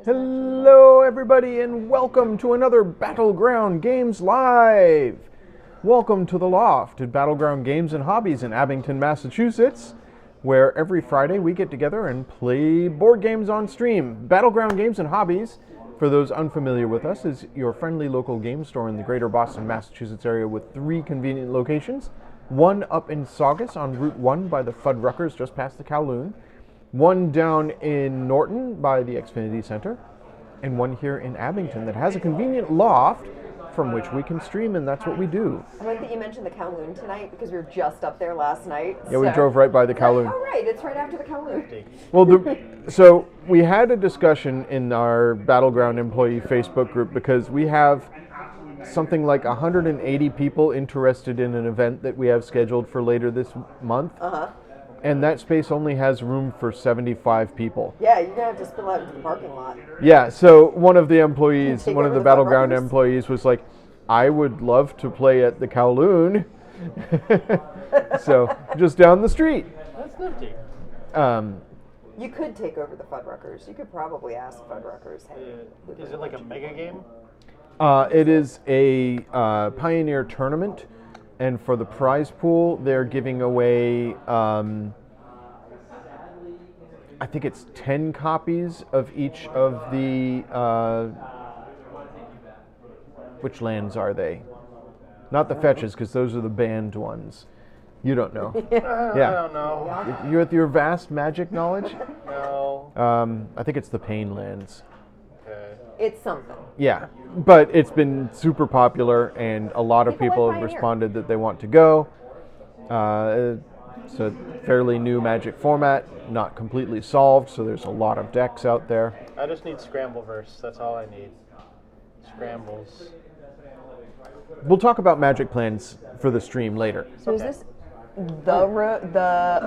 Hello everybody and welcome to another Battleground Games Live! Welcome to the Loft at Battleground Games and Hobbies in Abington, Massachusetts, where every Friday we get together and play board games on stream. Battleground Games and Hobbies, for those unfamiliar with us, is your friendly local game store in the greater Boston, Massachusetts area with 3 convenient locations. One up in Saugus on Route 1 by the Fuddruckers just past the Kowloon. One down in Norton by the Xfinity Center, and one here in Abington that has a convenient loft from which we can stream, and that's what we do. I like that you mentioned the Kowloon tonight because we were just up there last night. Yeah, we drove right by the Kowloon. Oh, right, it's right after the Kowloon. Well, so we had a discussion in our Battleground employee Facebook group because we have something like 180 people interested in an event that we have scheduled for later this month. And that space only has room for 75 people. Yeah, you're going to have to spill out into the parking lot. Yeah, so one of the employees, one of the Battleground employees was like, I would love to play at the Kowloon. So, just down the street. That's nifty. You could take over the Fuddruckers. You could probably ask Fuddruckers, hey. Is it like a mega game? It is a Pioneer tournament. And for the prize pool, they're giving away, I think it's 10 copies of each of the, which lands are they? Not the fetches, because those are the banned ones. You don't know. I don't know. You with your vast magic knowledge? No. I think it's the pain lands. Okay. It's something. Yeah, but it's been super popular, and a lot of people have Pioneer. responded that they want to go. It's a fairly new Magic format, not completely solved, so there's a lot of decks out there. I just need Scrambleverse. That's all I need. Scrambles. We'll talk about Magic plans for the stream later. So is this the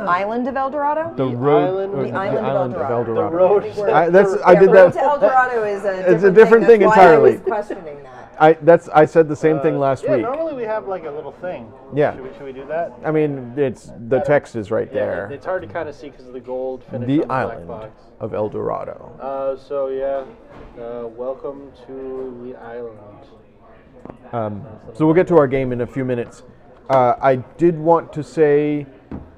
Island of El Dorado? The Island of El Dorado. The road. I did Road that. to El Dorado is It's a different thing That's entirely. why I was questioning that. I said the same thing last week. Normally we have like a little thing. Yeah. Should we do that? I mean, the text is right there. It's hard to kind of see because of the gold finish The on the Island black box. of El Dorado. So yeah, welcome to the island. So we'll get to our game in a few minutes. I did want to say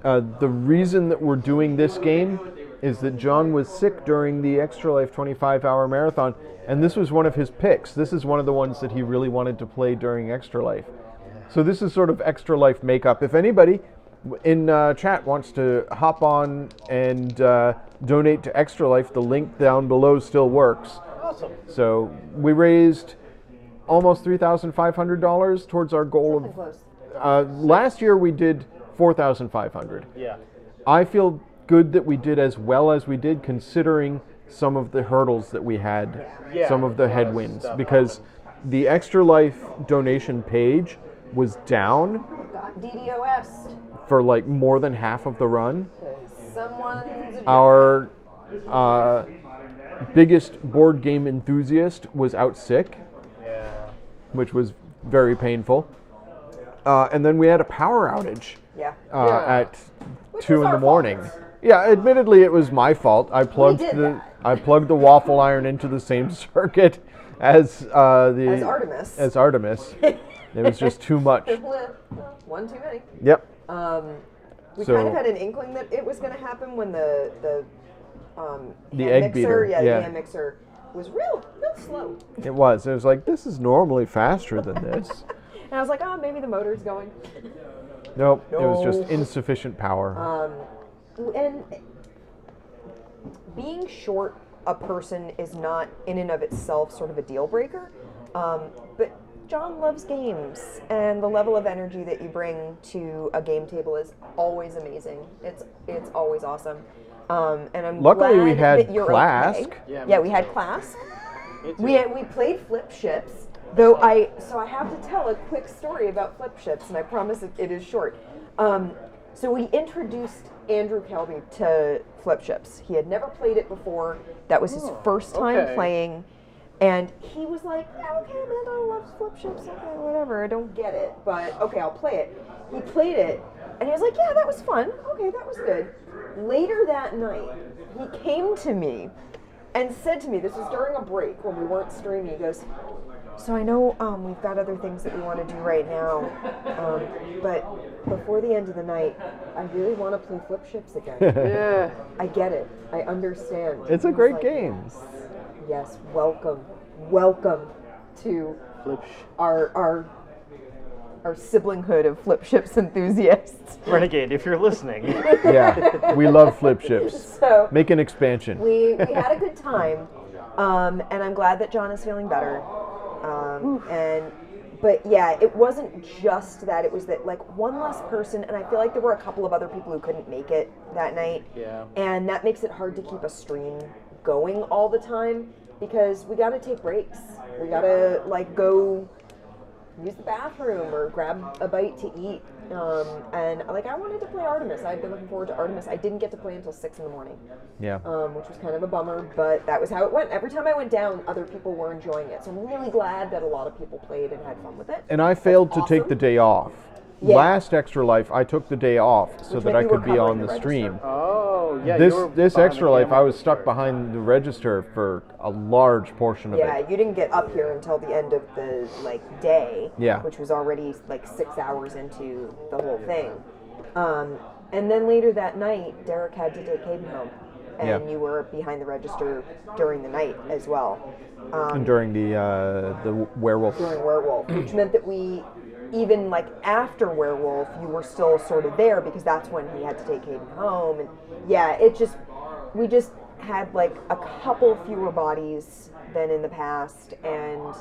the reason that we're doing this game is that John was sick during the Extra Life 25-hour marathon, and this was one of his picks. This is one of the ones that he really wanted to play during Extra Life. So this is sort of Extra Life makeup. If anybody in chat wants to hop on and donate to Extra Life, the link down below still works. Awesome. So we raised almost $3,500 towards our goal of... Close. Last year we did $4,500. Yeah. I feel good that we did as well as we did, considering some of the hurdles that we had, Yeah, some of the a lot of headwinds, stuff because the Extra Life donation page was down DDoS. for like more than half of the run. Someone's Our biggest board game enthusiast was out sick, Yeah. which was very painful. And then we had a power outage at Which 2 was in the our morning. fault. Yeah, admittedly it was my fault. I plugged did that. I plugged the waffle iron into the same circuit as Artemis. As Artemis. It was just too much. One too many. Yep. We So- kind of had an inkling that it was going to happen when the hand egg mixer, beater, the yeah. hand mixer was real slow. It was. It was like, this is normally faster than this. And I was like, oh, maybe the motor's going. Nope. It was No. just insufficient power. And being short a person is not in and of itself sort of a deal breaker. But John loves games, and the level of energy that you bring to a game table is always amazing. It's always awesome. And I'm Luckily, glad we had that you're Clask. okay. Yeah, we had Clask. We played Flip Ships. Though I have to tell a quick story about flip ships, and I promise it is short. So we introduced Andrew Kelby to flip ships. He had never played it before. That was his first time playing. And he was like, yeah, okay, Amanda loves flip ships. Okay, whatever. I don't get it, but okay, I'll play it. He played it, and he was like, yeah, that was fun. Okay, that was good. Later that night, he came to me and said to me, this was during a break when we weren't streaming, he goes, so I know we've got other things that we want to do right now, but before the end of the night, I really want to play flip ships again. Yeah. I get it. I understand. It's a great game. Yes, welcome to our siblinghood of flip ships enthusiasts. Renegade, if you're listening. Yeah, we love flip ships. So make an expansion. We had a good time, and I'm glad that John is feeling better. But yeah, it wasn't just that. It was that like one less person, and I feel like there were a couple of other people who couldn't make it that night. Yeah. And that makes it hard to keep a stream going all the time because we got to take breaks. We got to like go use the bathroom or grab a bite to eat. And like I wanted to play Artemis. I'd been looking forward to Artemis. I didn't get to play until 6 in the morning. Yeah. Which was kind of a bummer, but that was how it went. Every time I went down, other people were enjoying it. So I'm really glad that a lot of people played and had fun with it. And I failed to take the day off. Yeah. Last Extra Life, I took the day off so Which that meant I you were could be on covering the the stream. Oh, yeah. This Extra Life, I was stuck behind the register for a large portion of Yeah, it. you didn't get up here until the end of the day, Yeah. which was already like 6 hours into the whole thing. And then later that night, Derek had to take Hayden home, and you were behind the register during the night as well. And during the werewolf. During Werewolf, which meant that even like after Werewolf, you were still sort of there because that's when he had to take Hayden home. And yeah, we just had like a couple fewer bodies than in the past, and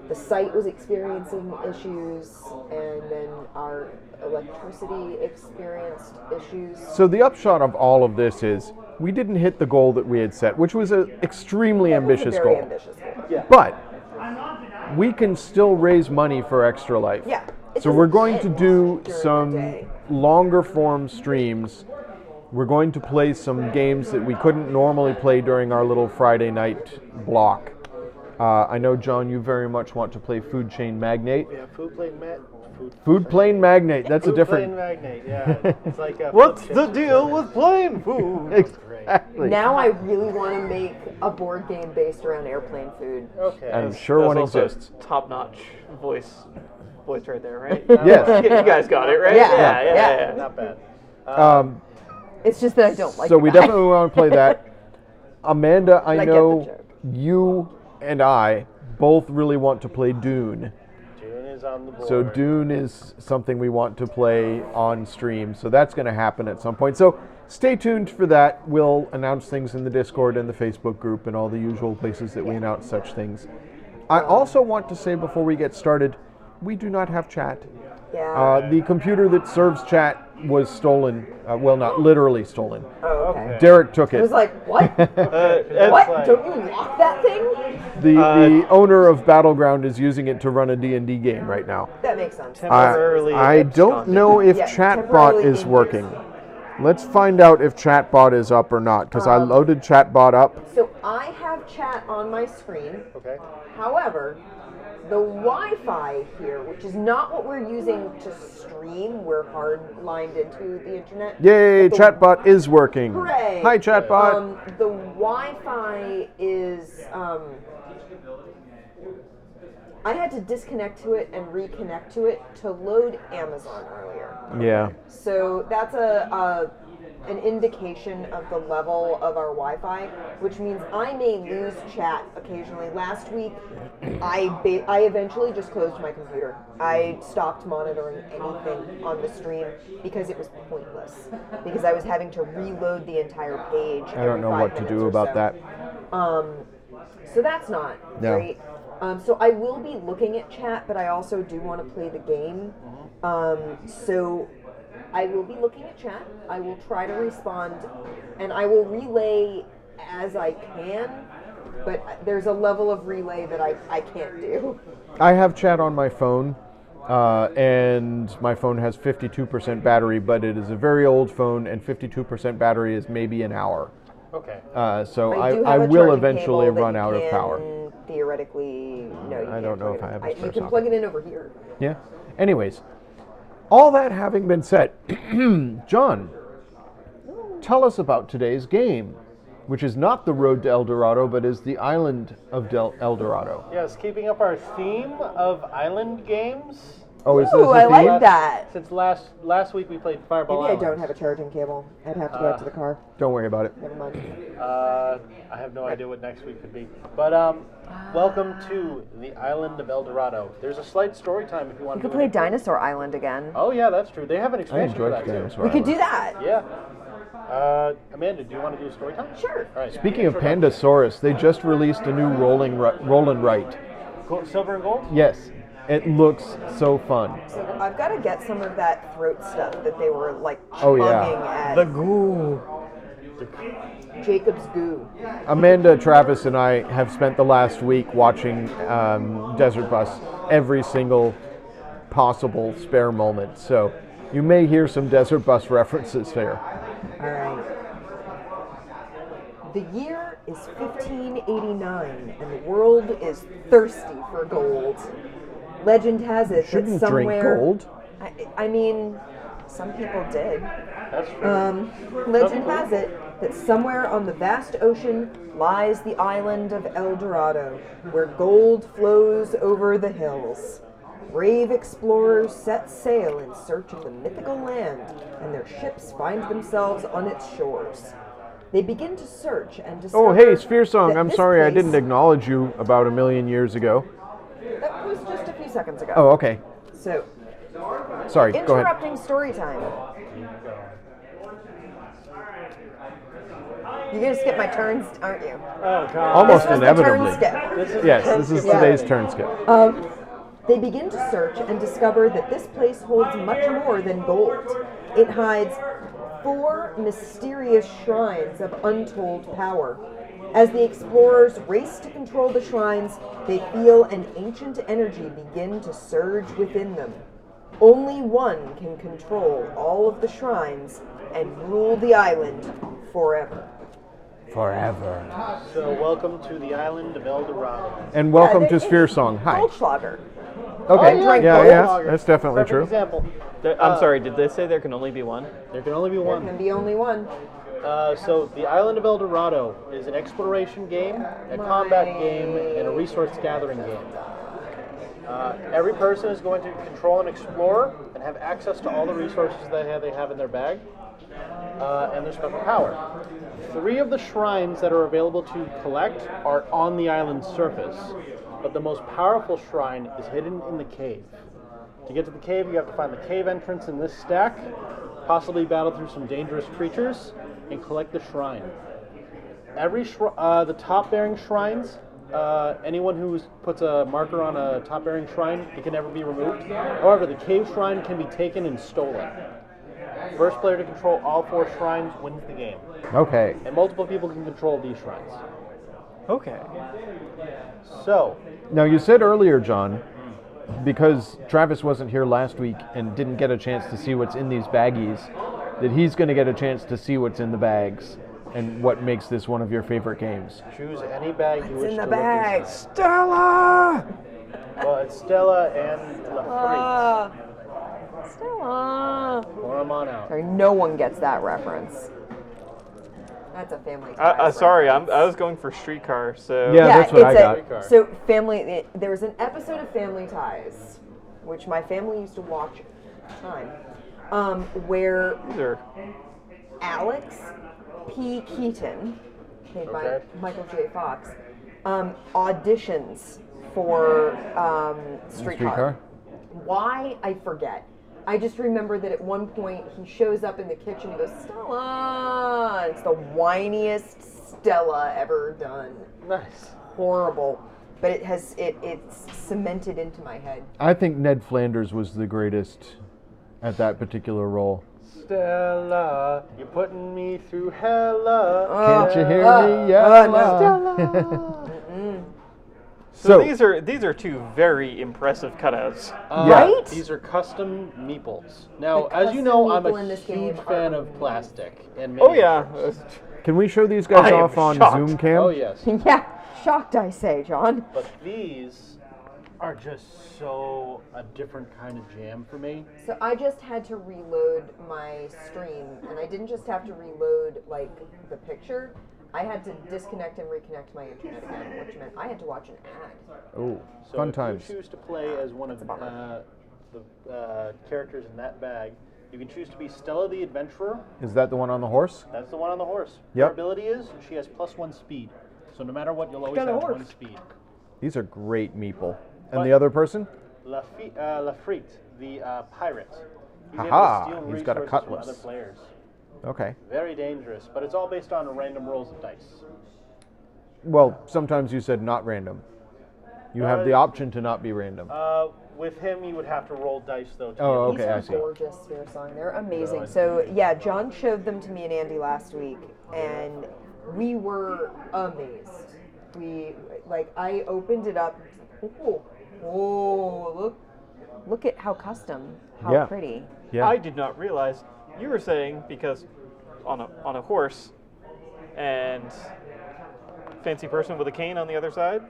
the site was experiencing issues, and then our electricity experienced issues. So the upshot of all of this is we didn't hit the goal that we had set, which was an extremely ambitious Very goal. ambitious goal. Yeah. But we can still raise money for Extra Life. Yeah. It So we're doesn't going to end do during the some day. longer form streams. We're going to play some games that we couldn't normally play during our little Friday night block. I know, John, you very much want to play Food Chain Magnate. Yeah, Food Plane Magnate, that's a different... Food Plane Magnate, yeah. It's like a What's flip the chip. deal with playing food? Exactly. Now I really want to make a board game based around airplane food. Okay. I'm sure one also exists. Top-notch voice right there, right? Yes. You guys got it, right? Yeah. Yeah. Not bad. It's just that I don't like So we that. definitely want to play that. Amanda, I I get the know joke. you and I both really want to play Dune. Dune is on the board. So Dune is something we want to play on stream. So that's going to happen at some point. So stay tuned for that. We'll announce things in the Discord and the Facebook group and all the usual places that we announce such things. I also want to say before we get started, we do not have chat. Yeah. The computer that serves chat was stolen. Well, not literally stolen. Oh, okay. Derek took I it. was like, what? It's What? like- Don't you lock that thing? The owner of Battleground is using it to run a D&D game right now. That makes sense. Temporarily I don't absconded. know if Yeah, Chatbot temporarily is induced. working. Let's find out if Chatbot is up or not, because I loaded Chatbot up. So I have chat on my screen. Okay. However, the Wi-Fi here, which is not what we're using to stream, we're hard-lined into the internet. Yay, But the- Chatbot is working. Hooray! Hi, Chatbot. The Wi-Fi is. I had to disconnect to it and reconnect to it to load Amazon earlier. Yeah. So that's an indication of the level of our Wi-Fi, which means I may lose chat occasionally. Last week, I eventually just closed my computer. I stopped monitoring anything on the stream because it was pointless. Because I was having to reload the entire page. I don't know what to do about that. So that's not No. great. So I will be looking at chat, but I also do want to play the game. So I will be looking at chat. I will try to respond, and I will relay as I can. but there's a level of relay that I can't do. I have chat on my phone, and my phone has 52% battery, but it is a very old phone, and 52% battery is maybe an hour. Okay. So do I have a will charging eventually cable that run you out of can power. Theoretically, no, you I can't don't know plug if it I in. have a You spare can socket. plug it in over here. Yeah. Anyways, all that having been said, John, tell us about today's game, which is not the Road to El Dorado, but is the Island of El Dorado. Yes, keeping up our theme of island games. Oh, is this Ooh, a I theme? like that. Since last week we played Fireball Maybe I Island. don't have a charging cable. I'd have to go out to the car. Don't worry about it. Never mind. I have no idea what next week could be. But welcome to the Island of El Dorado. There's a slight story time if you want We to could do play it. Dinosaur Island again. Oh yeah, that's true. They have an I expansion for enjoyed that too. Dinosaur We could do Island. that. Yeah. Amanda, do you want to do a story time? Sure. All right. Speaking of Pandasaurus, they just released a new roll and write. Silver and gold? Yes, it looks so fun. So I've got to get some of that throat stuff that they were like Oh, chugging yeah. at The goo. Jacob's Goo. Amanda, Travis, and I have spent the last week watching Desert Bus every single possible spare moment. So you may hear some Desert Bus references there. All right. The year is 1589, and the world is thirsty for gold. Legend has it Shouldn't that drink somewhere. gold. I mean, some people did. That's true. Legend has it that somewhere on the vast ocean lies the island of El Dorado, where gold flows over the hills. Brave explorers set sail in search of the mythical land, and their ships find themselves on its shores. They begin to search and discover. Oh, hey, Sphere Song. that I'm this sorry I place- didn't acknowledge you about a million years ago. That was just a few seconds ago. Oh, okay. So, Sorry, go ahead. interrupting story time. You're gonna skip my turns, aren't you? Oh god. Almost This was the inevitably. turn skip. This is Yes, this is today's turn skip. They begin to search and discover that this place holds much more than gold. It hides 4 mysterious shrines of untold power. As the explorers race to control the shrines, they feel an ancient energy begin to surge within them. Only one can control all of the shrines and rule the island forever. Forever. So welcome to the Island of El Dorado. And welcome Yeah, to Sphere Song. Hi. Goldschlager. Okay, Oh, yeah, Gold yeah, Lager. that's definitely Perfect true. Example. I'm sorry, did they say there can only be one? There can only be There one. can be only one. So the Island of El Dorado is an exploration game, a combat game, and a resource gathering game. Every person is going to control an explorer and have access to all the resources that they have in their bag and their special power. 3 of the shrines that are available to collect are on the island's surface, but the most powerful shrine is hidden in the cave. To get to the cave, you have to find the cave entrance in this stack, possibly battle through some dangerous creatures, and collect the shrine. The top-bearing shrines, anyone who puts a marker on a top-bearing shrine, it can never be removed. However, the cave shrine can be taken and stolen. First player to control all 4 shrines wins the game, Okay. and multiple people can control these shrines. Okay. So, Now, you said earlier, John, because Travis wasn't here last week and didn't get a chance to see what's in these baggies, that he's going to get a chance to see what's in the bags and what makes this one of your favorite games. choose any bag you It's wish in the to look bag. inside. Stella! Well, it's Stella and La Stella. Pour them on out. Sorry, no one gets that reference. That's a family. Ties Sorry, reference. I was going for Streetcar, so... Yeah. that's what I it's got. So there was an episode of Family Ties, which my family used to watch all the time, where These are... Alex P. Keaton, played by Okay. Michael J. Fox, auditions for Streetcar. Why, I forget. I just remember that at one point he shows up in the kitchen and goes, Stella! It's the whiniest Stella ever done. Nice. Horrible. But it's cemented into my head. I think Ned Flanders was the greatest at that particular role. Stella, you're putting me through hella. Can't you hear me yell? No. So these are two very impressive cutouts. Right? These are custom meeples. Now, The as you know, custom I'm meeple in a this huge game fan are of plastic and Oh yeah. miniatures. Can we show these guys I am off on shocked. Zoom cam? Oh yes. Yeah, shocked I say, John. But these are just so a different kind of jam for me. So I just had to reload my stream, and I didn't just have to reload like the picture. I had to disconnect and reconnect my internet again, which meant I had to watch an ad. Oh, So fun if times. you choose to play as one of bummer. the characters in that bag, you can choose to be Stella the Adventurer. Is that the one on the horse? That's the one on the horse. Yep. Her ability is she has +1 speed. So no matter what, you'll always got a have horse. 1 speed. These are great meeple. And But- the other person? Lafrite, the pirate. He's able to Haha, steal he's got a resources from cutlass. other players. Okay. Very dangerous, but it's all based on random rolls of dice. Well, sometimes you said not random. You have the Uh, option to not be random. With him, you would have to roll dice though. To Oh, get okay, I These see. are gorgeous, Sphere Song. They're amazing. No, I So yeah, John showed them to me and Andy last week, and we were amazed. I opened it up. Oh, look at how custom, how Yeah. pretty. Yeah. I did not realize you were saying because on a horse and fancy person with a cane on the other side,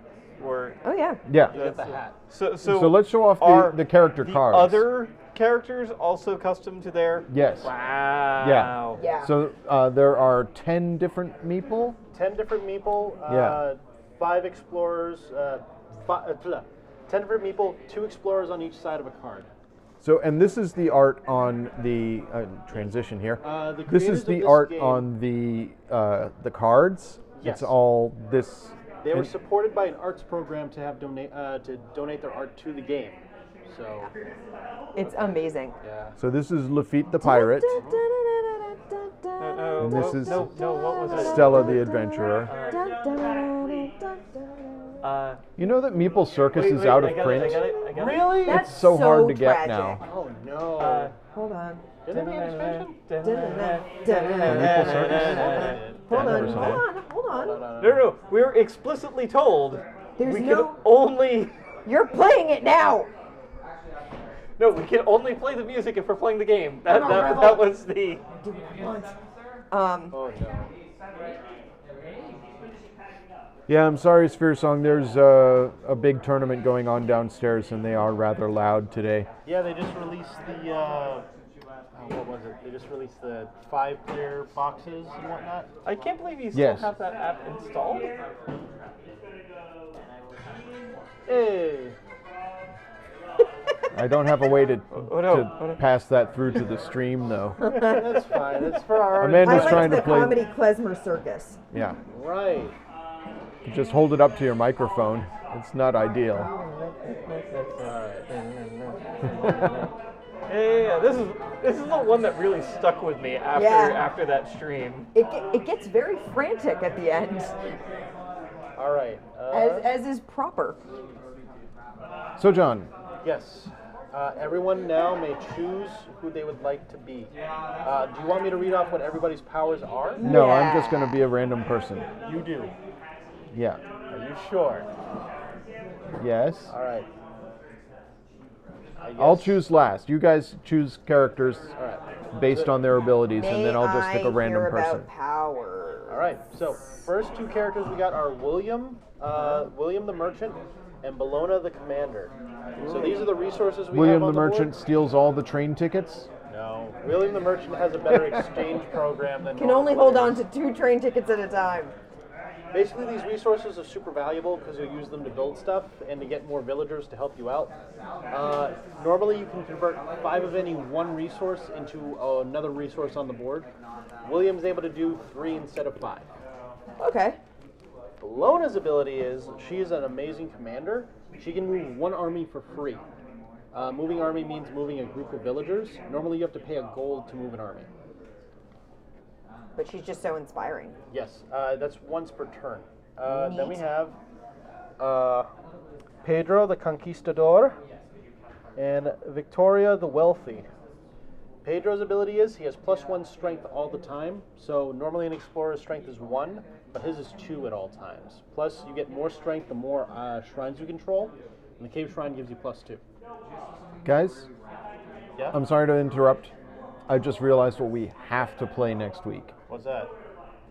or Oh yeah. yeah. the hat. so let's show off are the character the cards. other characters also custom to their. Yes. Wow. Yeah. So there are 10 different meeple. 10 different meeple. Yeah. 5 explorers. 10 different meeple. 2 explorers on each side of a card. So, and this is the art on the transition here. The This creators is of the this art game- on the cards. Yes. It's all this. They were and- supported by an arts program to have donate their art to the game. So It's amazing. yeah. So this is Lafitte the pirate, No, And this is- no, what was it? Stella the adventurer. You know that Meeple Circus is out of print. I got it. Really? That's It's so hard to get tragic. now. Oh no. Hold on. Didn't they have an expansion? Meeple Circus. Hold Never on, saw it. hold on. No. We were explicitly told There's we no- can only. You're playing it now. No, we can only play the music if we're playing the game. That was the. Um, Oh no. Yeah, I'm sorry, Sphere Song. There's a big tournament going on downstairs, and they are rather loud today. Yeah, they just released the what was it? They just released the 5-player boxes and whatnot. I can't believe you Yes. still have that app installed. Hey. I don't have a way to, Oh, no. to pass that through to the stream, though. That's fine. That's for our Amanda's I trying went to to the play. comedy klezmer circus. Yeah, Right. you just hold it up to your microphone. It's not ideal. Yeah. This is the one that really stuck with me after that stream. It gets very frantic at the end, All right. as is proper. So, John, Yes. Everyone now may choose who they would like to be. Do you want me to read off what everybody's powers are? no, I'm just Yeah. going to be a random person. You do. Yeah. Are you sure? Yes. All right. I I'll guess- choose last. You guys choose characters All right. based on their abilities, and then I'll just pick a random hear person. about power. All right. So first 2 characters we got are William the Merchant, and Bologna the Commander. So these are the resources we William have the on the Merchant board. steals all the train tickets. No. William the Merchant has a better exchange program than Can most only hold on players. to 2 train tickets at a time. Basically, these resources are super valuable because you'll use them to build stuff and to get more villagers to help you out. Normally, you can convert 5 of any one resource into another resource on the board. William's able to do 3 instead of 5. Okay. Bologna's ability is she is an amazing commander. She can move 1 army for free. Moving army means moving a group of villagers. Normally, you have to pay a gold to move an army. But she's just so inspiring. Yes, that's once per turn. Then we Neat. have Pedro the Conquistador and Victoria the Wealthy. Pedro's ability is he has +1 strength all the time. So normally an explorer's strength is 1. but his is 2 at all times. Plus, you get more strength the more shrines you control, and the cave shrine gives you +2. Guys, Yeah? I'm sorry to interrupt. I just realized what we have to play next week. What's that?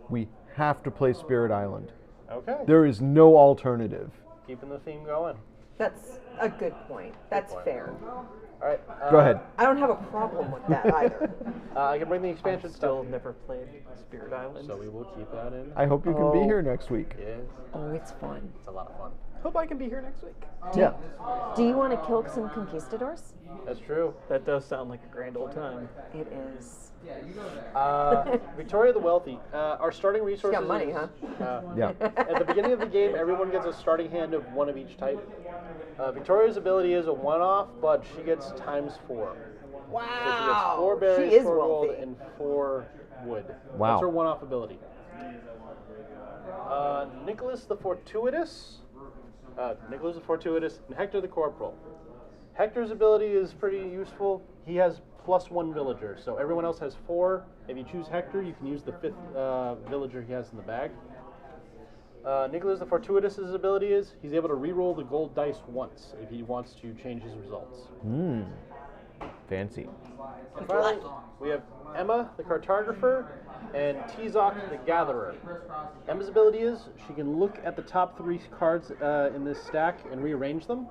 We have to play Spirit Island. Okay. There is no alternative. Keeping the theme going. That's a good point. That's point. fair. All right. Go ahead. I don't have a problem with that either. I can bring the expansion I've still stuff, never played Spirit Island. so we will keep that in. I hope you can be Oh. here next week. Yes, Oh, it's fun. it's a lot of fun. Hope I can be here next week. Yeah. Do you want to kill some conquistadors? That's true. That does sound like a grand old time. It is. Victoria the Wealthy. Our starting resources. got money, is, huh? Yeah. At the beginning of the game, everyone gets a starting hand of 1 of each type. Victoria's ability is a one-off, but she gets ×4. So she gets 4 berries, She is 4 gold, wealthy. and 4 wood. Wow. That's her one-off ability. Nicholas the Fortuitous. And Hector the Corporal. Hector's ability is pretty useful. He has +1 villager, so everyone else has 4. If you choose Hector, you can use the 5th villager he has in the bag. Nicholas the Fortuitous' ability is he's able to re-roll the gold dice once if he wants to change his results. Fancy. And finally, we have Emma the Cartographer and Tizok the Gatherer. Emma's ability is she can look at the top 3 cards in this stack and rearrange them.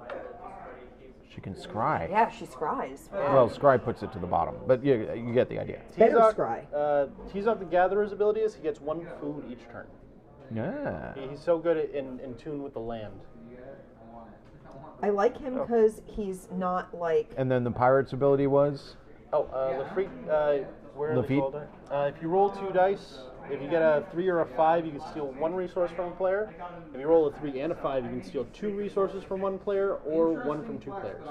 She can scry. Yeah, she scries. Well, scry puts it to the bottom, but you get the idea. Better scry. Tizok the Gatherer's ability is he gets 1 food each turn. Yeah. He's so good in tune with the land. I like him because he's not like. And then the pirate's ability was? Lafrite, where are they Lafitte? called? If you roll 2 dice, if you get a 3 or a 5, you can steal 1 resource from a player. If you roll a 3 and a 5, you can steal 2 resources from 1 player or 1 from 2 players.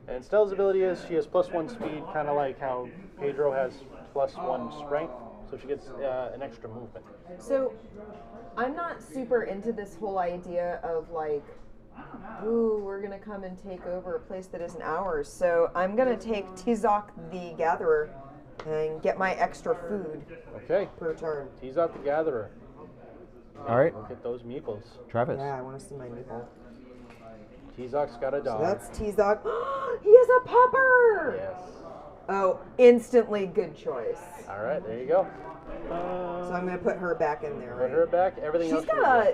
And Stella's ability is she has +1 speed, kind of like how Pedro has +1 strength, so she gets an extra movement. So, I'm not super into this whole idea of like, ooh, we're gonna come and take over a place that isn't ours. So I'm gonna take Tizok the Gatherer and get my extra food Okay, per turn. Tizok the Gatherer. All right. Look at those meeples. Travis. Yeah, I want to see my nipple. Tizok's got a So dog. that's Tizok. He has a pupper. Yes. Oh, instantly good choice. All right, there you go. So I'm gonna put her back in there. Put her back. Everything else.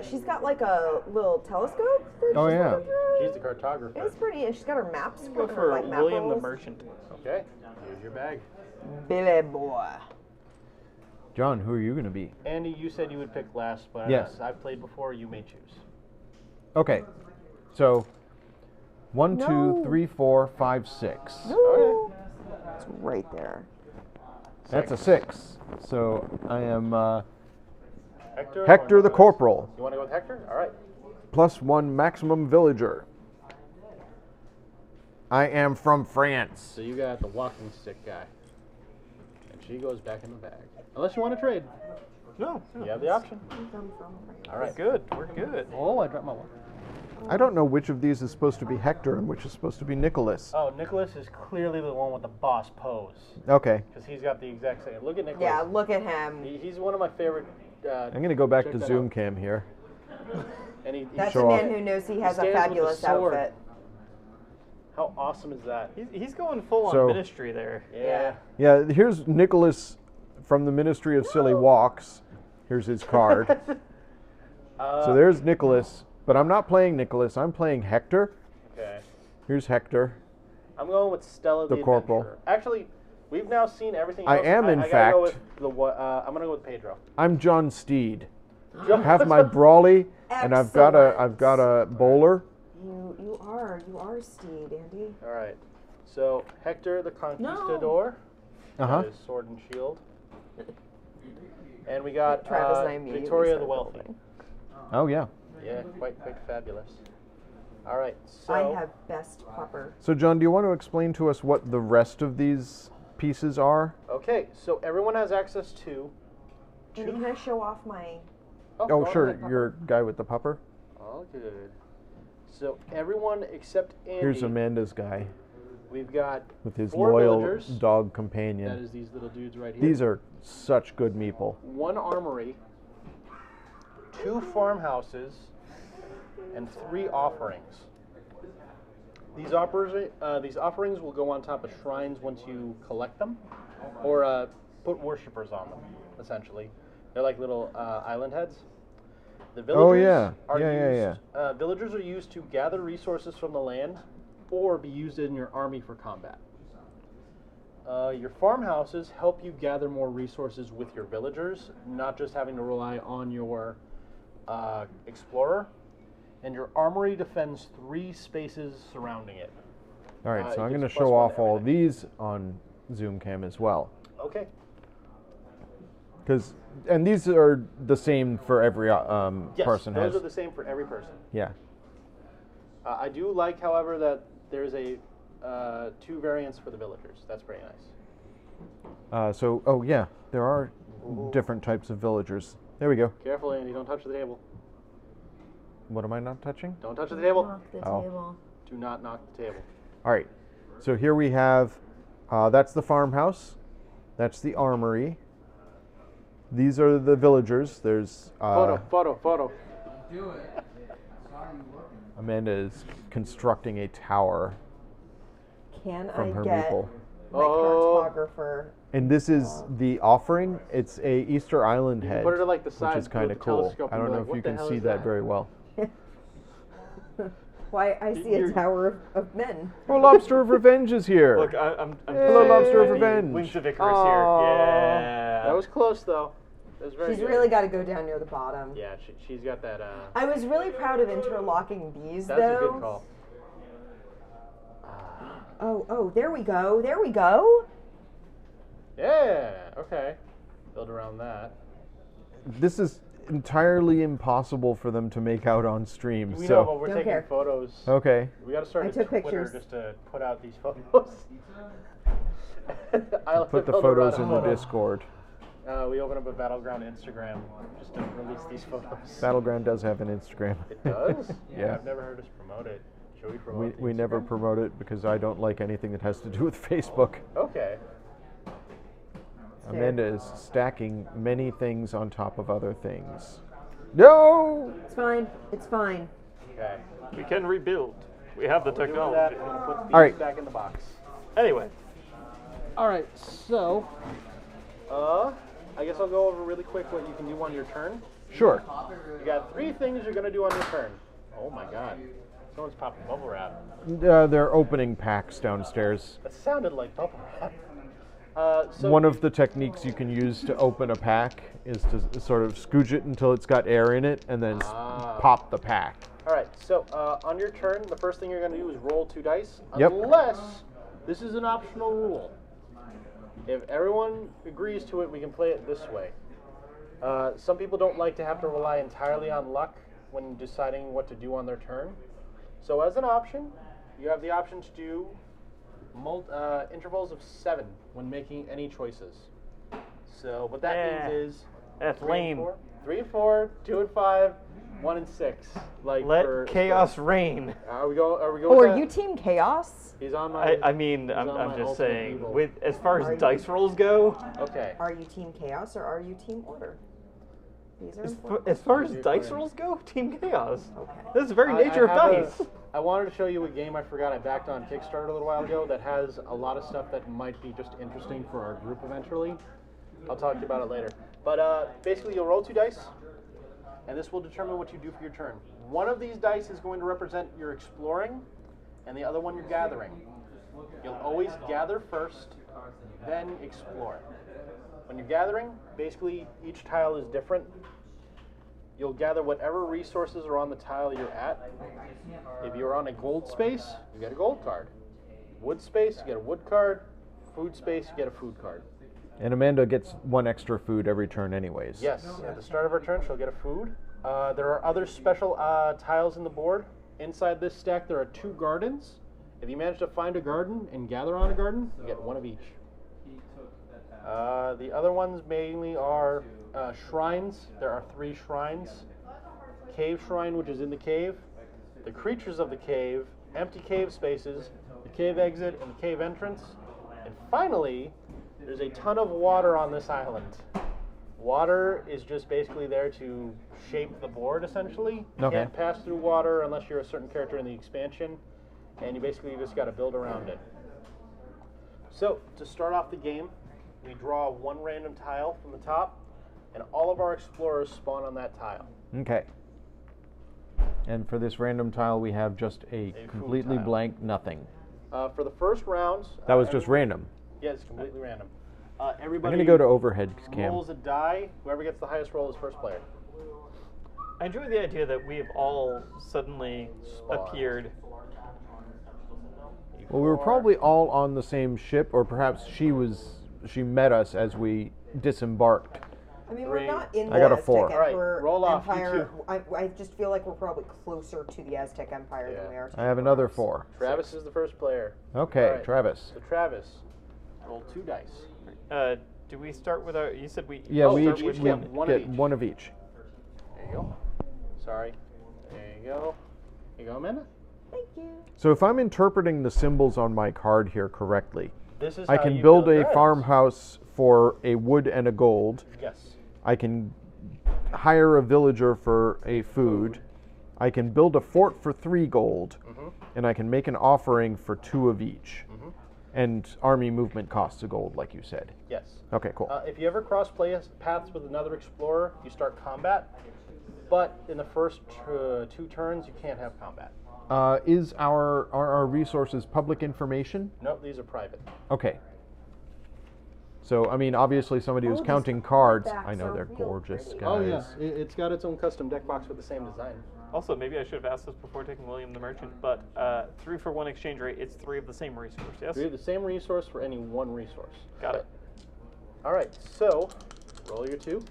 She's got like a little telescope. That Oh, she's yeah. looking through. She's the cartographer. It's pretty, and she's got her maps. Go her, for like, map William the rolls. Merchant. Okay, here's your bag. Billy boy. John, who are you going to be? Andy, you said you would pick last, but Yes. as I've played before, you may choose. Okay. So, 1, No. 2, 3, 4, 5, 6. No. It's right there. That's a 6. So, I am Hector. Hector or the Nicholas? Corporal. You want to go with Hector? All right. +1 maximum villager. I am from France. So you got the walking stick guy, and she goes back in the bag. Unless you want to trade, No. you have the option. All We're right. good. We're good. Oh, I dropped my one. I don't know which of these is supposed to be Hector and which is supposed to be Nicholas. Oh, Nicholas is clearly the one with the boss pose, Okay. because he's got the exact same. Look at Nicholas. Yeah, look at him. He's one of my favorite. I'm going to go back check to that Zoom out. cam here. And he That's show a off. man who knows he has a stands with the fabulous sword. outfit. How awesome is that? He's going full on So- ministry there. Yeah. Yeah, here's Nicholas from the Ministry of Silly Walks. Here's his card. So there's Nicholas, but I'm not playing Nicholas. I'm playing Hector. Okay. Here's Hector. I'm going with Stella The Corporal. Adventurer. Actually, we've now seen everything I else. am, in I gotta go fact- with I'm gonna go with Pedro. I'm John Steed. I have my brawly, and I've got a bowler. You are Steed, Andy. All right. So Hector the Conquistador. Uh-huh. His sword and shield. And we got Travis and I immediately Victoria the started Wealthy. building. Oh yeah. Yeah, quite fabulous. All right. So I have best pupper. So John, do you want to explain to us what the rest of these pieces are? okay. So everyone has access to. Andy, can I show off my? Oh go sure, ahead. your guy with the pupper. All good. So everyone except Andy. Here's Amanda's guy We've got with his 4 loyal villagers. dog That companion. is these little dudes right here. These are such good meeple. 1 armory, 2 farmhouses, and 3 offerings. These offerings will go on top of shrines once you collect them, or put worshippers on them, essentially. They're like little island heads. The villagers villagers are used to gather resources from the land or be used in your army for combat. Your farmhouses help you gather more resources with your villagers, not just having to rely on your explorer. And your armory defends 3 spaces surrounding it. All right, so I'm going to gives show +1 off to all everything. these on Zoom Cam as well. Okay. And these are the same for every Yes, person. those are the same for every person. Yeah. I do like, however, that there's a 2 variants for the villagers. That's pretty nice. There are different types of villagers. There we go. Careful, Andy, don't touch the table. What am I not touching? Don't touch the table. Knock the Oh. table. Do not knock the table. All right. So here we have, that's the farmhouse. That's the armory. These are the villagers. There's Photo. Amanda is constructing a tower Can from I her get maple. my Oh. cartographer? And this is the offering. It's a Easter Island You head, can put it like the side, which is put kind the of cool. telescope I and don't be know like, if "What you the can hell see is that that?" very well. Why, I see a tower of men. Oh, Lobster of Revenge is here. Look, I'm Hello, saying Lobster of might be Revenge. Wings of Icarus Aw. here. Yeah. That was close, though. That was very She's good. really got to go down near the bottom. Yeah, she's got that. I was really proud of interlocking these, That's though. a good call. Oh, there we go. There we go. Yeah. Okay. Build around that. This is entirely impossible for them to make out on stream. We know, So but we're Don't taking care. photos. okay. We got to start I a took Twitter pictures. just to put out these photos. Island Put the of El photos in Dorado. the Discord. We open up a Battleground Instagram just to release these photos. Battleground does have an Instagram. It does? Yeah. I've never heard us promote it. Should we promote We, the we never Instagram? promote it because I don't like anything that has to do with Facebook. Okay. Amanda is stacking many things on top of other things. No! It's fine. It's fine. Okay. We can rebuild. We have the We're doing technology. that. We're going to put these All right. back in the box. Anyway, All right, so I guess I'll go over really quick what you can do on your turn. Sure. You got 3 things you're going to do on your turn. Oh my god. Someone's popping bubble wrap. They're opening packs downstairs. That sounded like bubble wrap. So One of the techniques you can use to open a pack is to sort of scooch it until it's got air in it and then pop the pack. All right, so on your turn, the first thing you're going to do is roll 2 dice. Yep. Unless this is an optional rule. If everyone agrees to it, we can play it this way. Some people don't like to have to rely entirely on luck when deciding what to do on their turn. So as an option, you have the option to do intervals of 7 when making any choices. So what that means is that's 3 and lame. 4, 3 and 4, 2 and 5, 1 and 6. Like Let for chaos reign. Are we going? Oh, with are that? you Team Chaos? He's on my. I mean, he's I'm on my just ultimate saying, evil. with as far Are as you- dice rolls go, Okay. Are you Team Chaos or are you Team Order? These are as, important. as far as You're dice fine. rolls go, Team Chaos. Okay. This is the very nature of have dice. I wanted to show you a game I forgot I backed on Kickstarter a little while ago that has a lot of stuff that might be just interesting for our group eventually. I'll talk to you about it later. But basically, you'll roll 2 dice, and this will determine what you do for your turn. One of these dice is going to represent your exploring, and the other one you're gathering. You'll always gather first, then explore. When you're gathering, basically each tile is different. You'll gather whatever resources are on the tile you're at. If you're on a gold space, you get a gold card. Wood space, you get a wood card. Food space, you get a food card. And Amanda gets 1 extra food every turn anyways. Yes, at the start of her turn, she'll get a food. There are other special tiles in the board. Inside this stack, there are 2 gardens. If you manage to find a garden and gather on a garden, you get 1 of each. The other ones mainly are shrines. There are 3 shrines. Cave shrine, which is in the cave. The creatures of the cave, empty cave spaces, the cave exit, and the cave entrance. And finally, there's a ton of water on this island. Water is just basically there to shape the board, essentially. You Okay. can't pass through water unless you're a certain character in the expansion, and you basically just got to build around it. So, to start off the game, we draw one random tile from the top, and all of our explorers spawn on that tile. Okay. And for this random tile, we have just a food completely tile. blank nothing. For the first round... That was just random. Yeah, it's completely random. I'm Everybody going to go to overhead cam. rolls a die. Whoever gets the highest roll is first player. I enjoy the idea that we have all suddenly Spawned. appeared. Well, we were probably all on the same ship, or perhaps she met us as we disembarked. I mean, Three. we're not in the I got a Aztec 4. All right, Emperor roll off, you Empire. two. I just feel like we're probably closer to the Aztec Empire Yeah. than we are to I have the another Armies. 4. Travis is the first player. Okay, All right. Travis. So Travis, roll 2 dice. Do we start with our? You said we. Yeah, Oh, we you each each we get one of get each. one of each. There you go. Sorry. There you go. Here you go, Amanda. Thank you. So if I'm interpreting the symbols on my card here correctly, This is I how can you build a dragons. farmhouse for a wood and a gold. Yes. I can hire a villager for a food. I can build a fort for 3 gold. And I can make an offering for 2 of each. And army movement costs a gold, like you said. Yes. Okay, cool. If you ever cross paths with another explorer, you start combat. But in the first 2 turns, you can't have combat. Is are our resources public information? Nope, these are private. Okay. So, I mean, obviously somebody who's Oh, these counting cards, backs I know are they're real gorgeous pretty. guys. Oh yeah, it's got its own custom deck box with the same design. Also, maybe I should have asked this before taking William the Merchant, but 3 for 1 exchange rate. It's 3 of the same resource. Yes. We have the same resource for any one resource. Got it. All right, so roll your 2.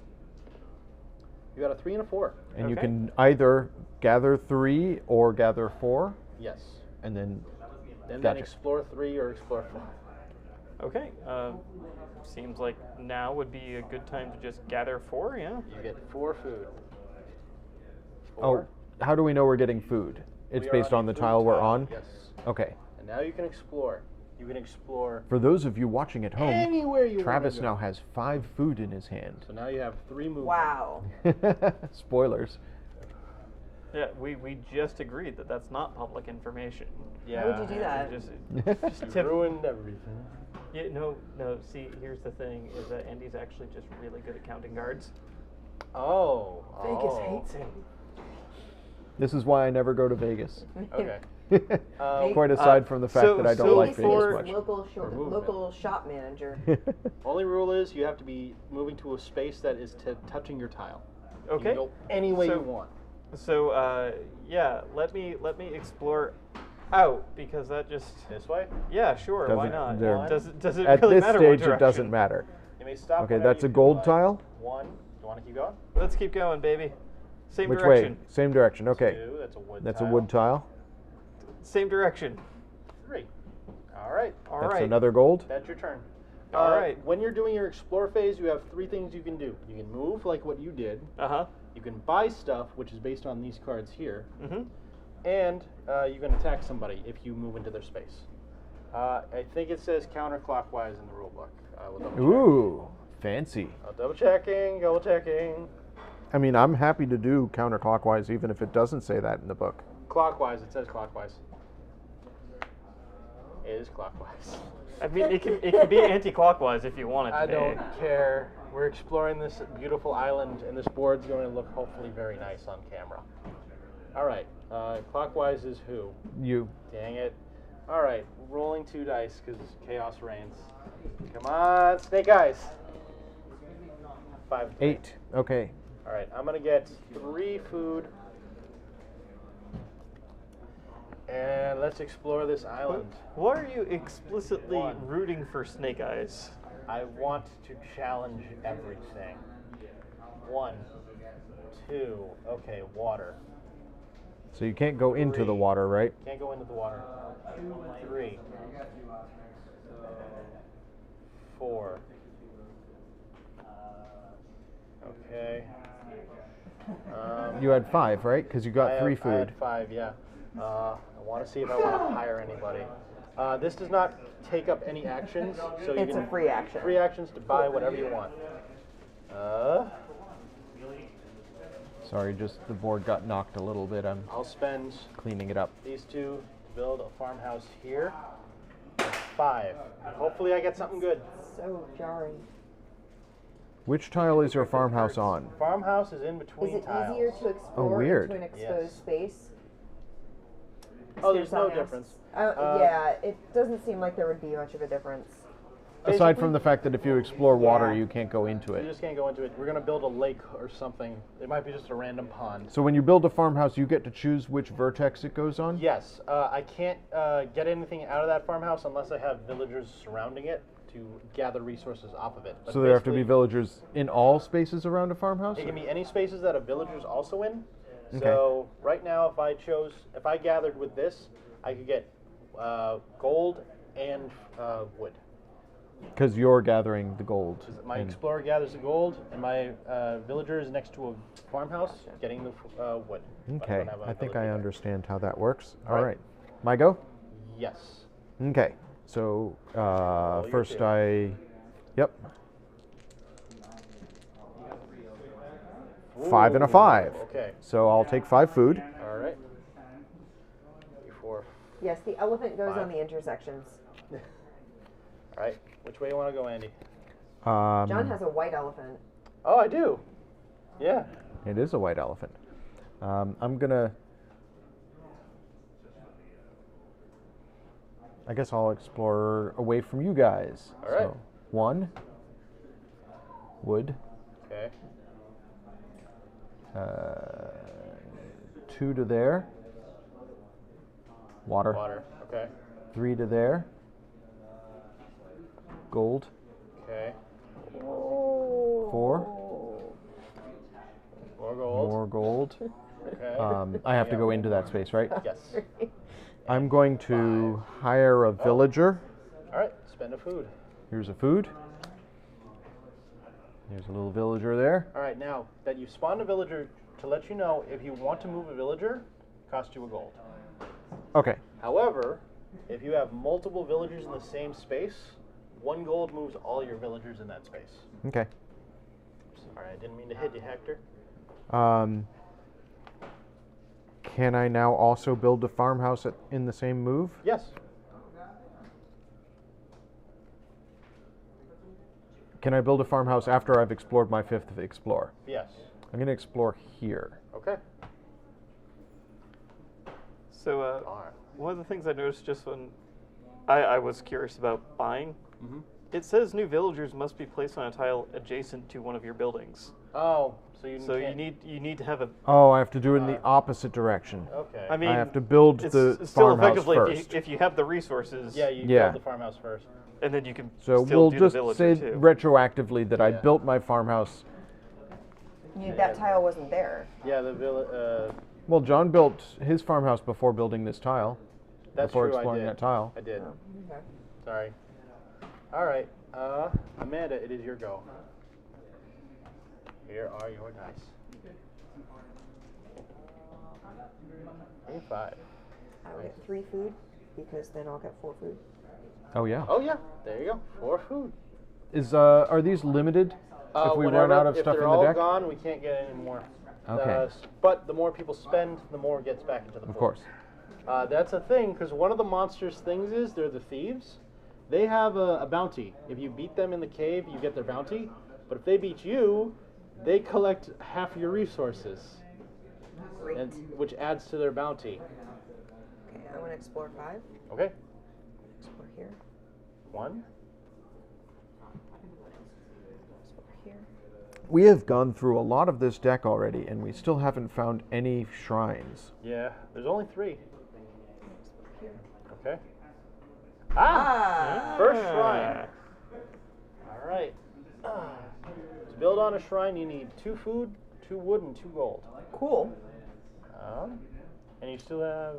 You got a 3 and a 4. And you Okay. can either gather 3 or gather 4, Yes. and then And Gotcha. then explore 3 or explore 4. Okay. Seems like now would be a good time to just gather 4. Yeah. You get 4 food. oh, how do we know we're getting food? It's We are based a on the food tile we're on. Yes. Okay. And now you can explore. You can explore For those of you watching at home, anywhere you Travis want to go. now has 5 food in his hand. So now you have 3 movement. Wow. Spoilers. Yeah. We just agreed that that's not public information. Yeah. How would you do that? Just You ruined everything. Yeah, no. See, here's the thing: is that Andy's actually just really good at counting guards. Oh. Vegas oh. hates him. This is why I never go to Vegas. Okay. Quite aside from the fact so- that I don't so like for- Vegas much. Local shop manager. Only rule is you have to be moving to a space that is touching your tile. You Okay. can go any way So- you want. So yeah, let me explore out because that just This way. yeah sure why Doesn't- not there- does it At really this matter stage, what it doesn't direction? matter. You may stop. Okay, whenever that's a you gold feel like. tile? 1. Do you want to keep going? Let's keep going, baby. Same Which direction. way? Same direction. Okay. 2. That's a wood That's tile. a wood tile. Same direction. 3. All right. All That's right. another gold. That's your turn. All right. When you're doing your explore phase, you have 3 things you can do. You can move like what you did. Uh-huh. You can buy stuff, which is based on these cards here. Mm-hmm. And you can attack somebody if you move into their space. I think it says counterclockwise in the rule book. I will double check. Ooh, fancy. Double checking. I mean, I'm happy to do counterclockwise even if it doesn't say that in the book. Clockwise, it says clockwise. It is clockwise. I mean, it can be anti-clockwise if you want it to I be. don't care. We're exploring this beautiful island, and this board's going to look hopefully very nice on camera. All right, clockwise is who? You. Dang it. All right, rolling 2 dice because chaos reigns. Come on, snake eyes. 5. 8. Okay. All right, I'm gonna get 3 food, and let's explore this island. Why are you explicitly 1. rooting for Snake Eyes? I want to challenge everything. 1, 2. Okay, water. So you can't go into the 3. water, right? Can't go into the water. 3. 4. Okay. You had 5, right? Because you got 3 I food. had 5, yeah. I want to see if I want to hire anybody. This does not take up any actions, so you It's can a free action. free actions to buy whatever you want. Sorry, just the board got knocked a little bit. I'm I'll spend cleaning it up. these two to build a farmhouse here. 5. Hopefully I get something good. So jarring. Which tile is your farmhouse on? Farmhouse is in Is between it tiles. easier to explore weird. into an exposed Yes. space? Oh, there's no Something else? difference. Yeah, it doesn't seem like there would be much of a difference. Aside Basically, from the fact that if you explore water, Yeah. you can't go into you it. just can't go into it. We're gonna build a lake or something. It might be just a random pond. So when you build a farmhouse, you get to choose which vertex it goes on? Yes, I can't get anything out of that farmhouse unless I have villagers surrounding it to gather resources off of it. But So there have to be basically, villagers in all spaces around a farmhouse? it can be any spaces that have villagers also in. Okay. So right now, if I gathered with this, I could get gold and wood. Because you're gathering the gold. My and- explorer gathers the gold, and my villager is next to a farmhouse getting the wood. But Okay, don't have a I think villager I there. understand how that works. All All right. right. My go? Yes. Okay, so you first do. Yep. 5 and a 5. Okay. So I'll take 5 food. All right. 4. Yes, the elephant goes 5. on the intersections. All right. Which way you want to go, Andy? John has a white elephant. Oh, I do. Yeah. It is a white elephant. I'm gonna. I guess I'll explore away from you guys. All right. So, 1 wood, Okay. 2 to there, water, Water. Okay. 3 to there, gold, Okay. 4, More gold. more gold. Okay. I have to go into that space, right? Yes. I'm going to hire a villager. All right. Spend a food. Here's a food. There's a little villager there. All right. Now that you've spawned a villager, to let you know, if you want to move a villager, it costs you a gold. Okay. However, if you have multiple villagers in the same space, 1 gold moves all your villagers in that space. Okay. Sorry, I didn't mean to hit you, Hector. Can I now also build a farmhouse in the same move? Yes. Can I build a farmhouse after I've explored my 5th explore? Yes. I'm going to explore here. Okay. So All right. one of the things I noticed just when I was curious about buying, Mhm. it says new villagers must be placed on a tile adjacent to one of your buildings. Oh, so you So can't. you need to have a. Oh, I have to do it in the opposite direction. Okay. I mean, I have to build it's the still farmhouse effectively first. if you have the resources. yeah, you Yeah. build the farmhouse first. And then you can So still we'll do just the villager say too. retroactively that I Yeah. built my farmhouse. That tile wasn't there. Yeah, the Well, John built his farmhouse before building this tile. that's before true. exploring I did. that tile. I did. Okay. Sorry. All right. Amanda, it is your go. Here are your dice. 5. I will get 3 food because then I'll get 4 food. Oh yeah. Oh yeah, there you go. 4 food. Are these limited? If we run out of stuff if in they're the all deck? gone, we can't get any more. Okay. But the more people spend, the more gets back into the pool. Of course. That's a thing, because one of the monsters' things is they're the thieves. They have a bounty. If you beat them in the cave, you get their bounty. But if they beat you, they collect half your resources, Great. which adds to their bounty. Okay, I want to explore 5. Okay, Explore here. 1. Explore here. We have gone through a lot of this deck already, and we still haven't found any shrines. Yeah, there's only 3. Explore here. Okay. Ah! First shrine. All right. To build on a shrine, you need 2 food, 2 wood, and 2 gold. Cool. And you still have,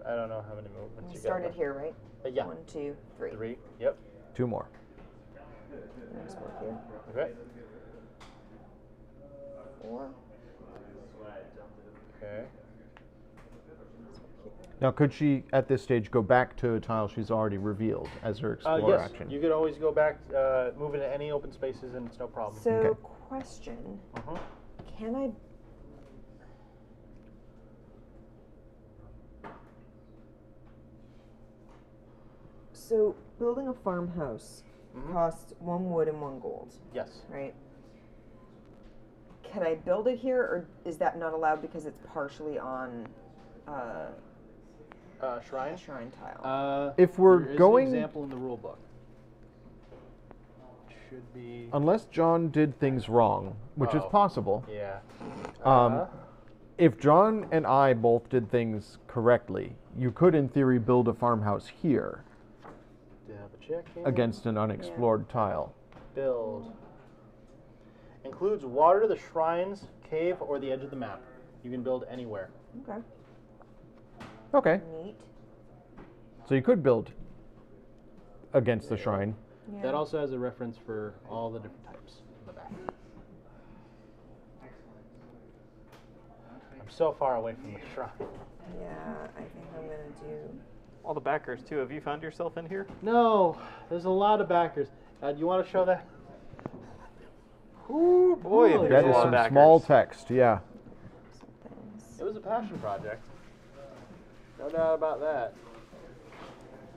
I don't know how many movements We you got. started here, right? Yeah. 1, 2, 3. 3. Yep. 2 more. Explore here. Okay. 4. Okay. Now, could she, at this stage, go back to a tile she's already revealed as her explore Yes, action? you could always go back, move into any open spaces, and it's no problem. So, Okay. question. Uh-huh. Can I... So, building a farmhouse costs 1 wood and 1 gold, Yes. right? Can I build it here, or is that not allowed because it's partially on Shrine? a shrine tile? If we're there is going- an example in the rule book. Should be. Unless John did things wrong, which is Oh. possible. Yeah. If John and I both did things correctly, you could, in theory, build a farmhouse here Double checking. against an unexplored tile. Build. Includes water, the shrines, cave, or the edge of the map. You can build anywhere. Okay. Okay, Neat. so you could build against the shrine. Yeah. That also has a reference for all the different types in the back. I'm so far away from the shrine. Yeah, I think I'm gonna do... All the backers too. Have you found yourself in here? No, there's a lot of backers. Do you want to show that? Ooh, boy, Really? there's That a is lot some of backers. small text, yeah. some things. It was a passion project. No doubt about that.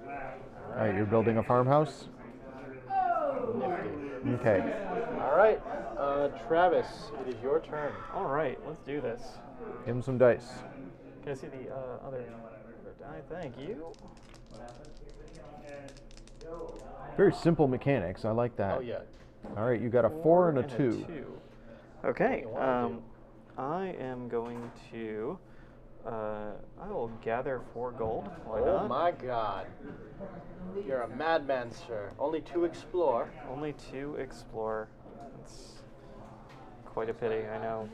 All right, you're building a farmhouse? Nifty. Okay. All right, Travis, it is your turn. All right, let's do this. Give him some dice. Can I see the other die? Thank you. Very simple mechanics. I like that. Oh yeah. All right, you got a 4 and a 2. Okay. What do you wanna do? I am going to. I will gather 4 gold. Why Oh not? my God. You're a madman, sir. Only 2 explore. Only 2 explore. It's quite a pity, I know.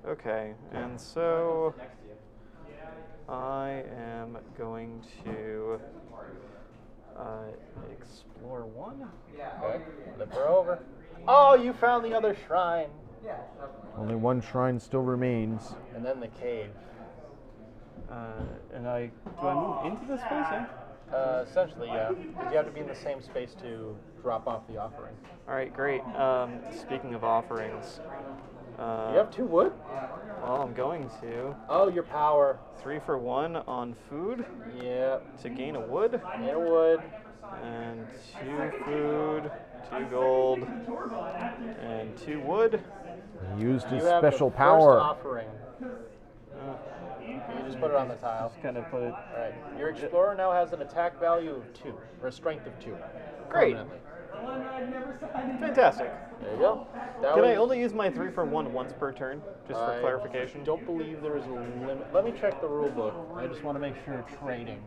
Okay, and so I am going to explore 1. Okay. Flip her over. Oh, you found the other shrine. Only one shrine still remains. And then the cave. And do I move into this space? Essentially, yeah. Because you have to be in the same space to drop off the offering. All right, great. Speaking of offerings, You have 2 wood? well, I'm going to Oh, your power. 3 for 1 on food Yep. to gain a wood, And a wood. and 2 food, 2 gold, and 2 wood. He used his You have special the power. First offering. You just put it on the tile. Just kind of put it. All right. Your explorer now has an attack value of 2, or a strength of 2. Great. Permanently. Fantastic. There you go. That Can I was- only use my 3 for 1 once per turn, just for I clarification? don't believe there is a limit. Let me check the rule book. I just want to make sure trading.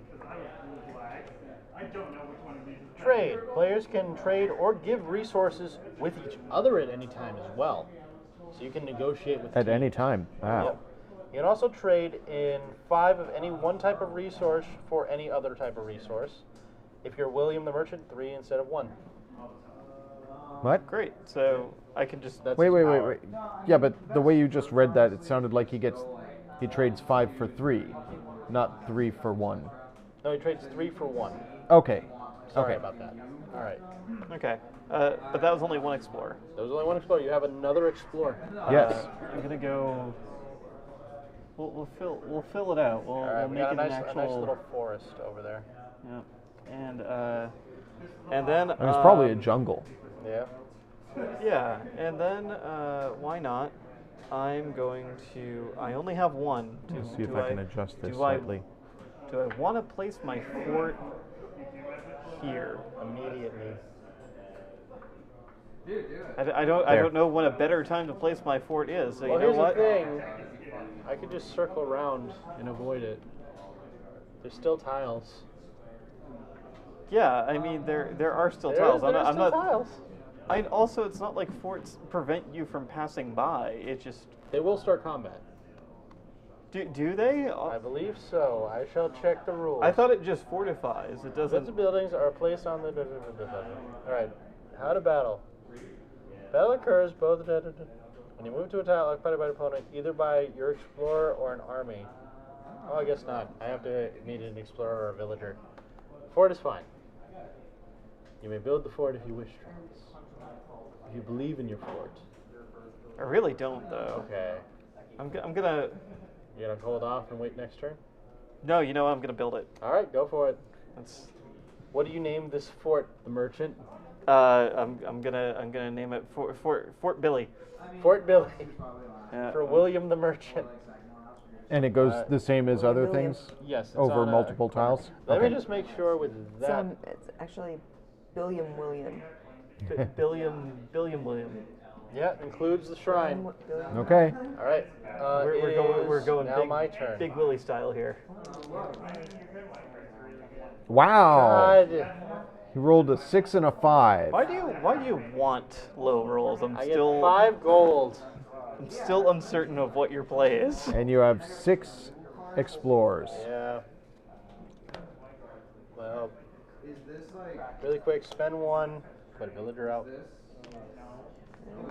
Trade. Players can trade or give resources with each other at any time as well. So you can negotiate with At teams. any time. Wow. Yep. You can also trade in 5 of any one type of resource for any other type of resource. If you're William the Merchant, 3 instead of 1. What? Great. So I can just. That's Wait, his wait, power. wait. Yeah, but the way you just read that, it sounded like he trades 5 for 3, not 3 for 1. No, he trades 3 for 1. Okay. Sorry Okay. about that. All right. Okay. But that was only 1 explorer. There was only 1 explorer. You have another explorer. Yes. I'm gonna go. We'll fill it out. We'll, All right, we'll we make got it a an nice actual. little forest over there. Yeah. And then. And it's probably a jungle. Yeah. Yeah, and then why not? I'm going to. I only have 1. Let's see if I can adjust this do slightly. Do I want to place my fort here? Immediately. I don't know when a better time to place my fort is. So Well, you know here's what? the thing. I could just circle around and avoid it. There's still tiles. Yeah, I mean there are still There tiles. is- there is I'm still not. tiles. Also, it's not like forts prevent you from passing by. It just They will start combat. do they? I believe so. I shall check the rules. I thought it just fortifies. It Defensive doesn't. buildings are placed on the. Alright. How to battle. Battle occurs both. When you move to a tile occupied by an opponent, either by your explorer or an army. Oh, I guess not. I have to meet an explorer or a villager. Fort is fine. You may build the fort if you wish, Travis. If you believe in your fort. I really don't, though. Okay. I'm gonna. You're gonna hold off and wait next turn? No, you know what? I'm gonna build it. All right, go for it. That's. What do you name this fort? The merchant? I'm gonna name it Fort Billy. Fort Billy. Yeah. For William the Merchant. And it goes the same as other William. things? Yes. It's Over on a multiple corner. tiles? Let Okay. me just make sure with that. It's actually Billiam William. Billiam William. Yeah, includes the shrine. Billiam. Okay. All right. We're going now big, my turn. Big Willie style here. Wow. God. He rolled a 6 and a 5. Why do you want low rolls? I get 5 gold. I'm still uncertain of what your play is. And you have 6 explorers. Yeah. Well, really quick, spend 1. Put a villager out.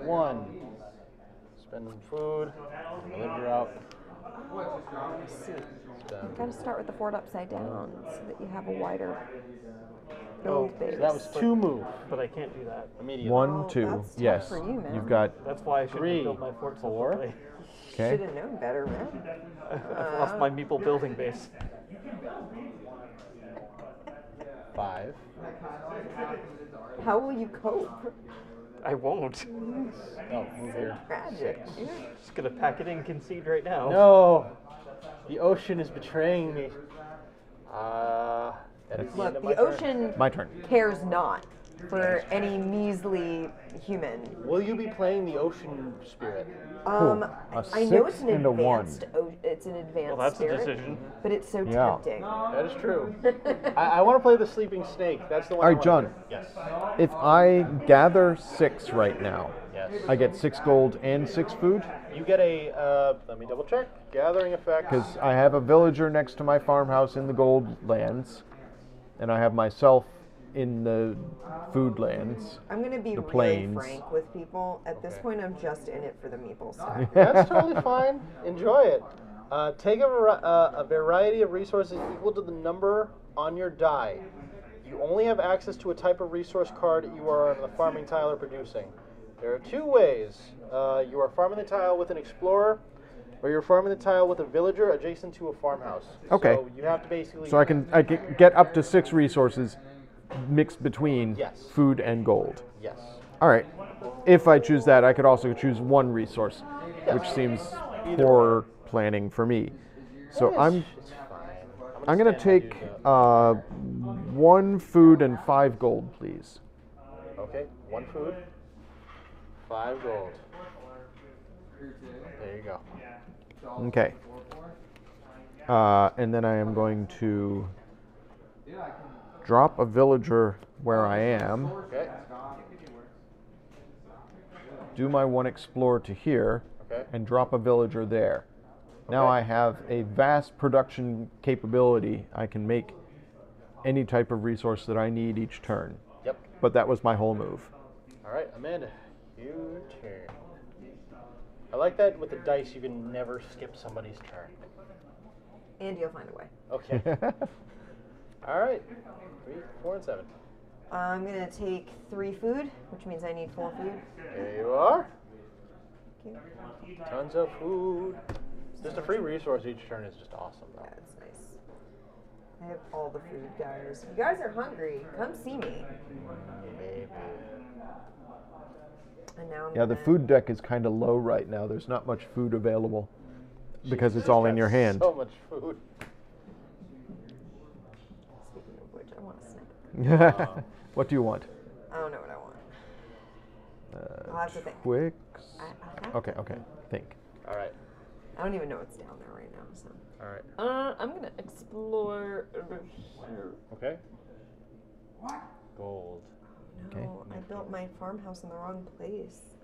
1. Spend some food. Villager out. You gotta start with the fort upside down so that you have a wider Oh, build base. so that was 2 move But I can't do that. immediately. 1, 2. that's tough Yes. for you, man. You've got. That's why I should 3, build my fort 4. separately. Okay. Should have known better, man. I've lost my meeple building base. 5. How will you cope? I won't. No, move here. Tragic. Just gonna pack it in and concede right now. No! The ocean is betraying me. That is the end Look, of my the turn. ocean My turn. cares not for any measly human. Will you be playing the ocean spirit? A I know 6 it's an and a 1. advanced. It's an advanced Well, that's a spirit, decision. but it's so Yeah. tempting. That is true. I want to play the sleeping snake. That's the one. All I right, wanna John. do. Yes. If I gather 6 right now, Yes. I get 6 gold and 6 food? You get a. Let me double check. Gathering effect. Because I have a villager next to my farmhouse in the gold lands, and I have myself in the food lands. I'm gonna be The really plains. frank with people. At this Okay. point, I'm just in it for the meeple stack. That's totally fine. Enjoy it. Take a variety of resources equal to the number on your die. You only have access to a type of resource card you are on the farming tile or producing. There are 2 ways. You are farming the tile with an explorer, or you're farming the tile with a villager adjacent to a farmhouse. Okay. So you have to basically. So I can get up to 6 resources mixed between Yes. food and gold. Yes. All right. If I choose that, I could also choose 1 resource, which seems poor planning for me. So It's I'm fine. I'm gonna stand take by you, 1 food and 5 gold, please. Okay. 1 food. 5 gold. There you go. Okay. And then I am going to drop a villager where I am, Okay. do my 1 explorer to here, Okay. and drop a villager there. Now Okay. I have a vast production capability. I can make any type of resource that I need each turn. Yep. But that was my whole move. All right, Amanda, your turn. I like that with the dice, you can never skip somebody's turn. And you'll find a way. Okay. All right. 3, 4, and 7. I'm gonna take 3 food, which means I need 4 food. There you are. Thank you. Tons of food. Just a free resource each turn is just awesome, though. That's nice. I have all the food, guys. If you guys are hungry, come see me. Maybe. And now I'm Yeah, the gonna- food deck is kind of low right now. There's not much food available because it's She's all in got your hand. So much food. Speaking of which, I want a snack. What do you want? I don't know what I want. I'll have to think. Twix? I have Okay, okay. Think. All right. I don't even know what's down there right now. So All right. I'm gonna explore over here. Okay. Gold. No, Okay. I built my farmhouse in the wrong place.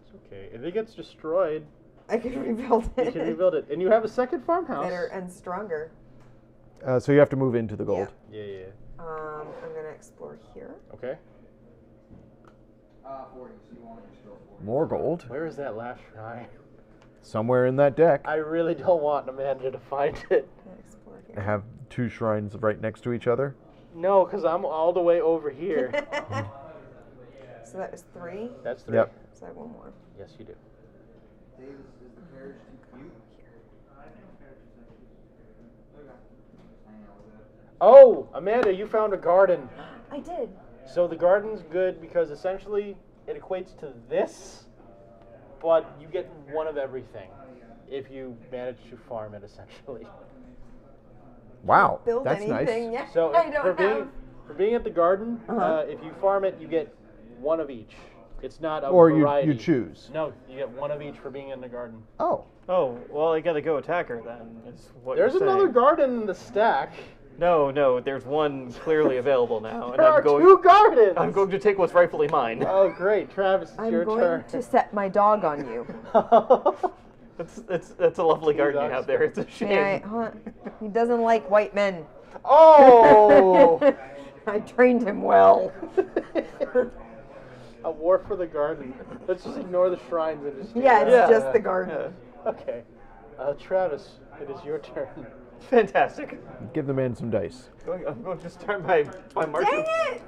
It's okay. If it gets destroyed, I can rebuild it. you can rebuild it. And you have a second farmhouse. Better and stronger. So you have to move into the gold. Yeah, yeah. I'm gonna explore here. Okay. More gold. Where is that last shrine? Somewhere in that deck. I really don't want Amanda to find it. I'm gonna explore I here. have 2 shrines right next to each other. No, because I'm all the way over here. So that was 3. That's 3. Yep. So I have 1 more. Yes, you do. Oh, Amanda, you found a garden. I did. So the garden's good because essentially it equates to this, but you get one of everything if you manage to farm it, essentially. Wow, Build that's anything. nice. Yeah, So I don't have. for being at the garden, Uh-huh. if you farm it, you get one of each. It's not a Or variety. you choose. No, you get one of each for being in the garden. Oh, Oh, well, I gotta go attack her then. Is what There's you're another saying. garden in the stack. No, there's one clearly available now, and There are 2 gardens. I'm going to take what's rightfully mine. Oh, great, Travis, it's I'm your going turn. to set my dog on you. That's a lovely garden you have there. It's a shame. May I, he doesn't like white men. Oh! I trained him well. A war for the garden. Let's just ignore the shrines and just. Yeah, it's Yeah. just the garden. Yeah. Okay. Travis, it is your turn. Fantastic. give the man some dice. I'm going to start my march. Dang it!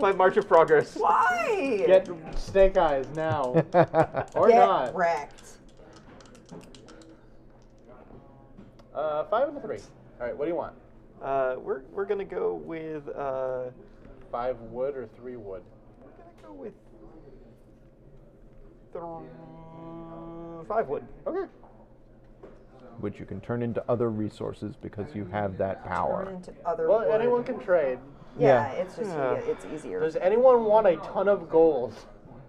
My march of progress. Why? Get snake eyes now. Or Get not. wrecked. 5 and a 3. Alright, what do you want? We're gonna go with 5 wood or 3 wood? we're gonna go with 5 wood. Okay. Which you can turn into other resources because you have that Turn power. into other Well, wood. anyone can trade. Yeah, Yeah. it's just Yeah. it's easier. Does anyone want a ton of gold?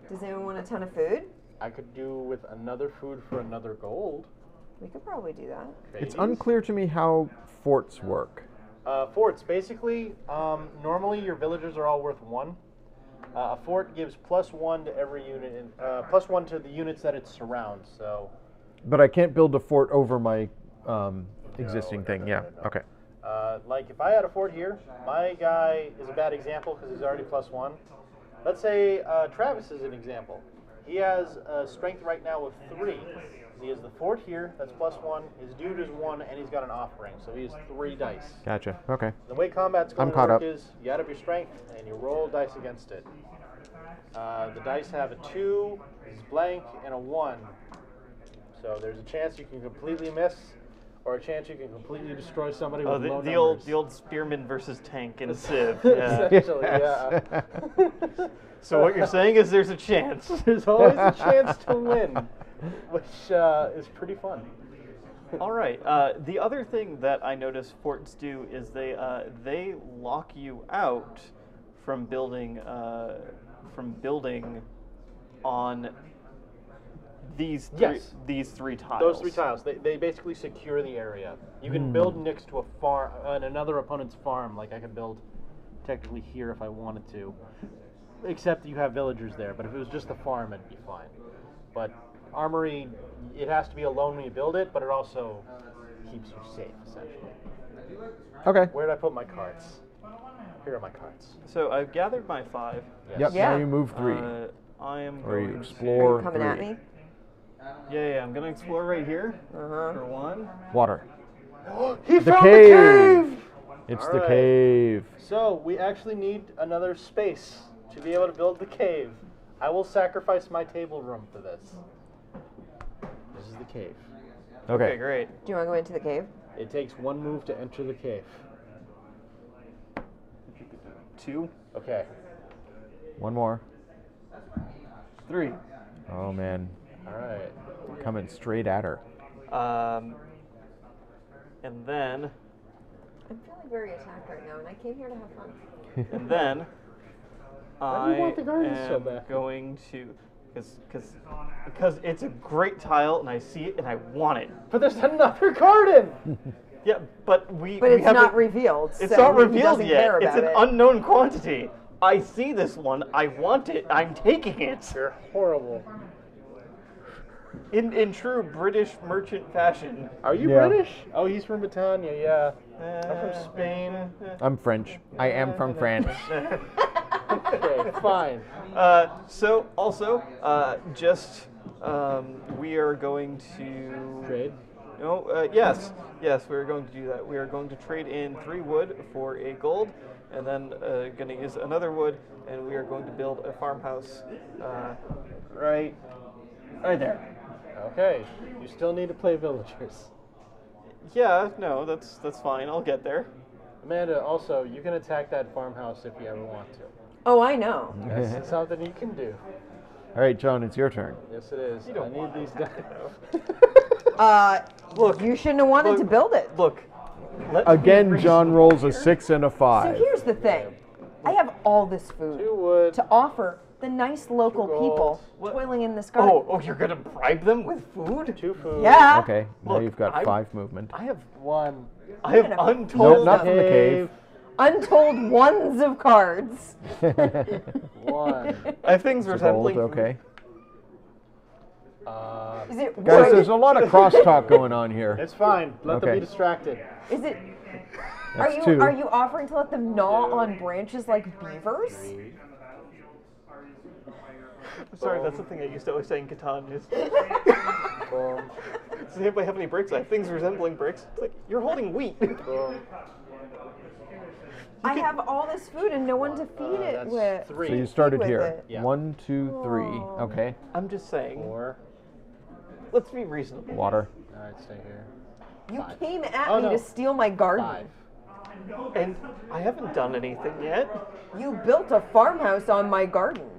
Does anyone want a ton of food? I could do with another food for another gold. We could probably do that. It's Trades. unclear to me how forts work. Forts, basically, normally your villagers are all worth 1. A fort gives +1 to every unit, +1 to the units that it surrounds. So, But I can't build a fort over my existing thing. Yeah. Okay. like if I had a fort here, my guy is a bad example because he's already +1. Let's say Travis is an example. He has strength right now of 3. He has the fort here, that's +1. His dude is 1, and he's got an offering, so he has 3 dice. Gotcha. Okay. The way combat's going I'm to caught work up. is you add up your strength and you roll dice against it. The dice have a 2, is blank, and a 1. So there's a chance you can completely miss, or a chance you can completely destroy somebody Oh, with low the numbers. old spearman versus tank in Civ. Yeah. Essentially, yeah. So what you're saying is there's a chance. There's always a chance to win, which is pretty fun. All right. The other thing that I notice forts do is they lock you out from building on these three tiles. Those 3 tiles, they basically secure the area. You can build next to a farm, another opponent's farm. Like I could build technically here if I wanted to, except you have villagers there. But if it was just the farm, it'd be fine. But armory, it has to be alone when you build it, but it also keeps you safe, essentially. Okay. Where did I put my cards? Here are my cards. So I've gathered my 5. Yep. Yeah. Now you move 3, I am or you going explore Coming 3. at me? Yeah, I'm gonna explore right here Uh-huh. for 1. Water. He The found cave. the cave! It's All the right. cave. So we actually need another space to be able to build the cave. I will sacrifice my table room for this. This is the cave. Okay, Okay. great. Do you want to go into the cave? It takes 1 move to enter the cave. 2, Okay. One more. 3. Oh man, All right. coming straight at her. And then I'm feeling very attacked right now, and I came here to have fun. and then Why do you want the garden so am bad? going to because it's a great tile and I see it and I want it. But there's another garden! Yeah, but But we it's haven't- not revealed. It's so not he revealed doesn't yet. care It's about an it. unknown quantity. I see this one. I want it. I'm taking it. You're horrible. In true British merchant fashion. Are you Yeah. British? Oh, he's from Britannia, yeah. I'm from Spain. I'm French. I am from France. Okay, fine. So also, we are going to Trade? No, yes, we're going to do that. We are going to trade in 3 wood for a gold, and then going to use another wood, and we are going to build a farmhouse. Right there. Okay. You still need to play villagers. Yeah, no, that's fine. I'll get there. Amanda, also, you can attack that farmhouse if you ever want to. Oh, I know. That's something you can do. All right, John, it's your turn. Yes, it is. I need these guys. Look, you shouldn't have wanted to build it. Look. Again, John rolls a 6 and a So 5. here's the thing. I have all this food 2 wood. to offer the nice local 2 people gold. toiling in this garden. Oh, you're gonna bribe them with food? 2 food. Yeah. Okay, now Look, you've got I'm- 5 movement. I have 1. I have gonna- untold. Nope, not from the cave. Untold ones of cards. 1. I have things Gold, resembling. okay. Is it Guys, wood? there's a lot of crosstalk going on here. It's fine. Let them Okay. be distracted. Is it? That's 2. Are you offering to let them gnaw on branches like beavers? Sorry, that's the thing I used to always say in Catan. Is, Boom. does anybody have any bricks? I have things resembling bricks. It's like, you're holding wheat. Boom. I have all this food and no one to feed it That's with. 3. So you started with here. it. Yeah. 1, 2, 3. Okay. I'm just saying, 4. let's be reasonable. Water. Alright, stay here. You came at Oh, me no. to steal my garden. 5. And I haven't done anything yet. You built a farmhouse on my garden.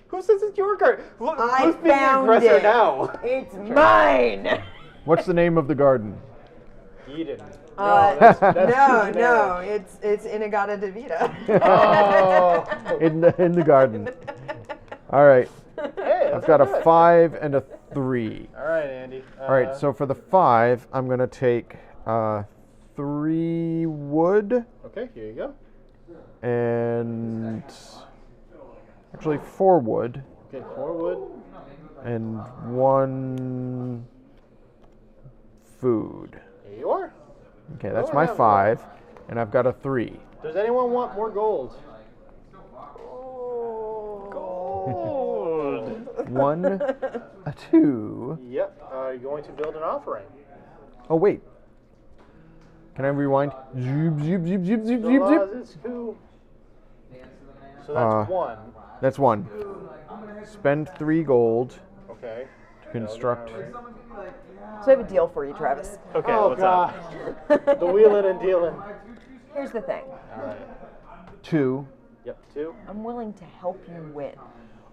Who says it's your garden? Look, I who's being the found aggressor it. now? It's mine. What's the name of the garden? Eden. That's too no, generic. it's Inagata de Vida. Oh. In the garden. All right. Hey, I've got a 5 and a 3. Alright, Andy. All right, so for the 5, I'm going to take 3 wood Okay, here you go. and actually 4 wood Okay, 4 wood. and 1 food. Here you are. Okay, that's Oh, my yeah. 5, and I've got a 3. Does anyone want more gold? Gold. 1, a 2. Yep. You're going to build an offering. Oh wait, can I rewind? Zoop, zoop, zoop, zoop, zoop, So zoop, Laz zoop. is 2. So that's 1. That's 1. Spend 3 gold Okay. to construct. So I have a deal for you, Travis. Okay, Oh what's god. up? The wheeling and dealing. Here's the thing. Alright. 2. Yep, 2. I'm willing to help you win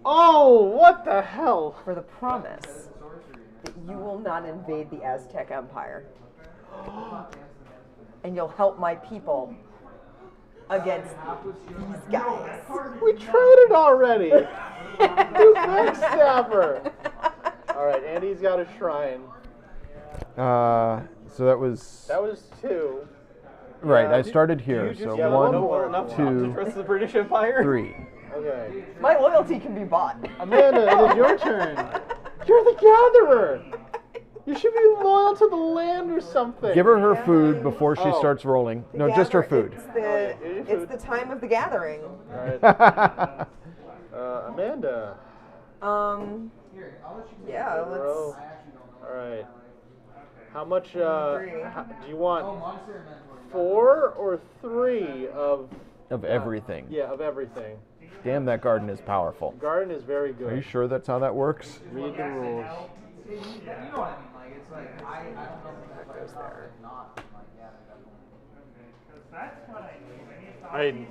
Oh, what the hell? for the promise that you will not invade the Aztec Empire. And you'll help my people against these guys. We traded already. You backstabber. Alright, Andy's got a shrine. So that was That was 2. right. I you- started here. So yeah, one, one more. Enough not 2, to trust the British Empire? 3. Okay. My loyalty can be bought. Amanda, it is your turn. You're the gatherer. You should be loyal to the land or something. Give her her food before she Oh. starts rolling. No, just her food. It's the time of the gathering. Alright. Amanda. Yeah, Row. Alright. How much, do you want 4 or 3 of, Of everything. yeah, of everything? Damn, that garden is powerful. Garden is very good. Are you sure that's how that works? Read the rules. I mean,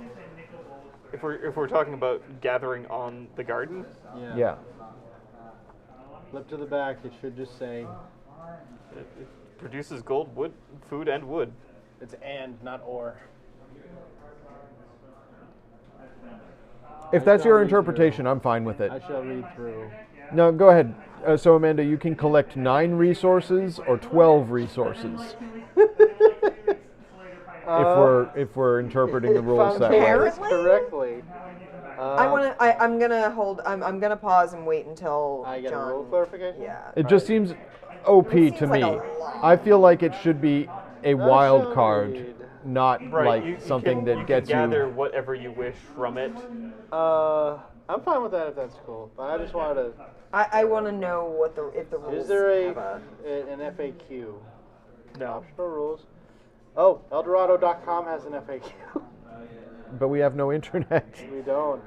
if we're talking about gathering on the garden, Yeah. Flip to the back, it should just say, it produces gold, wood, food, and wood. it's and, not or. If that's shall your read interpretation, I'm fine with it. I shall read through. No, go ahead. So Amanda, you can collect 9 resources or 12 resources. If we're interpreting the rules that way. Apparently? correctly. I'm gonna pause and wait until I get a John. rule clarification? Yeah. It just seems OP It seems to like me. a lot. I feel like it should be a wild shall card, read. not Right, like you something can, that gets you can gather you. whatever you wish from it. I'm fine with that if that's cool. But I just wanted to. I want to know if the rules. Is there have an FAQ? No. Optional rules. Oh, Eldorado.com has an FAQ. But we have no internet. We don't.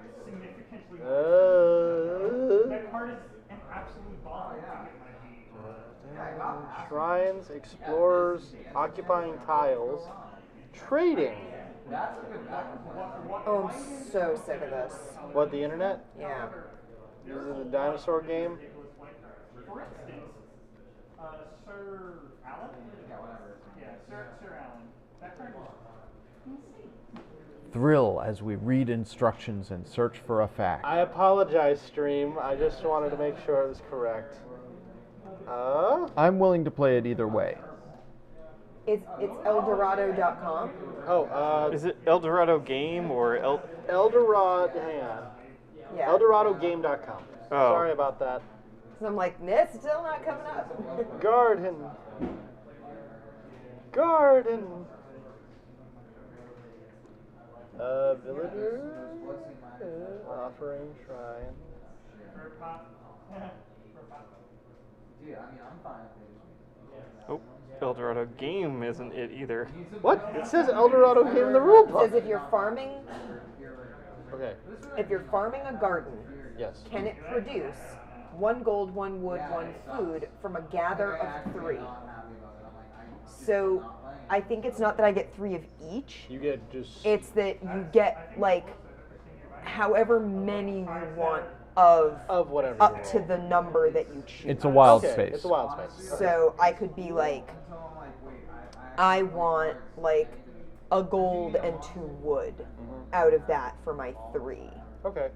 Shrines, explorers, occupying tiles, trading. Oh, I'm so sick of this. What, the internet? Yeah. Is it a dinosaur game? For instance, Sir Alan? Yeah, Sir Alan. That card was insane. Thrill as we read instructions and search for a fact. I apologize, stream. I just wanted to make sure it was correct. I'm willing to play it either way. It's Eldorado.com. Is it El Dorado Game or Eldorado, hang on. Yeah. ElDoradoGame.com. Oh. Sorry about that. So I'm like, it's still not coming up. Garden. Villager. Offering shrine. Oh, El Dorado Game isn't it either. What? It says Eldorado Game in the rule It book. says if you're farming Okay. a garden, Yes. can it produce 1 gold, 1 wood, 1 food from a gather of 3? So I think it's not that I get 3 of each. You get just. It's that you get like however many you want of whatever. up to the number that you choose. It's a wild Okay, space. It's a wild space. Okay. So I could be like, I want like a gold and 2 wood out of that for my 3. Okay.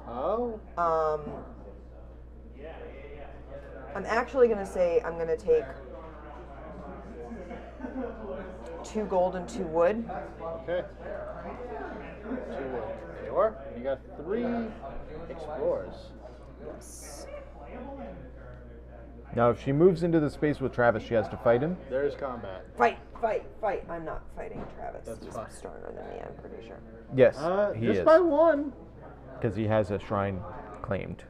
Oh. I'm actually gonna say I'm gonna take 2 gold and 2 wood. Okay. 2 wood. There you are. You got 3 explorers. Yes. Now, if she moves into the space with Travis, she has to fight him. There's combat. Fight! I'm not fighting Travis. That's He's fine. stronger than me, I'm pretty sure. Yes, he Just is. by 1. Because he has a shrine claimed.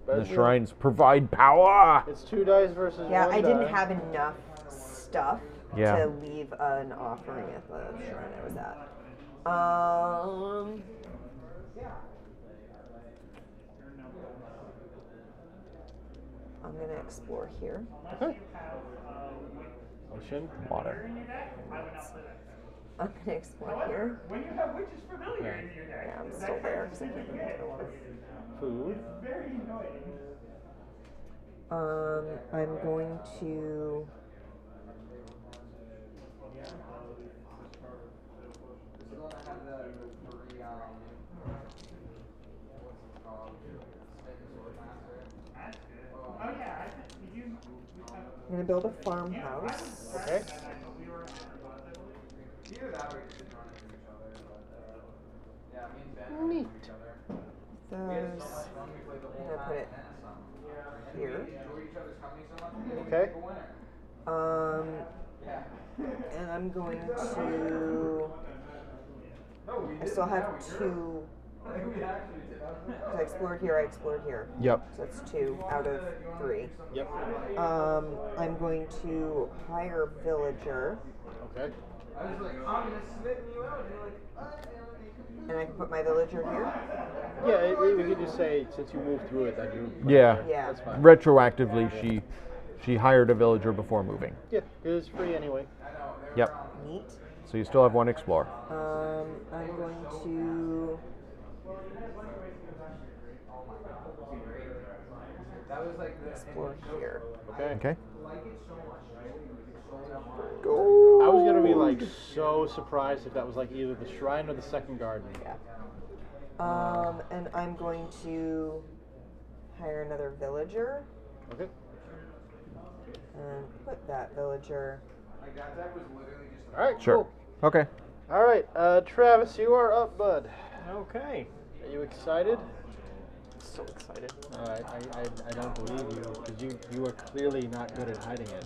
But The shrines provide power! It's 2 dice versus Yeah, 1 I didn't die. have enough stuff Yeah. to leave an offering at the shrine I was at. I'm gonna explore here. Okay. Ocean. Water. I'm gonna explore here. When you have witches familiar in your deck, Yeah, I'm still there because I can't move to the water. Food. very annoying. I'm going to. Oh yeah, did you? I'm gonna build a farmhouse. Okay. Neat. Those. I'm gonna put it here. Okay. And I'm going to. I still have 2. I explored here. Yep. So that's 2 out of 3. Yep. I'm going to hire a villager, Okay. and I can put my villager here. Yeah, we could just say since you moved through it that you. Yeah. Yeah. That's fine. Retroactively, she hired a villager before moving. Yeah, it was free anyway. Yep. Neat. So you still have 1 explore. I'm going to. Explore here. Okay. Okay. I was gonna be like so surprised if that was like either the shrine or the second garden. Yeah. And I'm going to hire another villager Okay. and put that villager. All right. Sure. Cool. Okay. All right, Travis, you are up, bud. Okay. Are you excited? So excited. All right. I don't believe you because you are clearly not good at hiding it.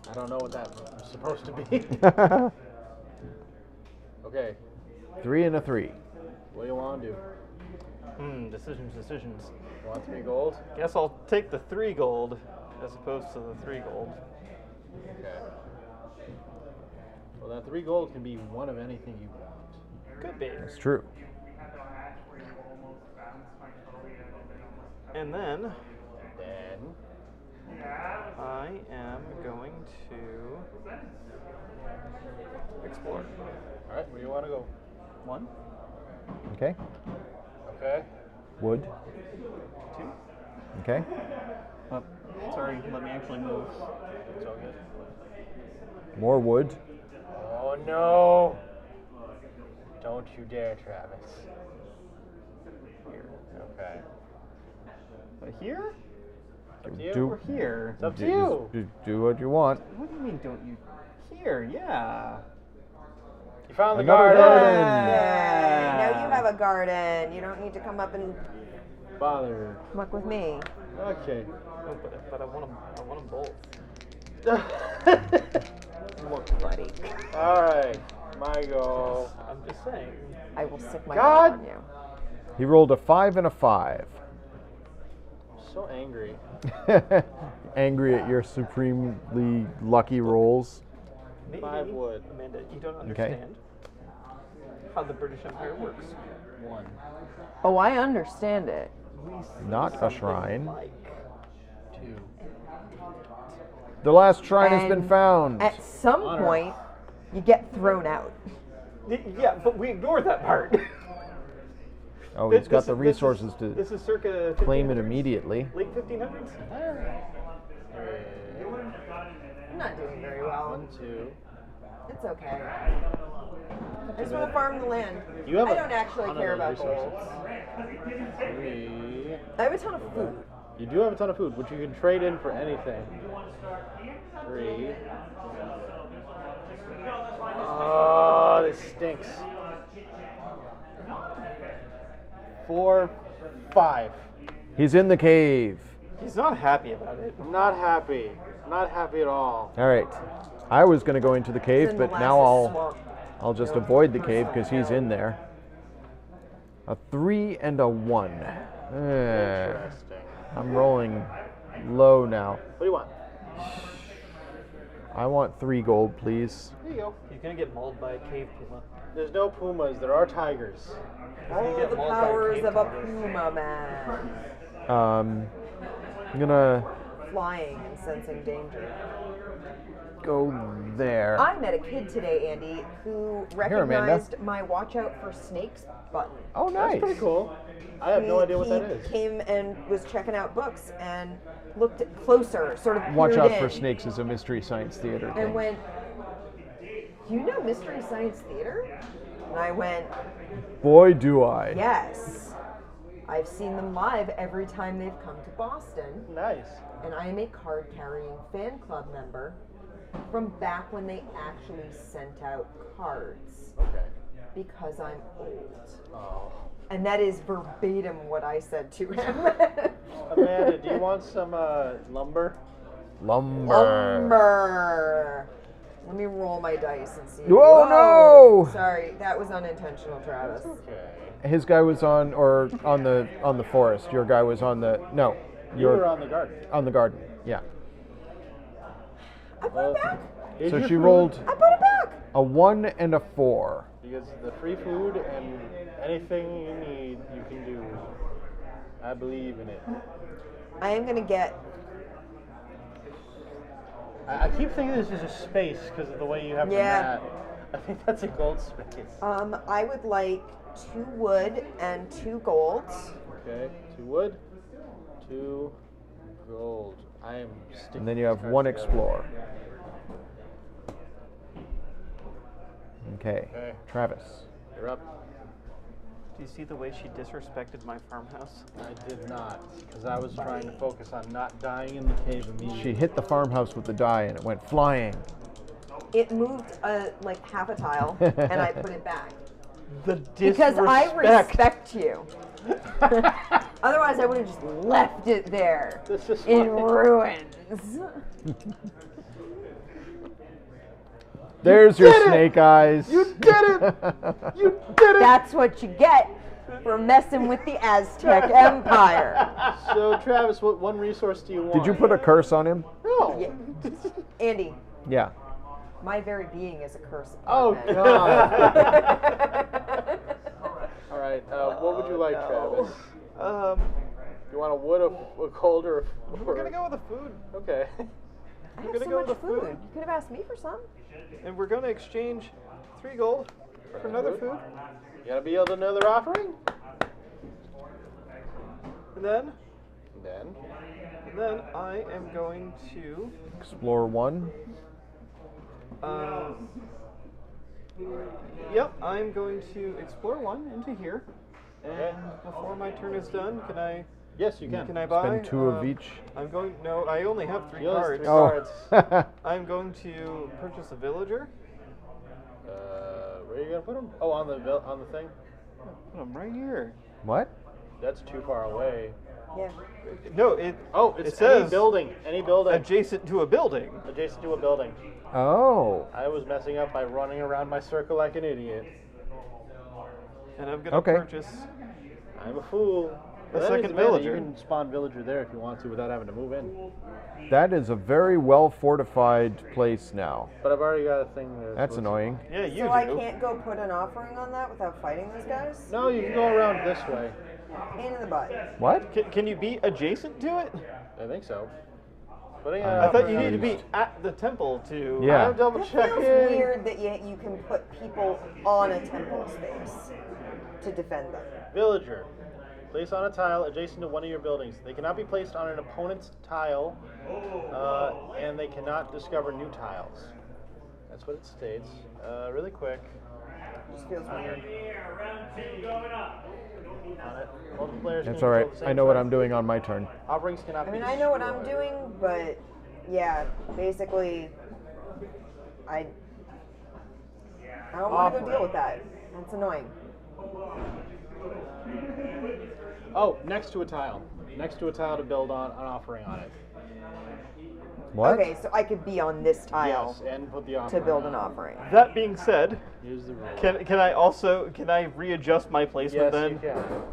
I don't know what that's supposed to be. Okay. 3 and a 3. What do you want to do? Decisions. Want 3 gold? Guess I'll take the 3 gold as opposed to the 3 gold. Okay. Well, that 3 gold can be one of anything you want. Could be. It's true. And then Then I am going to explore. all right, where do you want to go? 1, Okay. Okay. Wood. 2. Okay. Oh, sorry, let me actually move. It's all good. More wood. Oh no! Don't you dare, Travis. Here. Okay. Here? It's up to you. Do- Or here? It's up to you. Do what you want. What do you mean, don't you? Here, yeah. You found the Another garden. Yay. Now you have a garden. You don't need to come up and Bother. muck with me. Okay. Oh, but I want them both. Look, buddy. All right. My go. I'm just saying. I will sick my God. butt on you. He rolled a 5 and a 5. I'm so angry. Angry at your supremely lucky rolls. Maybe, 5 wood. Amanda, you don't Okay. understand how the British Empire works. 1. Oh, I understand it. We see Not a something shrine. Like 2. The last shrine has been And found. At some Honor. point, you get thrown out. Yeah, but we ignored that part. Oh, he's got the resources to This is circa claim it 1500s? immediately. Late 1500s? I'm not doing very well. 1, 2. It's okay. I just want to farm the land. You have I a don't actually ton of care those about gold. resources. 3. I have a ton of food. You do have a ton of food, which you can trade in for anything. 3. Oh, this stinks. 4, 5. He's in the cave. He's not happy about it. Not happy. Not happy at all. All right. I was going to go into the cave, It's in but molasses now swamp. I'll just avoid the cave because he's in there. A 3 and a 1. Interesting. I'm rolling low now. What do you want? I want 3 gold, please. Here you go. He's gonna get mauled by a cave puma. There's no pumas. There are tigers. All get the mauled by a powers cave of a tiger. puma man. I'm gonna Flying and sensing danger. go there. I met a kid today, Andy, who Here, Amanda. recognized my watch out for snakes button. Oh, nice. That's pretty cool. I have no idea what that He is. came and was checking out books and looked at closer, sort of Watch peered Out in, for Snakes is a Mystery Science Theater and thing. went, "You know Mystery Science Theater?" And I went, Boy, do I. "Yes. I've seen them live every time they've come to Boston, Nice. and I am a card-carrying fan club member from back when they actually sent out cards Okay. because I'm old." Oh. And that is verbatim what I said to him. Amanda, do you want some lumber? Lumber. Lumber. Let me roll my dice and see. Whoa, no! Sorry, that was unintentional, Travis. Okay. His guy was on the forest. Your guy was on the no. You were on the garden. on the garden. Yeah. I put it back. Is So your she food- rolled I put it back. a 1 and a 4. Because the free food and anything you need, you can do. I believe in it. I am gonna get. I keep thinking this is a space because of the way you have Yeah. the mat. I think that's a gold space. I would like 2 wood and 2 gold. Okay, 2 wood, 2 gold. I am sticking. And then you have these 1 cards together. explorer. Okay. Okay. Travis. You're up. Do you see the way she disrespected my farmhouse? I did not, because I was trying to focus on not dying in the cave immediately. She hit the farmhouse with the die and it went flying. It moved like half a tile, and I put it back The because I respect you. Otherwise, I would have just left it there This is in funny. ruins. There's your snake eyes. You did it! You did it! That's what you get for messing with the Aztec Empire. So, Travis, what one resource do you want? Did you put a curse on him? No. Yeah. Andy, Yeah. My very being is a curse. Oh, upon men. God. All right. What would you like, Travis? You want a wood, a cold, or We're gonna go with the food. Okay. I We're have gonna so go much with the food. food. You could have asked me for some. And we're gonna exchange 3 gold for another food. You gotta be able to another offering. And then Then. I am going to Explore 1. Yep, I'm going to explore 1 into here. Okay. And before my turn is done, can I Yes, you can. can I buy? Spend 2 of each. I'm going. No, I only have 3 You only have cards. 3 cards. I'm going to purchase a villager. Where are you gonna put them? Oh, on the thing. Put 'em right here. What? That's too far away. Yeah. No, it. Oh, It it's says any building. Any building. adjacent to a building. Adjacent to a building. Oh. I was messing up by running around my circle like an idiot. And I'm gonna Okay. purchase. I'm a fool. A But that second means, Amanda, villager. You can spawn villager there if you want to without having to move in. That is a very well fortified place now. But I've already got a thing there. That's annoying. Yeah, you So do. I can't go put an offering on that without fighting these guys? No, you can go around this way. Pain in the butt. What? Can you be adjacent to it? I think so. Putting I I thought you offering need to on- be at the temple to. Yeah. I'm double It feels checking. weird that you can put people on a temple space to defend them. Villager. Place on a tile adjacent to one of your buildings. They cannot be placed on an opponent's tile, and they cannot discover new tiles. That's what it states. Really quick. Just feels weird. On it. Multiplayers That's can all right. control the same I know what site. I'm doing on my turn. Offerings cannot I be mean, I know what I'm destroyed. doing, but yeah, basically, I don't want to go deal with that. That's annoying. Oh, next to a tile. Next to a tile to build on an offering on it. What? Okay, so I could be on this tile Yes, and put the to offering build an on. offering. That being said, Here's the rule. can I readjust my placement Yes, then? you can.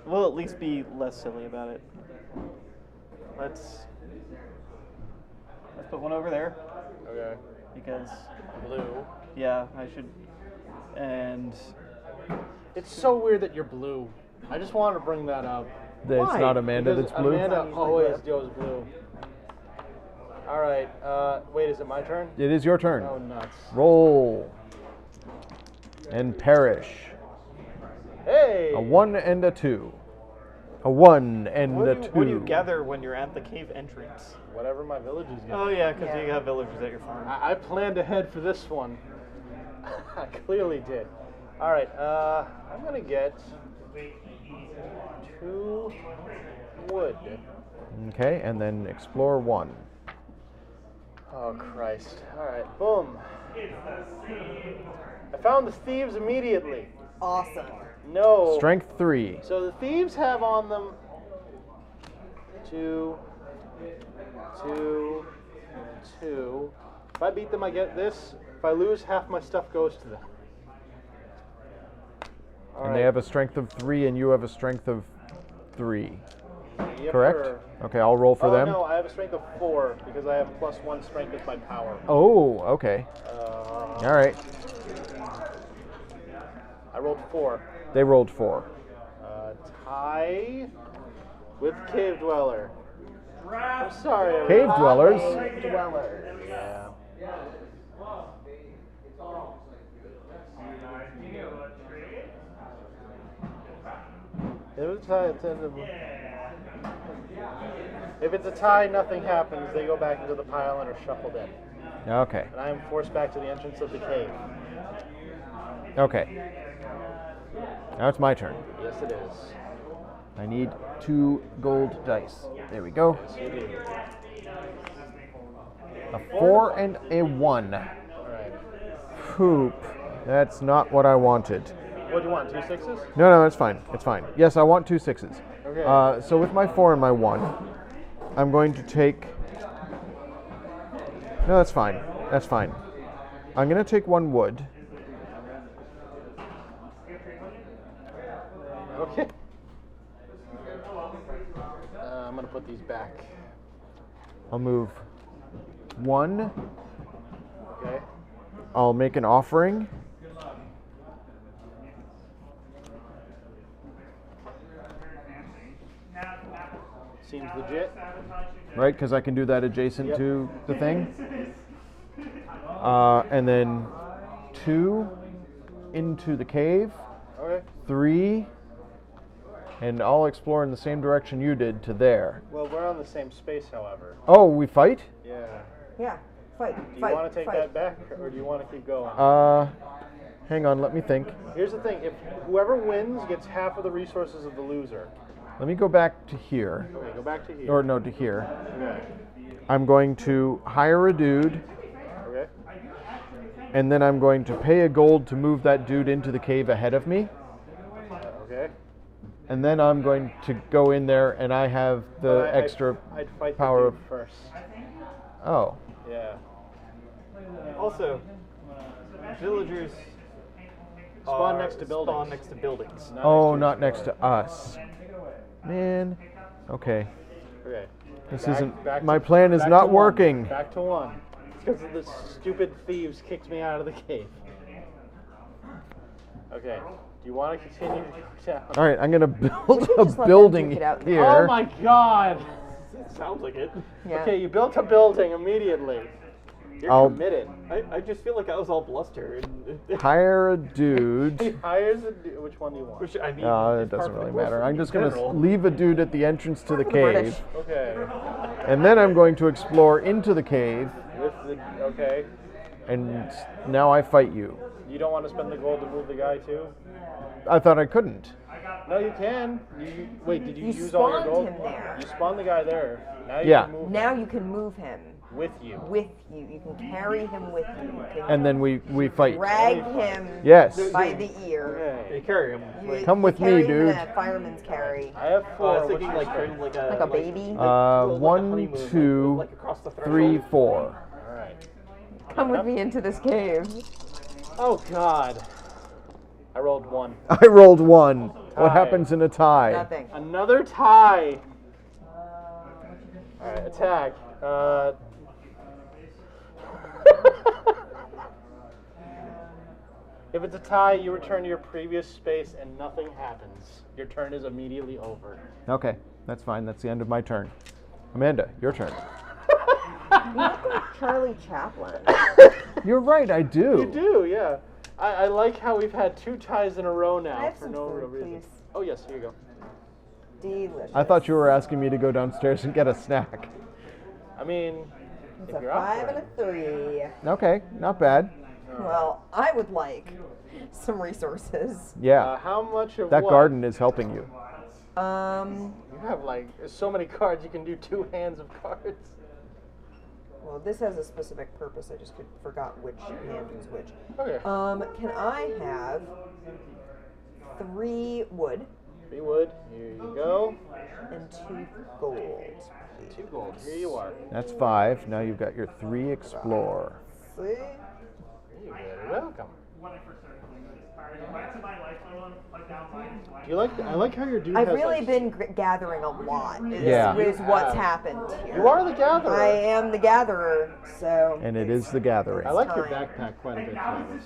We'll at least be less silly about it. Let's put one over there Okay. because Blue. yeah, I should. And It's so weird that you're blue. I just wanted to bring that up. It's Why? not Amanda Because that's blue? Amanda always goes blue. All right. Wait, is it my turn? It is your turn. Oh, nuts. Roll. And perish. Hey! A 1 and a 2. A 1 and a 2. what do you gather when you're at the cave entrance? Whatever my village is getting. Oh yeah, because Yeah. you have villagers at your farm. I planned ahead for this one. I clearly did. All right. I'm gonna get 2 wood. Okay, and then explore 1. Oh Christ! All right. Boom. I found the thieves immediately. Awesome. No. Strength 3. So the thieves have on them 2, 2, 2. If I beat them, I get this. If I lose, half my stuff goes to them. All And they have a strength of 3, and you have a strength of 3. Yep, Correct? sir. Okay, I'll roll for Oh them. no, I have a strength of 4 because I have +1 strength with my power. Oh, okay. Uh, All right. I rolled 4. They rolled 4. Tie with cave dweller. I'm sorry. Cave everyone. dwellers. Dweller. Yeah. If it's a tie, nothing happens. They go back into the pile and are shuffled in. Okay. And I am forced back to the entrance of the cave. Okay. Now it's my turn. Yes, it is. I need 2 gold dice. There we go. Yes, you do. A 4 and a 1. All right. Poop. That's not what I wanted. What do you want? 2 6s? No, it's fine. It's fine. Yes, I want 2 6s. Okay. So with my 4 and my 1, I'm going to take... No, that's fine. That's fine. I'm going to take 1 wood. Okay. I'm gonna put these back. I'll move 1. Okay. I'll make an offering. Seems legit. Right, because I can do that adjacent Yep. to the thing. And then 2 into the cave. Okay. 3, and I'll explore in the same direction you did to there. Well, we're on the same space, however. Oh, we fight? Yeah. Yeah. Fight. Do you fight. want to take fight. that back, or do you want to keep going? Hang on, let me think. Here's the thing: if whoever wins gets half of the resources of the loser. Let me go back to here. Okay, go back to here. Or no, to here. Okay. I'm going to hire a dude, Okay. and then I'm going to pay a gold to move that dude into the cave ahead of me. Okay. And then I'm going to go in there, and I have the But extra I'd fight power the of. dude first. Oh. Yeah. Also, villagers Spawn are- next to buildings. Spawn next to buildings. Oh, not next to us. Man. Okay. Okay. This Back- isn't. back to- My plan is back not to one. working. Back to 1. It's because the stupid thieves kicked me out of the cave. Okay. Do you want to continue to go down? All right, I'm going to build should a just let them building duke it out. here. Oh my god! Sounds like it. Yeah. Okay, you built a building immediately. You're I'll- committed. I just feel like I was all bluster. And Hire a He dude. hires a which one do you want? which, I mean, It is par doesn't for the really course matter. in I'm just going to general. leave a dude at the entrance to the British. cave. Okay. And then I'm going to explore into the cave, With the okay. and now I fight you. You don't want to spend the gold to move the guy too? I thought I couldn't. No, you can. Wait, did you, You use all your spawned gold? him there. You spawned the guy there. Now you Yeah. can move Now you can move him with you. with you. You can carry him with you. You can And then we fight. drag him Yes. by the ear. Okay. They carry him. You- Come you with me, carry him in dude. a fireman's carry. I have I 4. was Which thinking is like kind of like a Like a baby? like a 1, honeymoon, like 2, across the 3, threshold. 4. All right. Come with me into this cave. Oh God. I rolled 1. I rolled 1. What Tie. happens in a tie? Nothing. Another tie. All right, attack. If it's a tie, you return to your previous space and nothing happens. Your turn is immediately over. Okay, that's fine. That's the end of my turn. Amanda, your turn. You look like Charlie Chaplin. You're right, I do. You do, yeah. I like how we've had 2 ties in a row I now have for some no food, real reason. please. Oh yes, here you go. Delicious. I thought you were asking me to go downstairs and get a snack. I mean, It's if a you're up 5 for and it. a 3. Okay, not bad. Well, I would like some resources. Yeah, How much of that what? garden is helping you. You have like so many cards. You can do 2 hands of cards. Well, this has a specific purpose. I just forgot which hand was which. Okay. Can I have 3 wood 3 wood. Here you go. and 2 gold? 2 gold. Here you are. That's 5. Now you've got your 3 explore. See? You're very welcome. When I first started playing this card, back to my life, like down mine. Do you like? I like how your dude I've has really like, been gathering a lot. Yeah. Is what's happened here. You are the gatherer. I am the gatherer, so. And it is the gathering. I like your time. backpack quite a bit, Travis.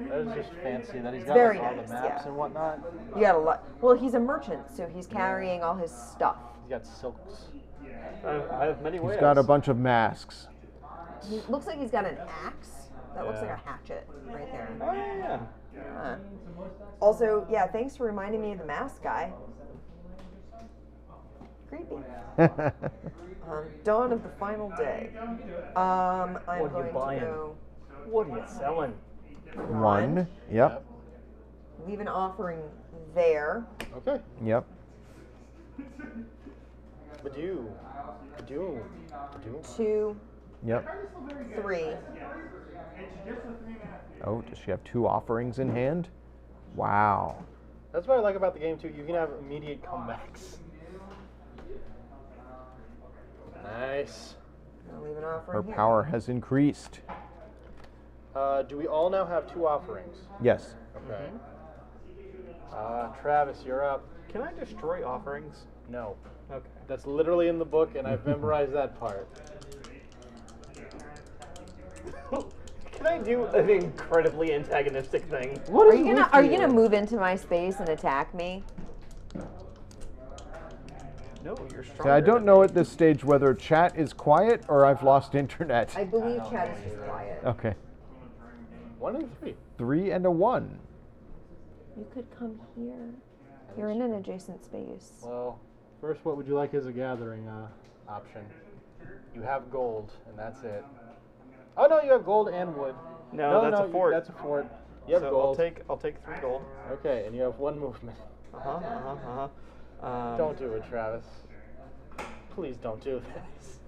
That is just fancy. That he's got Very like, all nice, the maps yeah. and whatnot. You got a lot. Well, he's a merchant, so he's carrying all his stuff. He's got silks. I have many ways. He's got a bunch of masks. He looks like he's got an axe. That looks like Yeah. a hatchet right there. Oh yeah. Huh. Also, yeah, thanks for reminding me of the mask guy. Creepy. Dawn of the final day. I'm What are you going buying? to go What are you selling? 1. Yep. leave an offering there. Okay. Yep. Badoo. 2, Yep. 3. Oh, does she have 2 offerings in hand? Wow. That's what I like about the game too. You can have immediate comebacks. Nice. I'll leave an offering Her here. power has increased. Do we all now have 2 offerings? Yes. Okay. Travis, you're up. Can I destroy offerings? No. Okay. That's literally in the book, and I've memorized that part. Can I do an incredibly antagonistic thing? What Are is you gonna move into my space and attack me? No, you're See, stronger. I don't than know me. at this stage whether chat is quiet or I've lost internet. I believe chat is just quiet. Okay. 1 and 3. 3 and a 1. You could come here. You're in an adjacent space. Well, first, what would you like as a gathering option? You have gold, and that's it. Oh no, you have gold and wood. No, that's a fort. That's a fort. You have So gold. I'll take 3 gold. Okay, and you have 1 movement. Don't do it, Travis. Please don't do this.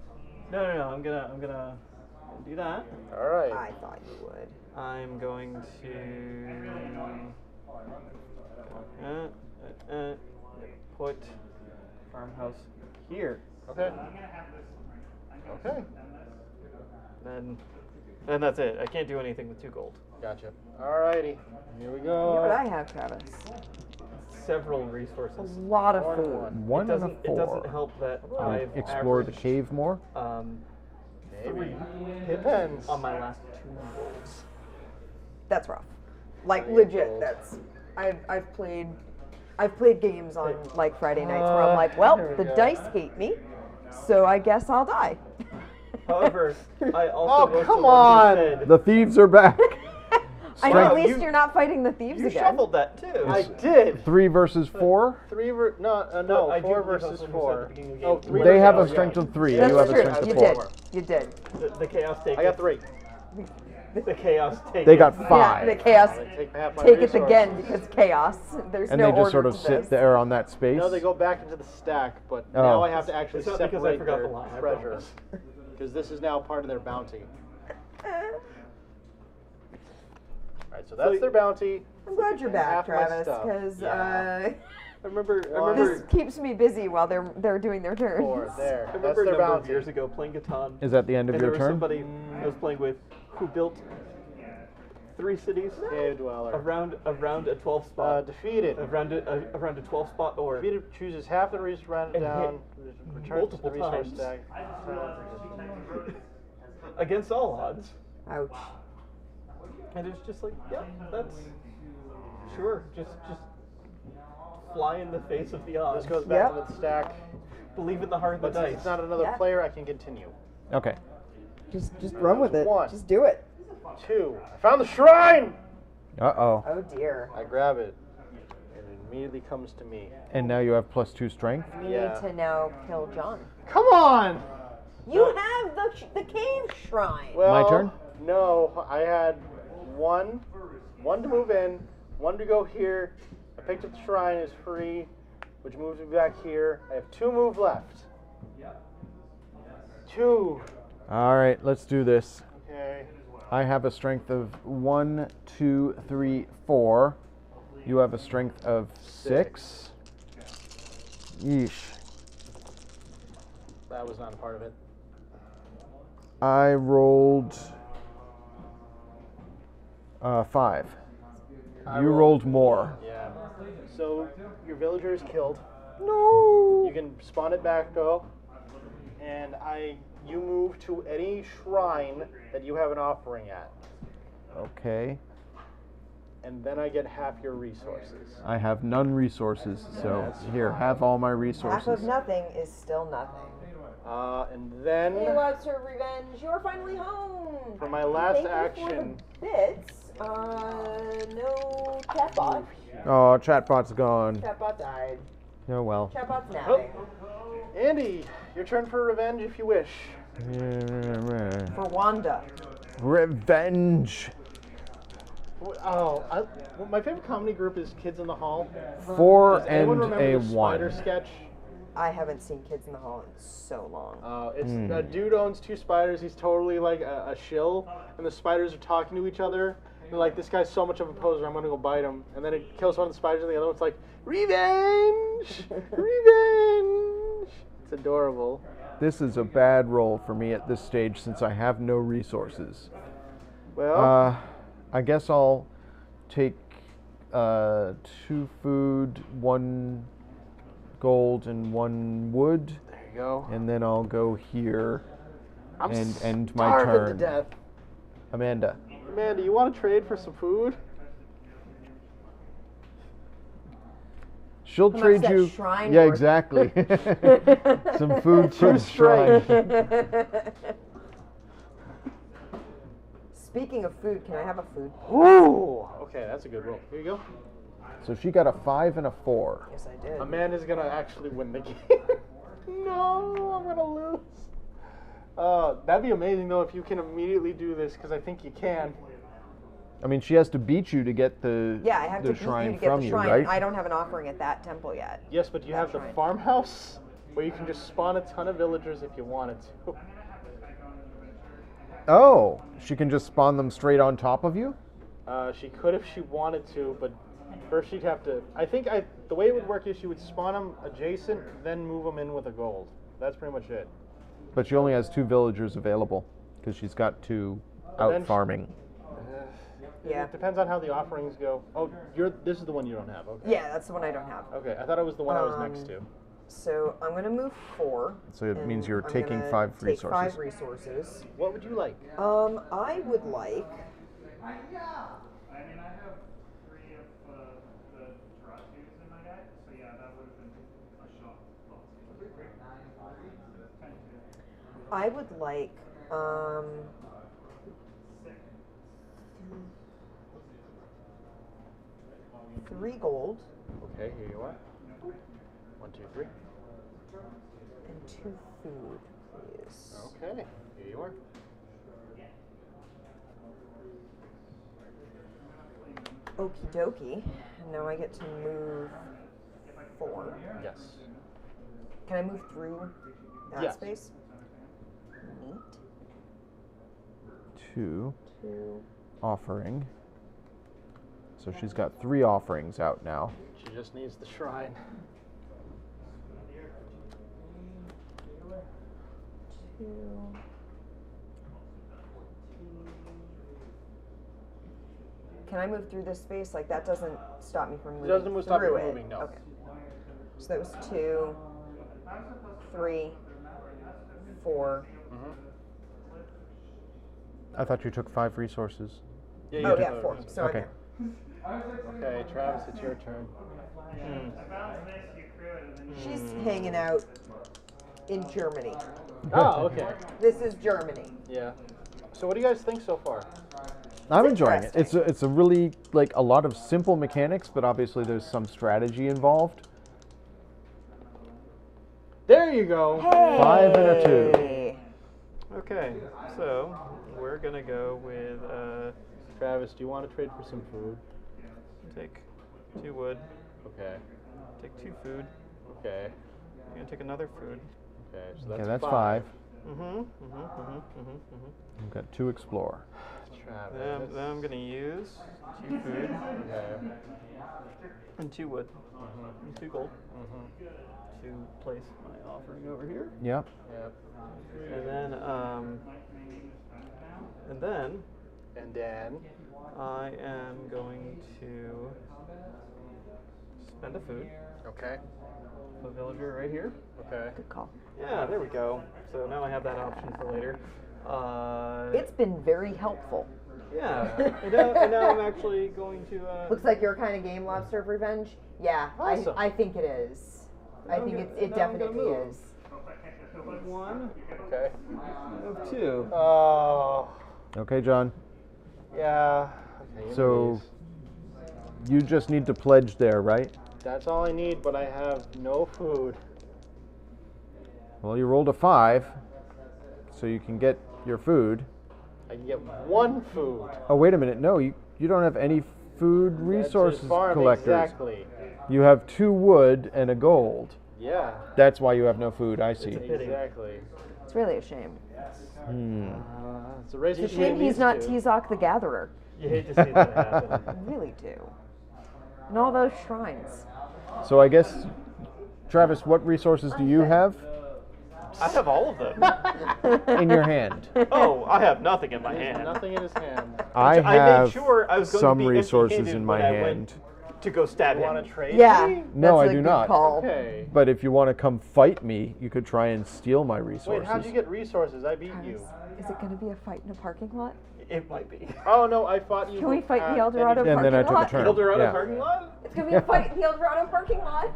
No. I'm gonna do that. All right. I thought you would. I'm going to put farmhouse here. Okay. Okay. Then that's it. I can't do anything with 2 gold. Gotcha. Alrighty. Here we You know what go. I have, Travis? Several A resources. lot of One, food. one. 1 and a It 4. doesn't help that I've Explore the averaged, cave more. Maybe. Depends. on my last 2 rolls. That's rough. Like Three legit. gold. That's I've played games on like Friday nights where I'm like, well, here we the go. dice hate me, so I guess I'll die. However, I Oh, also was come the one on! who said, The thieves are back. I know, at Strength- least you're not fighting the thieves you again. shuffled that too. I did. 3 versus 4. 3 no, No, I do 4 believe versus that's what you said 4. at the beginning of the Oh, game. 3 They have a versus- strength of 3. That's You have a true. strength of You 4. did. You did. The chaos take. I got 3. The chaos take. They got Yeah, 5. the chaos. Take half my Take it resources. again because chaos. There's And no they just sort order of to sit this. there on that space. No, they go back into the stack, but Oh. now I have to actually It's not because I separate forgot their the line, I treasure. promise. Because this is now part of their bounty. Alright, so that's their bounty. I'm glad you're back, Half my Travis, stuff. because Yeah. I remember. this keeps me busy while they're doing their turns. 4, there. I That's remember a their number of bounty. years ago playing Catan. Is that the end of and your there was turn? somebody I was playing with who built 3 cities Cave dweller. around a 12 spot. Defeated. around a 12 spot or Defeated chooses half the resource rounded And down, returns to the multiple resource times. stack. against all odds. Ouch. And it's just like, yeah, that's sure. Just fly in the face of the odds. This goes back Yep. to the stack. Believe in the heart of the But since dice. it's not another Yeah. player, I can continue. Okay. Just run with it. 1. Just do it. 2. I found the shrine! Uh-oh. Oh dear. I grab it, and it immediately comes to me. And now you have +2 strength. We Yeah. need to now kill John. Come on! You have the cave shrine. Well, My turn? No, I had one to move in, 1 to go here. I picked up the shrine as free, which moves me back here. I have 2 move left. 2. All right, let's do this. Okay. I have a strength of 1, 2, 3, 4. You have a strength of 6. Yeesh. That was not a part of it. I rolled 5. You rolled more. Yeah. So your villager is killed. No. You can spawn it back though, and you move to any shrine that you have an offering at, Okay. and then I get half your resources. I have none resources, so here, have all my Half resources. of nothing is still nothing. And then Hey, lots of revenge. You're finally home. for my last Thank action, you for the bits. No chatbot. Oh, chatbot's gone. Chatbot died. Oh well. Chatbot's napping. Andy, your turn for revenge if you wish. For Wanda. Revenge. Well, my favorite comedy group is Kids in the Hall. 4 Does anyone and remember a the spider 1. sketch? I haven't seen Kids in the Hall in so long. It's a dude owns 2 spiders. He's totally like a shill, and the spiders are talking to each other. And like, this guy's so much of a poser, I'm gonna go bite him. And then it kills one of the spiders, and the other one's like, revenge, revenge. It's adorable. This is a bad roll for me at this stage since I have no resources. Well, I guess I'll take 2 food, 1 gold, and 1 wood, there you go. and then I'll go here I'm and end my starving turn. to death. Amanda. Man, do you want to trade for some food? She'll How much trade that you. shrine Yeah, worth? exactly. Some food for the shrine. Speaking of food, can I have a food? Ooh. Okay, that's a good roll. Here you go. So she got a 5 and a 4. Yes, I did. Amanda's gonna actually win the game. No, I'm gonna lose. That'd be amazing though if you can immediately do this, because I think you can. I mean, she has to beat you to get the Yeah, I have the to beat shrine you to get from the you, shrine. right? I don't have an offering at that temple yet. Yes, but you have the That's right. farmhouse where you can just spawn a ton of villagers if you wanted to. Oh, she can just spawn them straight on top of you? She could if she wanted to, but first she'd have to. The way it would work is she would spawn them adjacent, then move them in with a gold. That's pretty much it. But she only has 2 villagers available because she's got 2 out then she- farming. Yeah. It depends on how the offerings go. Oh, this is the one you don't have. Okay. Yeah, that's the one I don't have. Okay, I thought it was the one I was next to. So I'm going to move 4. So it and means you're I'm taking gonna 5 take resources. 5 resources. What would you like? I would like. I mean, I have 3 of the Dracus in my deck, so yeah, that would have been a shot. I would like. Three gold Okay, here you are. 1, 2, 3. and 2 food, please. Okay, here you are. Okie dokie. And now I get to move 4. Yes. Can I move through that Yes. space? Neat. 2 2. offering. So she's got 3 offerings out now. She just needs the shrine. 2. Can I move through this space? Like that doesn't stop me from moving. doesn't stop you through from it. moving, no. Okay. So that was 2, 3, 4. I thought you took 5 resources. Yeah, you Oh did. yeah, 4. So Okay. Okay, Travis, it's your turn. She's hanging out in Germany. Oh, okay. This is Germany. Yeah. So what do you guys think so far? I'm enjoying it. interesting. It's a really like a lot of simple mechanics, but obviously there's some strategy involved. There you go. 5 and a 2. Hey. Okay, so we're gonna go with Travis, do you want to trade for some food? take 2 wood, Okay. take 2 food. Okay. I'm gonna take another food. Okay. So that's Okay, that's 5. 5. Mm-hmm. We've got 2 explore. Travis. Then I'm gonna use 2 food Okay. and 2 wood and 2 gold to place my offering over here. Yep. Yep. And then And then. I am going to spend a food. Okay. A villager right here. Okay. Good call. Yeah, there we go. So now I have that option for later. It's been very helpful. Yeah, and now I'm actually going to. Looks like your kind of game, Lobster of Revenge. Yeah, Awesome. I think it is. I think it now I'm gonna definitely move. is. 1, Okay. move 2. Oh. Okay, John. Yeah. Okay, So you just need to pledge there, right? that's all I need, but I have no food. Well, you rolled a 5, so you can get your food. I can get 1 food. Oh, wait a minute. No, you don't have any food resources That's his farm, collectors. Exactly. You have 2 wood and a gold. Yeah. That's why you have no food. I see. Exactly. It's really a shame. It's a race It's a shame he's not Tizok the Gatherer. You hate to see that happen. I really do. And all those shrines. So I guess, Travis, what resources do you have I have all of them. in your hand? Oh, I have nothing in my hand. Nothing in his hand. I I made have sure I was going to some be resources empty-handed in my when I hand. went to go stab You want him. to trade Yeah. me? No, that's I a do good not. Call. Okay. But if you want to come fight me, you could try and steal my resources. Wait, how'd you get resources? I beat you. Is it going to be a fight in a parking lot? It might be. Oh no, I fought you. Can we fight in the at El Dorado Eddie- And then I took a lot? turn. El Dorado Yeah. parking lot? It's going to be a fight in the El Dorado parking lot.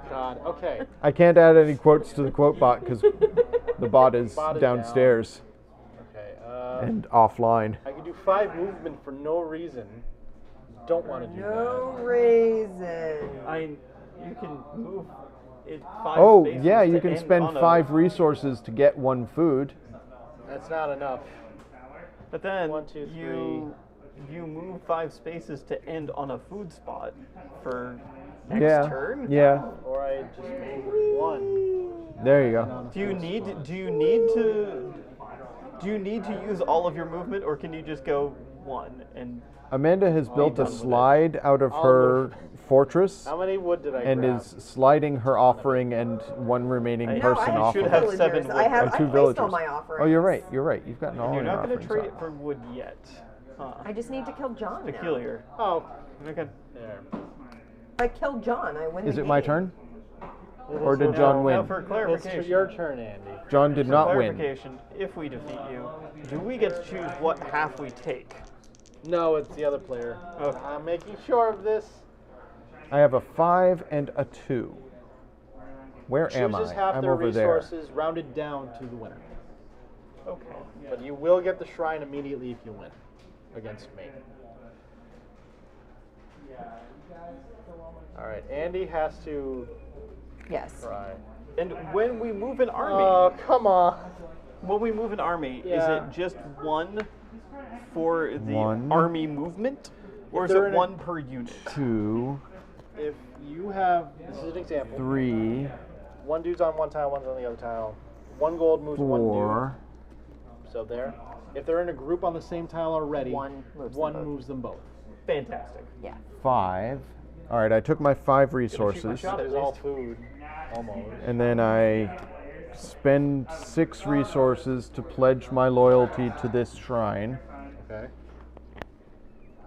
God. Okay. I can't add any quotes to the quote bot because the bot is Bot is downstairs Okay. and offline. I can do 5 movement for no reason. Don't want to do No reason. You can move it 5 Oh, spaces yeah, to you can end spend on a- 5 resources to get 1 food. that. That's not enough. But then 1, 2, you move 5 spaces to end on a food spot for next Yeah. turn. Yeah. Or I just move 1. There you go. Do you need to use all of your movement, or can you just go 1 and Amanda has built done a with it. slide out of her fortress How many wood did I and grab? is sliding her offering and 1 remaining No, person I off should of have it. villagers. 7 wood. I have And I 2 placed villagers. all my offerings. Oh, you're right. You're right. You've gotten all you're your not going to offerings trade off. it for wood yet? Huh. I just need to kill John now. Peculiar. Oh, Okay. there. If I kill John, I win Is the it my game. turn? Or did John Now win? for It's clarification. your turn, Andy. John did For not win. clarification, if we defeat you, do we get to choose what half we take? No, it's the other player. Okay. I'm making sure of this. I have a 5 and a 2. Where am I? Chooses half I'm their over there. resources, rounded down to the winner. Okay. But you will get the shrine immediately if you win against me. All right, Andy has to Yes. try. And when we move an army, Oh, come on. when we move an army, Yeah. is it just 1 for the 1. army movement, or If is they're it in a- 1 per unit? 2, If you have, this is an example. 3, One dude's on one tile, one's on the other tile. 1 gold moves 1 4. dude. So there. If they're in a group on the same tile already, One moves one them both. moves them both. Fantastic. Yeah. 5. All right, I took my 5 shoot my resources. shot. There's all food, almost. And then I spend 6 resources to pledge my loyalty to this shrine. Okay.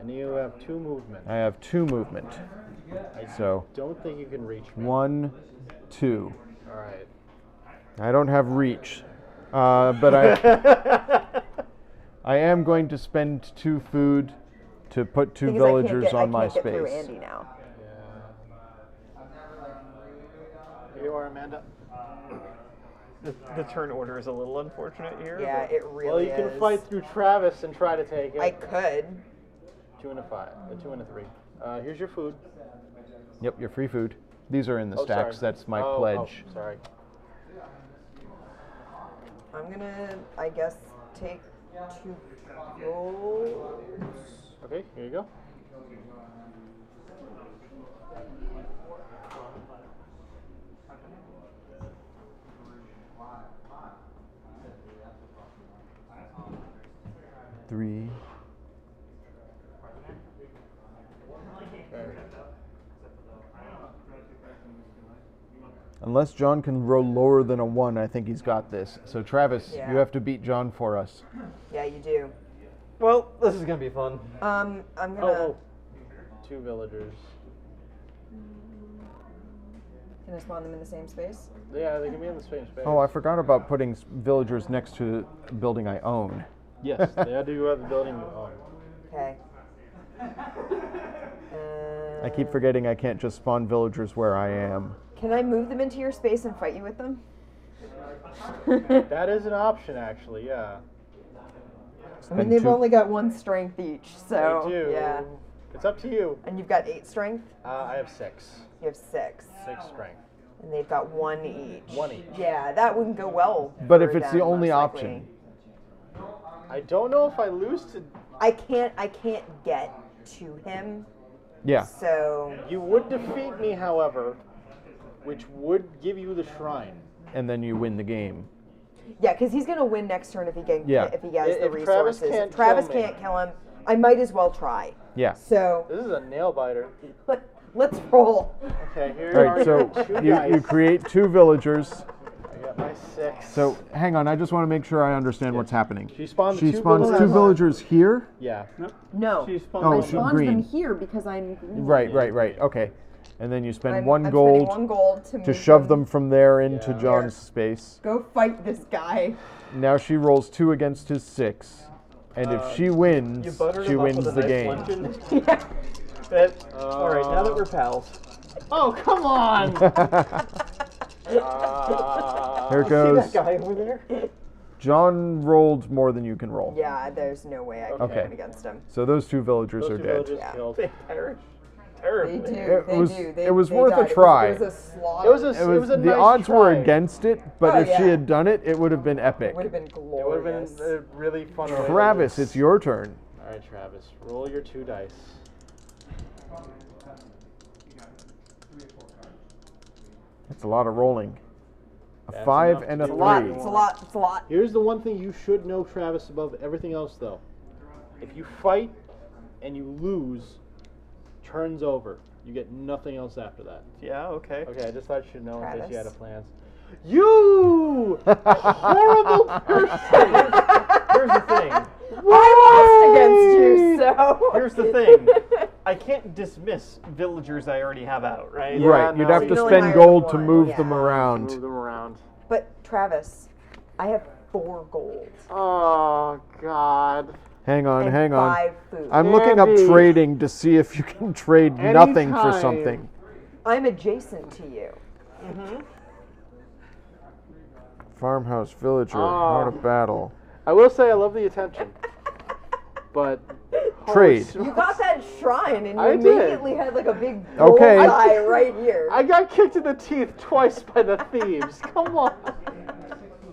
And you have 2 movement. I have 2 movement. So Don't think you can reach me. 1, 2. All right. I don't have reach, but I am going to spend 2 food to put 2 Because I can't villagers get- on my I can't get through space. Andy now. Here you are, Amanda. The turn order is a little unfortunate here. Yeah, but it really Well, you is. can fight through Travis and try to take it. I could. 2 and a 5. A 2 and a 3. Here's your food. Yep, your free food. These are in the Oh, stacks. sorry. That's my Oh, pledge. Oh, sorry. I'm gonna, I guess, take 2 golds. Okay, here you go. Three. Okay. Unless John can roll lower than a 1, I think he's got this. So Travis, Yeah. you have to beat John for us. Yeah, you do. Well, this is gonna be fun. I'm gonna. Oh, 2 villagers. Can I spawn them in the same space? Yeah, they can be in the same space. Oh, I forgot about putting villagers next to a building I own. Yes, they had to go out the building you own. Okay. I keep forgetting I can't just spawn villagers where I am. Can I move them into your space and fight you with them? That is an option, actually, yeah. I mean, they've only got 1 strength each, so They do. yeah. It's up to you. And you've got 8 strength. I have 6. You have 6, 6 strength. and they've got 1 each. 1 each. Yeah, that wouldn't go well. But for if it's the them, only most option. likely. I don't know if I lose to. I can't get to him. Yeah. So You would defeat me, however, which would give you the shrine. And then you win the game. yeah, because he's gonna win next turn if he can. Yeah. If he has the If Travis resources. can't If Travis kill me. can't kill him, I might as well try. Yeah. So This is a nail biter. let's roll. Okay, here All right, are so 2 you dice. create 2 villagers. I got my 6. So hang on, I just want to make sure I understand what's happening. She spawns She two spawns villagers. two villagers here. Yeah. No. She spawned Oh, I she- spawned green. them here because I'm green. Right. Okay. And then you spend I'm one spending gold 1 gold to, to move shove them from there into Yeah. John's space. Go fight this guy. Now she rolls 2 against his 6. And if she You wins, buttered she him up wins with a the nice game. luncheon. All right, now that we're pals. Oh, come on! Here See goes. that guy over there? John rolled more than you can roll. Yeah, there's no way I can Okay. win against him. So those 2 villagers Those are two dead. villagers Yeah. killed. They perish They terribly. do. It they was- do. it was They worth a died. try. It was a slaughter. It was a It was, the nice odds were try. against it, but Oh, if she yeah. had done it, it would have been epic. would have been It would have glorious. been a really fun. way to Travis, lose. it's your turn. All right, Travis, roll your 2 dice. That's a lot of rolling. A That's 5 enough and to a do It's a lot. 3. It's a lot. It's a lot. Here's the one thing you should know, Travis, above everything else, though. If you fight and you lose, turn's over. You get nothing else after that. Yeah, okay. Okay, I just thought you should know in case you had a Travis. plans. You horrible person! Here's the thing. I lost against you, so. Here's the thing. I can't dismiss villagers I already have out, right? Yeah, Right, you'd no, have you to can only spend hire gold to one, move yeah. them around. Move them around. But Travis, I have 4 gold Oh, God. Hang on, and hang on. 5 food. I'm looking up Andy. trading to see if you can trade nothing for Anytime. something. I'm adjacent to you. Farmhouse villager, Heart of Battle. I will say I love the attention. But. Trade. You got that shrine, and you I did. immediately had like a big Okay. bullseye right here. I got kicked in the teeth twice by the thieves. Come on.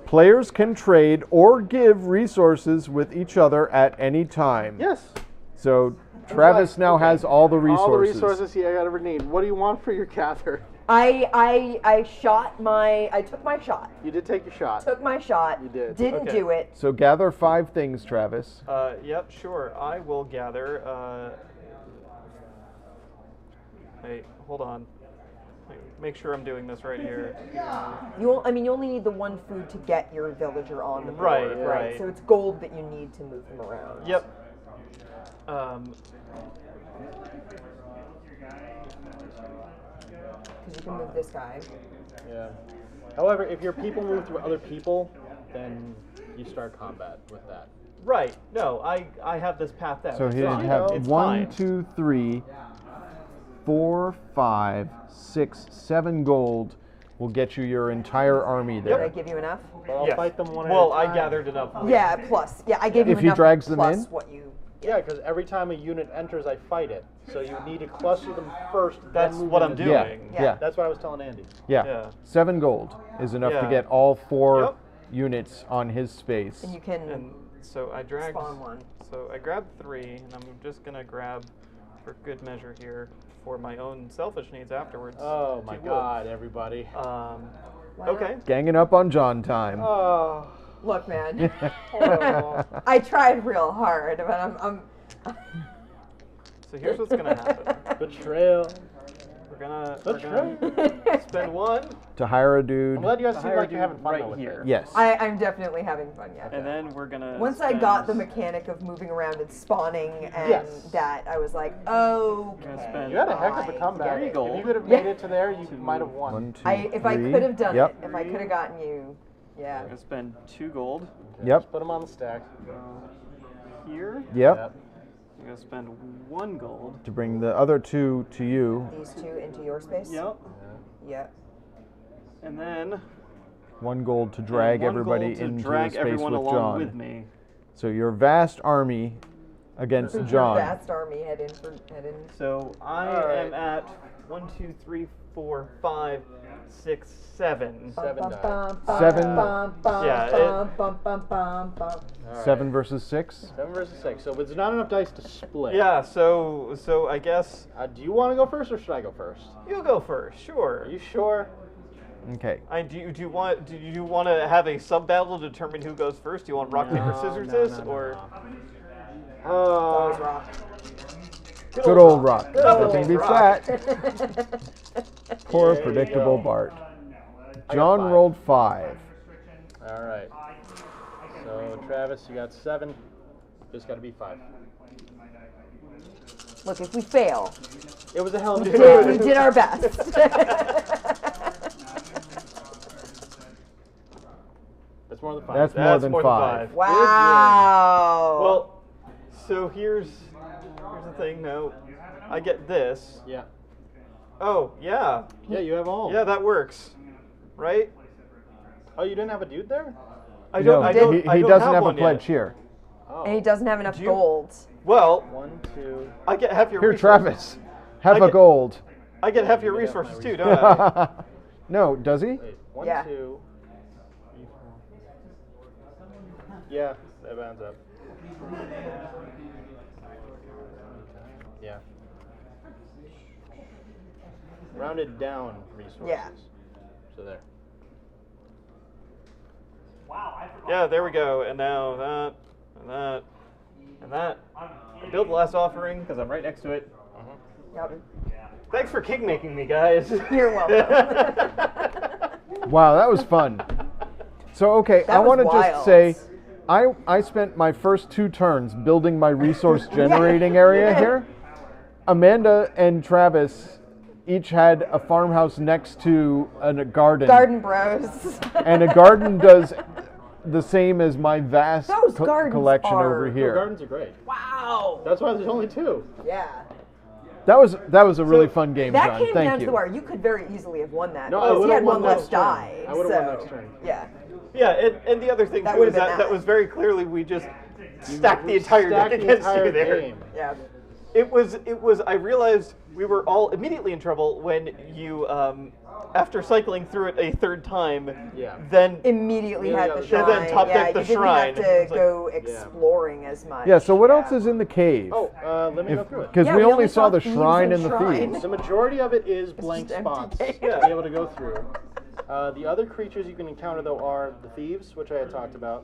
Players can trade or give resources with each other at any time. Yes. So Travis now has all the resources. All the resources he ever need. What do you want for your gather? I took my shot. You did take your shot. Took my shot. You did. Didn't Okay. do it. So gather 5 things, Travis. Yep, sure. I will gather. Wait, hold on. Wait, make sure I'm doing this right here. You only need the 1 food to get your villager on the board, Right, right. So it's gold that you need to move them around. Yep. Because you can move this guy. Yeah. However, if your people move through other people, then you start combat with that. Right. No, I have this path out. So he'd fine. have It's 1, fine. 2, 3, 4, 5, 6, 7 gold will get you your entire army Did I there. give you enough? But I'll Yes. fight them one Well, at a time. I gathered enough. Yeah, plus. Yeah, I gave you If he enough drags them plus in? what you... Yeah, because every time a unit enters, I fight it. So you need to cluster them first. then That's move what them I'm into- Yeah, doing. yeah, That's what I was telling Andy. yeah. Yeah. 7 gold is enough to Yeah. get all 4 Yep. units on his space. And you can And so I dragged. spawn 1. So I grabbed 3, and I'm just gonna grab, for good measure here, for my own selfish needs afterwards. Oh my 2 wood. God, everybody. Why Okay. Ganging up on John time. Oh. Look, man. Oh. I tried real hard, but I'm So here's what's gonna happen. Betrayal. We're gonna Betrayal. spend 1, To hire a dude. I'm glad you guys to seem hire like a you're having dude fun right though with here. it. Yes. I'm definitely having fun, yeah. and then we're gonna. Once I spend, got the mechanic of moving around and spawning and Yes. that, I was like, oh, We're gonna spend You had a heck of a Fine, comeback. get it. If Gold. you could have made it to there, you might have won. 1, 2, if I 3. could have done Yep. it, if I could have gotten you, yeah. We're gonna spend 2 gold Yep. Just put them on the stack. here. Yep. We're gonna spend 1 gold. To bring the other 2 to you. These 2 into your space. Yep. Yeah. And then 1 gold to drag 1 everybody gold to into drag the space everyone with along John. with me. So your vast army against Your John. vast army head in. So I Alright. am at 1, 2, 3, 4, 5, 6, 7. 7 die. 7. Yeah, All right. 7 versus 6. 7 versus 6. So there's not enough dice to split. Yeah. So I guess Do you want to go first or should I go first? you'll go first. Sure. Are you sure? Okay. Do you want to have a sub battle to determine who goes first? Do you want rock paper scissors this or? Always rock. Good old Rock. Good Nothing old beats Rock. that. Poor There you predictable go. Bart. got John 5. rolled 5. All right. So Travis, you got 7. Just got to beat 5. Look, if we fail, It was a hell of a we game. did our best. That's more than 5. That's more That's than more 5. than 5. Wow. Well, so here's the thing. No, I get this. Yeah. Oh, yeah. Yeah, you have all. Yeah, that works. Right? Oh, you didn't have a dude there? I No, don't. I don't. he I don't doesn't have a one pledge yet. here. Oh. And he doesn't have enough you- gold. Well, 1, 2. I get half your Here, resources. Travis, have I a get- gold. I get half your You get my resources too, don't I? No, does he? Wait. 1, Yeah. 2. 3, 4. Yeah, that bounds up. Yeah. Rounded down resources. Yeah. So there. Wow, I forgot. Yeah, there we go. And now that, and that, and that. I built the last offering because I'm right next to it. Yep. Thanks for king making me, guys. You're welcome. Wow, that was fun. So, okay, That I was want to wild. just say, I spent my first 2 turns building my resource generating area here. Amanda and Travis each had a farmhouse next to a garden. Garden Bros. And a garden does the same as my vast Those gardens collection are- over The here. gardens are great. Wow. That's why there's only 2. Yeah. That was a really fun game, That John. came Thank down to you. the wire. You could very easily have won that. No, I because would've he had won one less next turn. die. I would've won so, next turn. Yeah. Yeah, and the other thing That too would've is been that nice. was very clearly we just stacked the entire Stacked deck the against entire you there. game. Yeah. It was. I realized we were all immediately in trouble when you, after cycling through it a 3rd time, Yeah. then Immediately Yeah, had yeah, the and shrine. then top deck the you didn't shrine. have to It's like- go exploring as much. Yeah, so what else is in the cave? Oh, let me go through it. Because Yeah, we we only saw the thieves shrine and and the shrine. thieves. The majority of it is blank just empty spots cave. to be able to go through. The other creatures you can encounter, though, are the thieves, which I had talked about.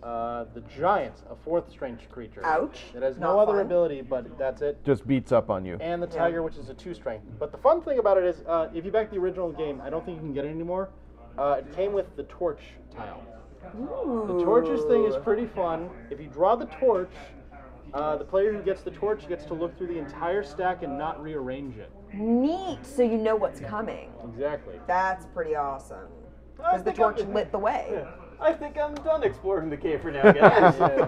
The giant, a 4th strength creature. Ouch. It has Not no other fun. ability, but that's it. Just beats up on you. And the tiger, which is a 2 strength. But the fun thing about it is, if you back the original game, I don't think you can get it anymore. It came with the torch tile. The torches thing is pretty fun. If you draw the torch, the player who gets the torch gets to look through the entire stack and not rearrange it. Neat, so you know what's coming. Exactly. That's pretty awesome. I Because the think I'm- torch lit the way. Yeah. I think I'm done exploring the cave for now, guys. Yeah.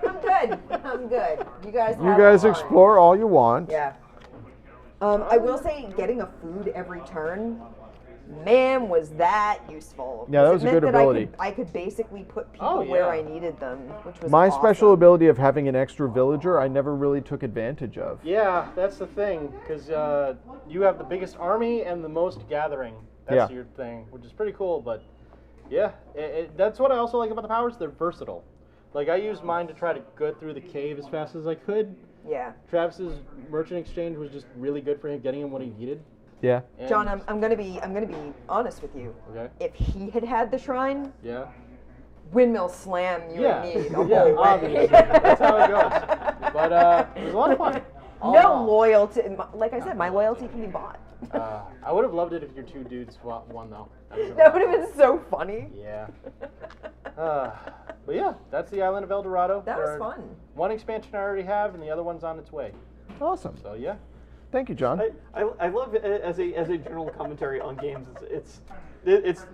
I'm good. I'm good. You guys You have guys fun. explore all you want. Yeah. I will say, getting a food every turn, man, was that useful. Yeah, that 'Cause was it a meant good that ability. I could basically put people Oh, where yeah. I needed them, which was My awesome. special ability of having an extra villager, I never really took advantage of. Yeah, that's the thing, because you have the biggest army and the most gathering. That's Yeah. your thing, which is pretty cool, but yeah, that's what I also like about the powers. They're versatile. Like, I used mine to try to go through the cave as fast as I could. Yeah. Travis's merchant exchange was just really good for him, getting him what he needed. Yeah. And- John, I'm gonna be honest with you. Okay. If he had the shrine, Yeah. windmill slam you Yeah. and me the Yeah, whole way. obviously. That's how it goes. But it was a lot of fun. All in No all. loyalty. Like I said, my loyalty can be bought. I would have loved it if your 2 dudes won, though. That would have been so funny. Yeah. But yeah, that's the Island of El Dorado. That There was are fun. One expansion I already have, and the other one's on its way. Awesome. So yeah. Thank you, John. I love it as a general commentary on games. It's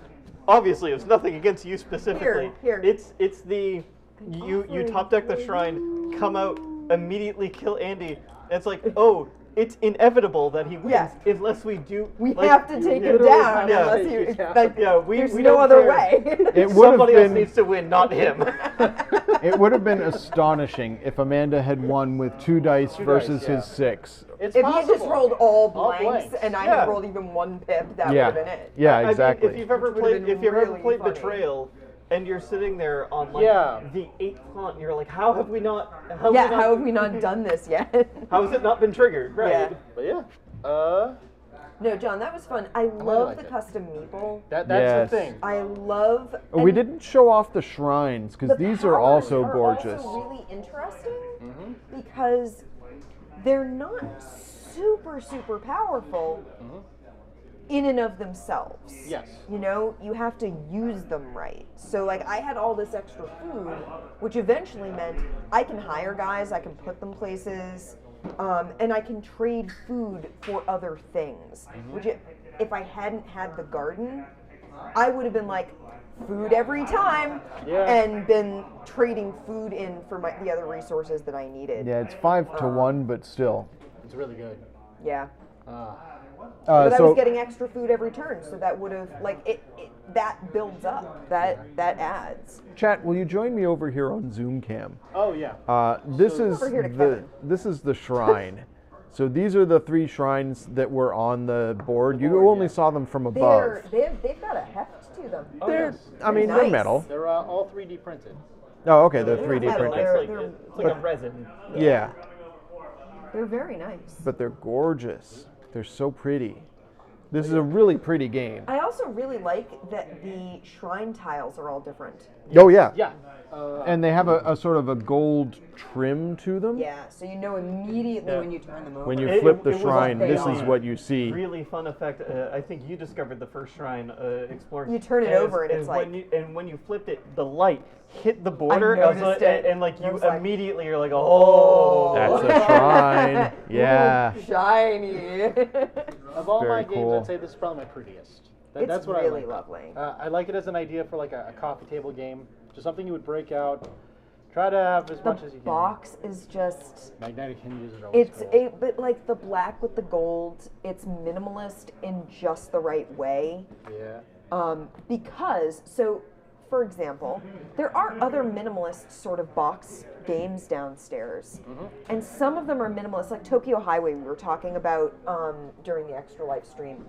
obviously it's nothing against you specifically. Here. It's the you top deck the shrine, come out immediately, kill Andy. And it's like, oh, it's inevitable that he wins Yeah. unless we do. We like, have to take him literally down have to unless take you. you down. Like, Yeah, we there's we no don't other care. way. It would have Somebody else been needs to win, not him. it would have been astonishing if Amanda had won with 2 dice versus dice, yeah. his 6. It's If he had just possible. rolled all All blanks, blanks. and I Yeah. had rolled even 1 pip, that Yeah. would have been it. Yeah, I mean, exactly. if you've ever Would've played, been if you've ever really played funny. Betrayal, and you're sitting there on like Yeah. the 8th font, and you're like, how have we not? How Yeah, how have we not done this yet? How has it not been triggered? Right. Yeah. But yeah. No, John, that was fun. I love like the it. custom meeple. That's Yes. the thing. I love. We and didn't show off the shrines because the these are powers also gorgeous. Also really interesting because they're not super powerful, in and of themselves. Yes. You know, you have to use them right. So, like, I had all this extra food, which eventually meant I can hire guys, I can put them places, and I can trade food for other things. Which, if I hadn't had the garden, I would have been like, food every time, and been trading food in for the other resources that I needed. Yeah, it's 5-1, but still. It's really good. Yeah. But I So was getting extra food every turn, so that would have, like, that builds up. That adds. chat, will you join me over here on Zoom Cam? Oh yeah. This is Over here to Kevin. the shrine. So these are the 3 shrines that were on the board. You only saw them from above. They've got a heft to them. I mean, they're Nice. metal. They're all 3D printed. Oh, okay, they're 3D metal. printed. It's like a resin. Yeah, They're very nice. but they're gorgeous. They're so pretty. This is a really pretty game. I also really like that the shrine tiles are all different. Oh yeah. Yeah. And they have a sort of a gold trim to them. Yeah, so you know immediately when you turn them over. When you It- flip it the was shrine, what they this is are. what you see. Really fun effect. I think you discovered the first shrine exploring. You turn it over and it's like- when you flipped it, the light hit the border, noticed it. and like I you was like, immediately you're like, oh, That's a shrine. Yeah. Shiny. Of all Very my games, cool. I'd say this is probably my prettiest. It's That's what really I like. lovely. I like it as an idea for like a coffee table game, just something you would break out. Try to have as much as you The can. box is just. Magnetic hinges are always It's cool. but like the black with the gold, it's minimalist in just the right way. Yeah. Because, so, for example, there are other minimalist sort of box games downstairs. And some of them are minimalist, like Tokyo Highway we were talking about during the Extra Life stream.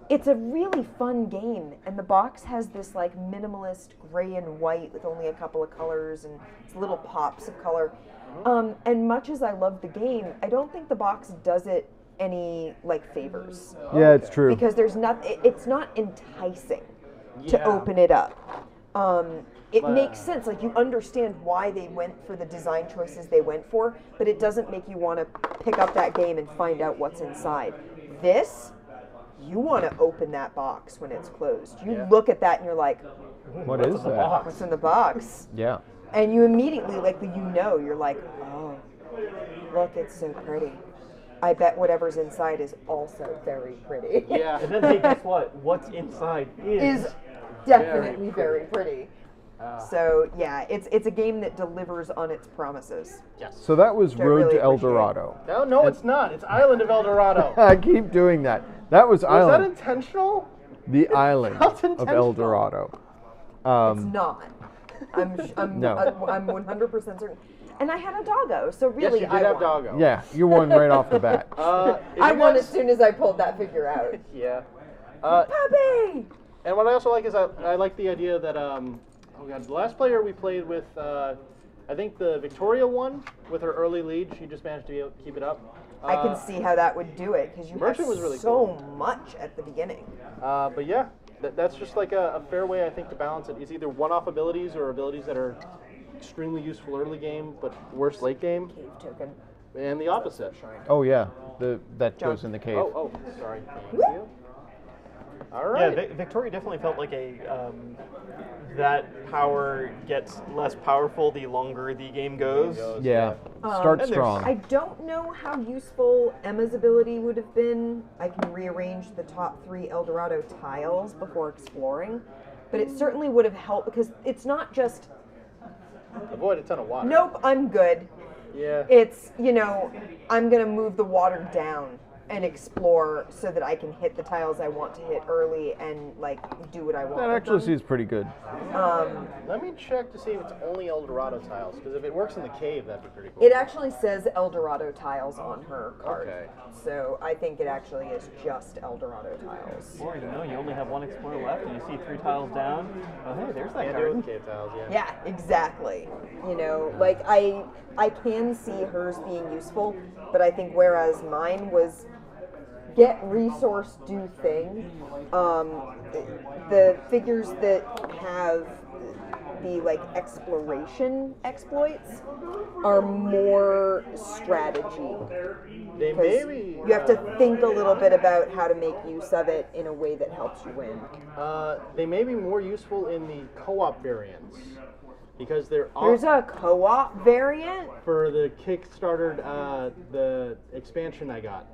It's a really fun game, and the box has this like minimalist gray and white with only a couple of colors and it's little pops of color. And much as I love the game, I don't think the box does it any like favors. Yeah, it's true. Because there's it's not enticing to Yeah. open it up. It makes sense, like you understand why they went for the design choices they went for, but it doesn't make you want to pick up that game and find out what's inside. This, you want to open that box when it's closed. You look at that and you're like, What is that? what's in the box? Yeah. And you immediately, like, you're like, oh, look, it's so pretty. I bet whatever's inside is also very pretty. Yeah. And then hey, guess what? What's inside Is definitely very pretty. So yeah, it's a game that delivers on its promises. Yes. So that was I Road really to El appreciate. Dorado. No, it's not. It's Island of El Dorado. I keep doing that. That was Was that Island. intentional? The Island That's of El intentional. Dorado. It's not. I'm No. I'm 100% certain. And I had a doggo, so Yes, really you did I have won. doggo. Yeah, you won right off the bat. If I you won guys- as soon as I pulled that figure out. Yeah. Puppy! And what I also like is I like the idea that oh god, the last player we played with, I think the Victoria won with her early lead. She just managed to be able to keep it up. I can see how that would do it because you Merchant have was really so cool. much at the beginning. But yeah, that's just like a fair way I think to balance it. It's either one-off abilities or abilities that are extremely useful early game but worse late game, Cave token. and the opposite. Oh yeah, that goes in the cave. Oh, sorry. Thank you. All Yeah, right. Victoria definitely felt like that power gets less powerful the longer the game goes. Yeah, start and there's- strong. I don't know how useful Emma's ability would have been. I can rearrange the top 3 El Dorado tiles before exploring, but it certainly would have helped because it's not just, Avoid a ton of water. nope, I'm good. Yeah. It's, I'm going to move the water down and explore so that I can hit the tiles I want to hit early and, like, do what I want. That with actually them. seems pretty good. Let me check to see if it's only El Dorado tiles, because if it works in the cave, that'd be pretty cool. It actually says El Dorado tiles on her card. Okay. So I think it actually is just El Dorado tiles. Or you only have one explorer left, and you see 3 tiles down. Oh, hey, there's that Can't do it card. with cave tiles, yeah. Yeah, exactly. Like I can see hers being useful, but I think whereas mine was get resource, do thing. The figures that have the like exploration exploits are more strategy. They 'Cause may be. you have to think a little bit about how to make use of it in a way that helps you win. They may be more useful in the co-op variants because There's a co-op variant. for the Kickstarter the expansion I got.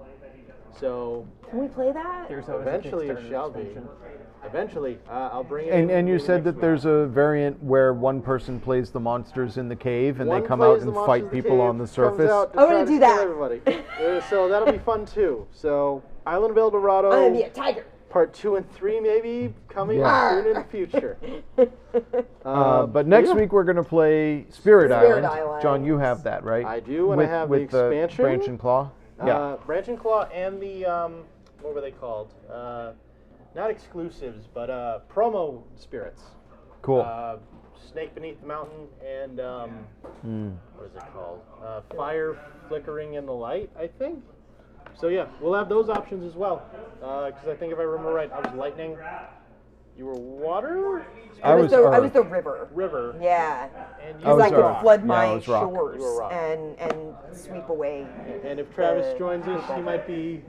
So Can we play that? There's always a eventually it Kickstarter shall expansion. be. Eventually, I'll bring it. And you in said next that there's a variant where one person plays the monsters in the cave and One they come plays out the and monsters fight in the people cave, on the comes surface. out to I wanna try do kill that. Everybody. So that'll be fun too. So Island of El Dorado. I'm gonna be a tiger. Part 2 and 3 maybe coming Yeah. soon in the future. But next yeah. week we're going to play Spirit Spirit Island. Island. John, you have that, right? I do, and I have the with expansion. Branch and Claw. Yeah. Branch and Claw and the what were they called? Not exclusives, but promo spirits. Cool. Snake Beneath the Mountain and what is it called? Fire Flickering in the Light, I think. So yeah, we'll have those options as well. Because I think if I remember right, I was lightning. You were water? I was I Earth. was the river. River. Yeah. And you I Because was I could rock. flood Yeah, I my was rock. shores You were rock. and sweep away. And if Travis joins us, he might be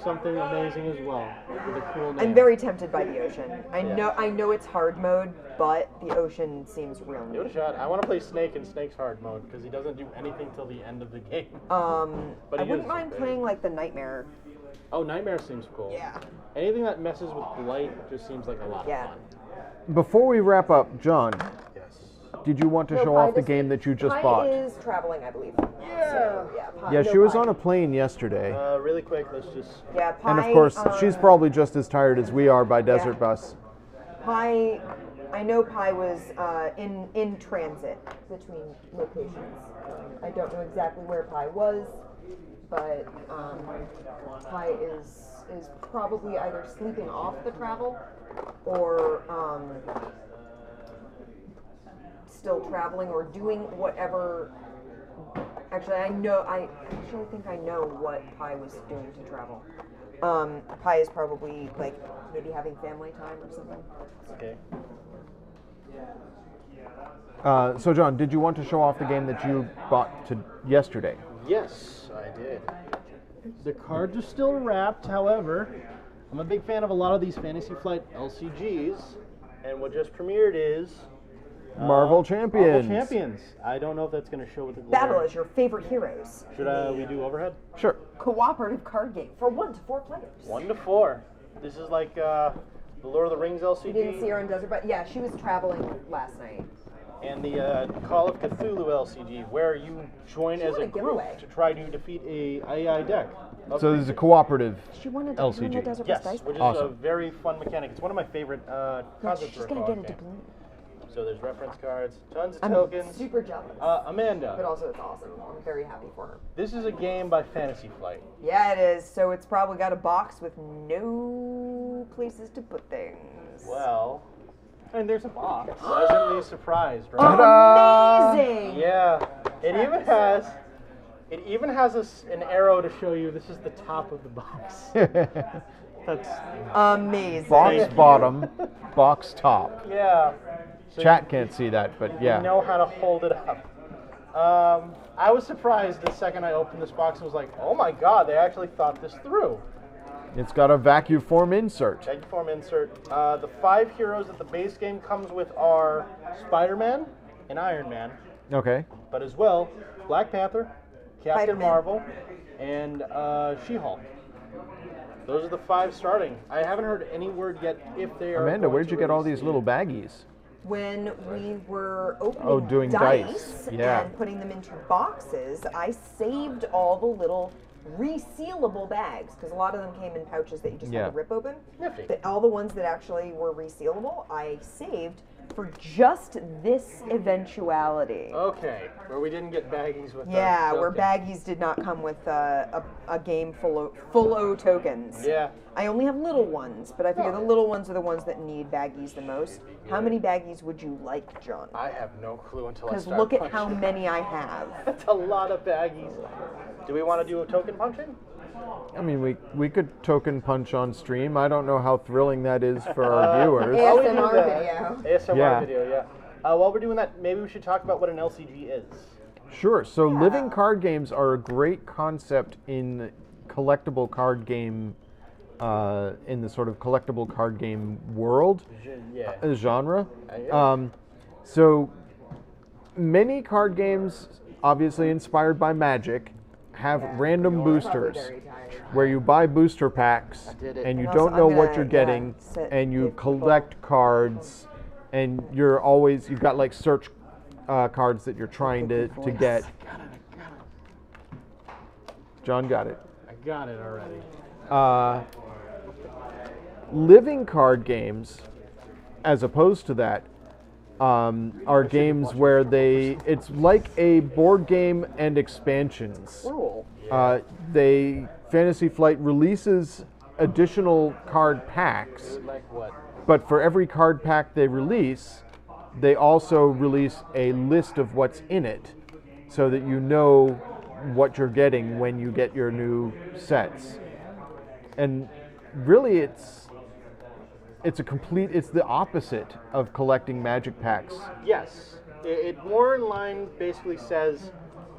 something amazing as well with a cool name. I'm very tempted by the ocean. I Yeah. know it's hard mode, but the ocean seems real Give it a neat. shot. I want to play Snake in Snake's hard mode because he doesn't do anything till the end of the game. But I he wouldn't is mind okay. playing like the Nightmare. Oh, Nightmare seems cool. Yeah. Anything that messes with light just seems like a lot Yeah. of fun. Before we wrap up, John, Yes. did you want to No, show Pi off the this game week- that you just Pi bought? is traveling, I believe. Yeah. So, yeah. Pi, Yeah, no she was Pi. on a plane yesterday. Really quick, let's just. Yeah, Pi. And of course, she's probably just as tired as we are by desert Yeah. bus. Pi. I know Pi was in transit between locations. I don't know exactly where Pi was, but Pi is probably either sleeping off the travel or still traveling or doing whatever. Actually, I actually think I know what Pi was doing to travel. Pi is probably like maybe having family time or something. Okay. So, John, did you want to show off the game that you bought yesterday? Yes, I did. The cards are still wrapped, however, I'm a big fan of a lot of these Fantasy Flight LCGs, and what just premiered is Marvel Champions. Marvel Champions. I don't know if that's going to show with the glare. Battle is your favorite heroes. Should we do overhead? Sure. Cooperative card game for 1 to 4 players. 1 to 4. This is like the Lord of the Rings LCG. You didn't see her in Desert, but yeah, she was traveling last night. And the Call of Cthulhu LCG, where you join as won a a group giveaway. to try to defeat a AI deck. So this is a cooperative She won a LCG. Desert Yes, Dice. which is Awesome. a very fun mechanic. It's one of my favorite concepts She's for a gonna co-op get into game. blue. So there's reference cards, tons of I'm tokens. super jealous, Amanda, but also it's awesome. I'm very happy for her. this is a game by Fantasy Flight. Yeah, it is. So it's probably got a box with no places to put things. Well, And there's a box. pleasantly surprised, right? Ta-da! Amazing! Yeah, it even has an arrow to show you this is the top of the box. That's Amazing. Box bottom, box top. Yeah. So Chat can't see that, but you yeah. know how to hold it up. I was surprised the second I opened this box and was like, oh my god, they actually thought this through. It's got a vacuum form insert. Tag form insert. The 5 heroes that the base game comes with are Spider-Man and Iron Man, Okay. but as well Black Panther, Captain Spider-Man. Marvel, and She-Hulk. Those are the 5 starting. I haven't heard any word yet if they are. Amanda, going where'd to you get all release these little baggies? When we were opening doing dice. Yeah. and putting them into boxes, I saved all the little resealable bags because a lot of them came in pouches that you just Yeah. had to rip open. Nifty. But all the ones that actually were resealable, I saved for just this eventuality. Okay, where we didn't get baggies with Yeah, us. where Okay. baggies did not come with a game full o tokens. Yeah. I only have little ones, but I figure the little ones are the ones that need baggies the most. How many baggies would you like, John? I have no clue until I Because start look at punching. how many I have. That's a lot of baggies. Do we want to do a token punching? I mean, we could token punch on stream. I don't know how thrilling that is for our viewers. Yeah. Oh, we do ASMR that. video. ASMR Yeah. video, While we're doing that, maybe we should talk about what an LCG is. Sure. So living card games are a great concept in collectible card game, in the sort of collectible card game world, genre. So many card games, obviously inspired by Magic, have random boosters where you buy booster packs and you don't know what you're getting, and you collect cards, and you've got like search cards that you're trying to get. John got it. I got it already. Living card games, as opposed to that, are games where it's like a board game and expansions. Fantasy Flight releases additional card packs, Like what? but for every card pack they release, they also release a list of what's in it, so that you know what you're getting when you get your new sets. And really, it's the opposite of collecting Magic packs. Yes. It more in line basically says,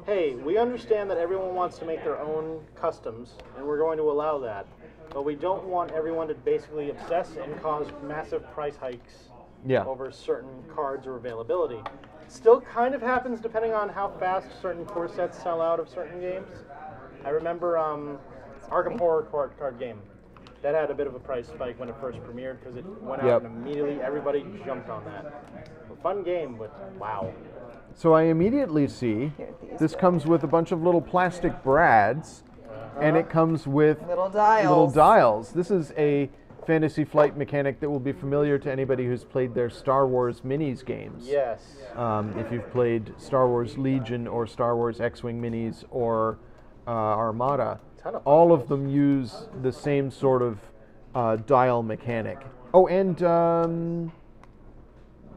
hey, we understand that everyone wants to make their own customs, and we're going to allow that. But we don't want everyone to basically obsess and cause massive price hikes over certain cards or availability. Still kind of happens depending on how fast certain core sets sell out of certain games. I remember Arkham Horror card game. That had a bit of a price spike when it first premiered because it went out and immediately everybody jumped on that. A fun game, but wow. So I immediately see this comes with a bunch of little plastic brads, and it comes with Little dials. This is a Fantasy Flight mechanic that will be familiar to anybody who's played their Star Wars minis games. Yes. If you've played Star Wars Legion or Star Wars X-Wing minis or Armada, all of them use the same sort of dial mechanic. Oh, and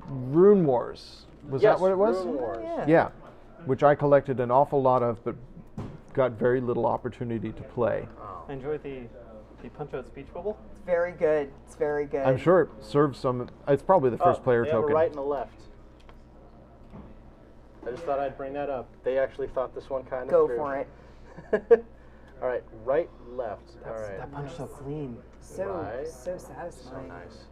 Rune Wars. Was that what it was? Rune Wars. Yeah, which I collected an awful lot of, but got very little opportunity to play. I enjoyed the Punch-Out speech bubble. It's very good. It's very good. I'm sure it serves some. It's probably the first player they have token. a right and a left. I just thought I'd bring that up. They actually thought this one kind of Go through. for it. All right, right, left. All right. That punch so clean. So So satisfying. nice.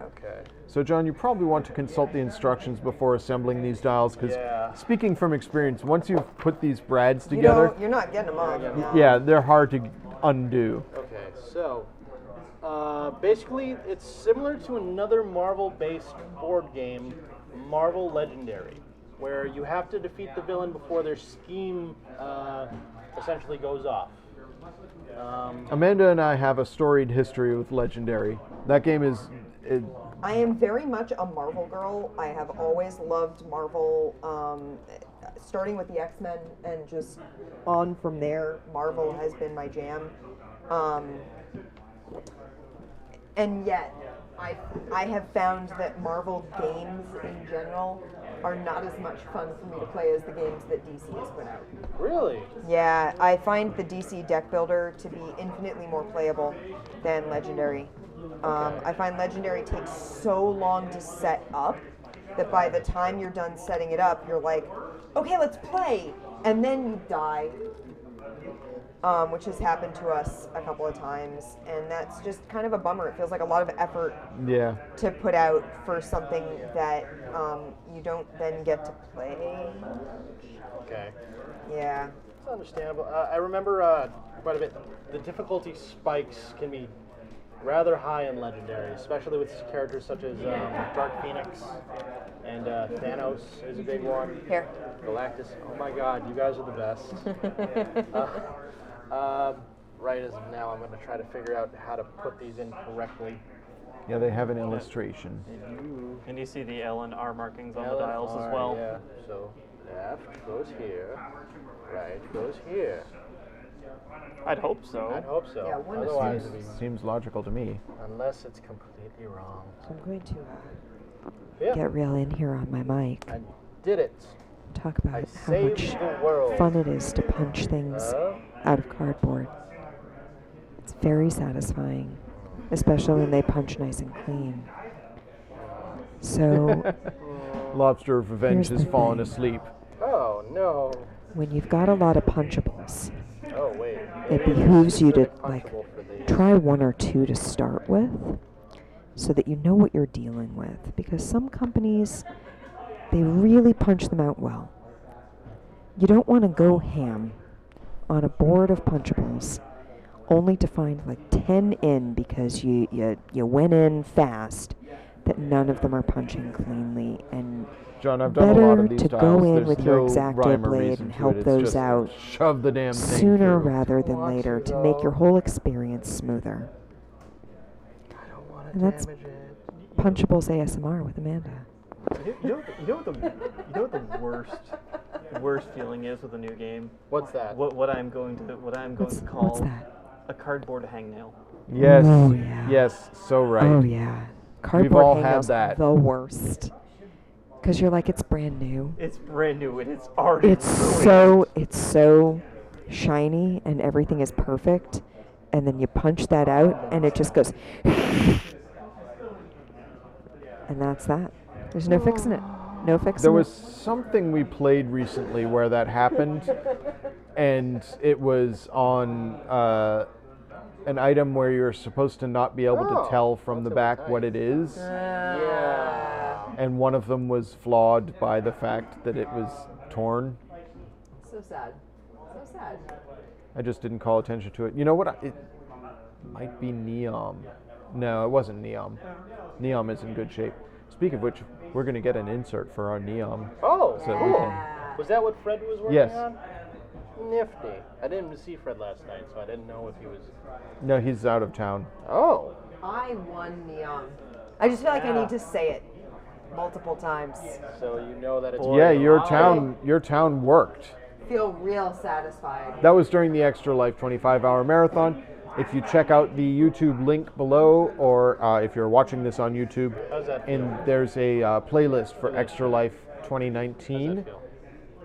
Okay. So, John, you probably want to consult the instructions before assembling these dials, because speaking from experience, once you've put these brads together, You're not getting them off. yeah, they're hard to undo. Okay, so basically it's similar to another Marvel-based board game, Marvel Legendary, where you have to defeat the villain before their scheme essentially goes off. Amanda and I have a storied history with Legendary. That game is... I am very much a Marvel girl. I have always loved Marvel, starting with the X-Men and just on from there. Marvel has been my jam. And yet, I have found that Marvel games in general are not as much fun for me to play as the games that DC has put out. Really? Yeah, I find the DC deck builder to be infinitely more playable than Legendary. I find Legendary takes so long to set up that by the time you're done setting it up, you're like, okay, let's play, and then you die, which has happened to us a couple of times, and that's just kind of a bummer. It feels like a lot of effort to put out for something that you don't then get to play. Okay. Yeah. It's understandable. I remember quite a bit. The difficulty spikes can be rather high in Legendary, especially with characters such as Dark Phoenix and Thanos is a big one. Here. Galactus. Oh my God, you guys are the best. Right as of now, I'm going to try to figure out how to put these in correctly. Yeah, they have an illustration. And you see the L and R markings on L the and dials R, as well. Yeah. So left goes here, right goes here. I'd hope so. I'd hope so. Yeah, one is Otherwise, Seems logical to me. unless it's completely wrong. I'm going to Yeah, get real in here on my mic. I did it. Talk I about how saved much the world. fun it is to punch things out of cardboard. It's very satisfying, especially when they punch nice and clean. So Lobster of Revenge Here's has the fallen thing. asleep. Oh no. when you've got a lot of punchables, Oh wait. it behooves you to Specific like punchable for these. try one or two to start with so that you know what you're dealing with, because some companies, they really punch them out well. You don't want to go ham on a board of punchables only to find like 10 in because you went in fast that none of them are punching cleanly, and John, I've done a lot better of these to styles. go in There's with your no X-Acto rhyme or blade reason and to help it. It's those just out shove the damn thing sooner through. rather than Want later to, to make your though. whole experience smoother. I don't want to And that's damage it. Punchables ASMR with Amanda. You know what the worst feeling is with a new game? What's that? What I'm going to What's call that? a cardboard hangnail. Yes. Oh, yeah. Yes. So right. Oh yeah, cardboard all had hangnails that. the worst. Because you're like, it's brand new. It's brand new and it's already It's ruined. so shiny and everything is perfect, and then you punch that out and it just goes, and that's that. There's no fixing it. No fixing There it. was something we played recently where that happened, and it was on an item where you're supposed to not be able to tell from the back what it is, Yeah. and one of them was flawed by the fact that it was torn. So sad. So sad. I just didn't call attention to it. You know what? It might be Neom. No, it wasn't Neom. Neom is in good shape. Speak of which, we're going to get an insert for our Neom. Oh, So that we cool. can- Was that what Fred was working Yes. on? Nifty. I didn't see Fred last night, so I didn't know if he was. No, he's out of town. Oh. I won Neon. I just feel like I need to say it multiple times. So you know that it's. Yeah, your town worked. Feel real satisfied. That was during the Extra Life 25-hour marathon. If you check out the YouTube link below, or if you're watching this on YouTube, How's that feel? and there's a playlist for Extra Life How's 2019, that feel?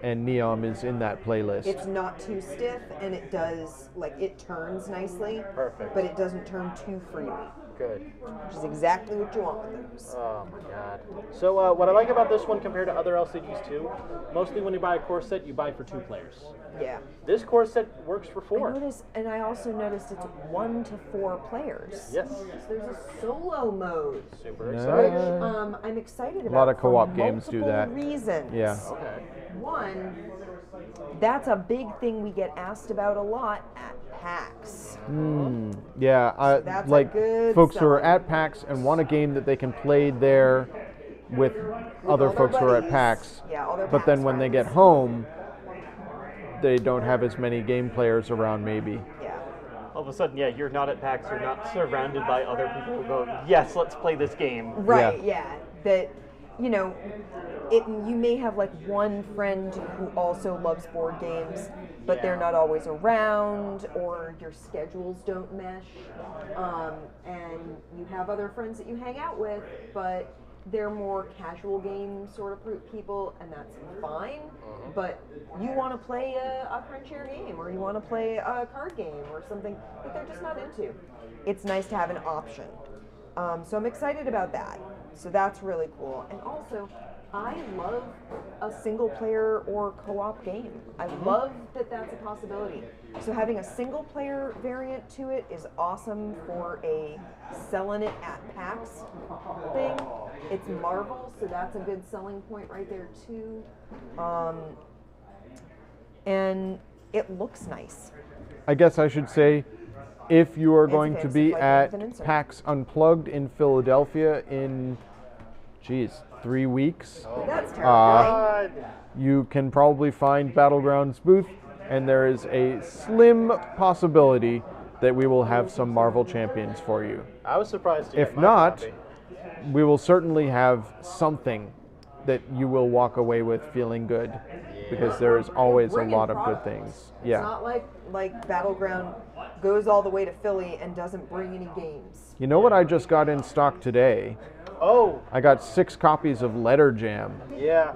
and Neom is in that playlist. It's not too stiff, and it does, like, it turns nicely. Perfect. But it doesn't turn too freely, Good. which is exactly what you want with those. Oh my god. So what I like about this one compared to other LCDs too, mostly when you buy a core set, you buy for 2 players. Yeah. This core set works for I 4. noticed, and I also noticed it's 1 to 4 players. Yes. So there's a solo mode, Super Nice. excited. I'm excited about. lot of for co-op games do multiple that. Reasons. Yeah. Okay. One, that's a big thing we get asked about a lot at PAX. Yeah, that's a like good folks who are selling at PAX and want a game that they can play there with other all their folks who are at buddies. PAX. Yeah, all their But then PAX when they friends. get home, they don't have as many game players around, maybe. Yeah. All of a sudden, yeah, you're not at PAX, you're not surrounded by other people who go, yes, let's play this game. Right, yeah. That, you know, you may have like one friend who also loves board games, but they're not always around, or your schedules don't mesh. And you have other friends that you hang out with, but they're more casual game sort of people, and that's fine. But you want to play a Frontier game, or you want to play a card game, or something that they're just not into. It's nice to have an option. So I'm excited about that. So that's really cool. And also, I love a single player or co-op game. I love that that's a possibility. So having a single player variant to it is awesome for a selling it at PAX thing. It's Marvel, so that's a good selling point right there too. And it looks nice. I guess I should say, if you are It's a going to fantasy be flight at with an insert. PAX Unplugged in Philadelphia in, 3 weeks, That's terrifying. you can probably find Battleground's booth, and there is a slim possibility that we will have some Marvel champions for you. I was surprised to If get my not, copy. we will certainly have something that you will walk away with feeling good, because there is always a Bringing lot of products. good things. It's Yeah. not like Battleground goes all the way to Philly and doesn't bring any games. You know what I just got in stock today? Oh, I got 6 copies of Letter Jam, yeah.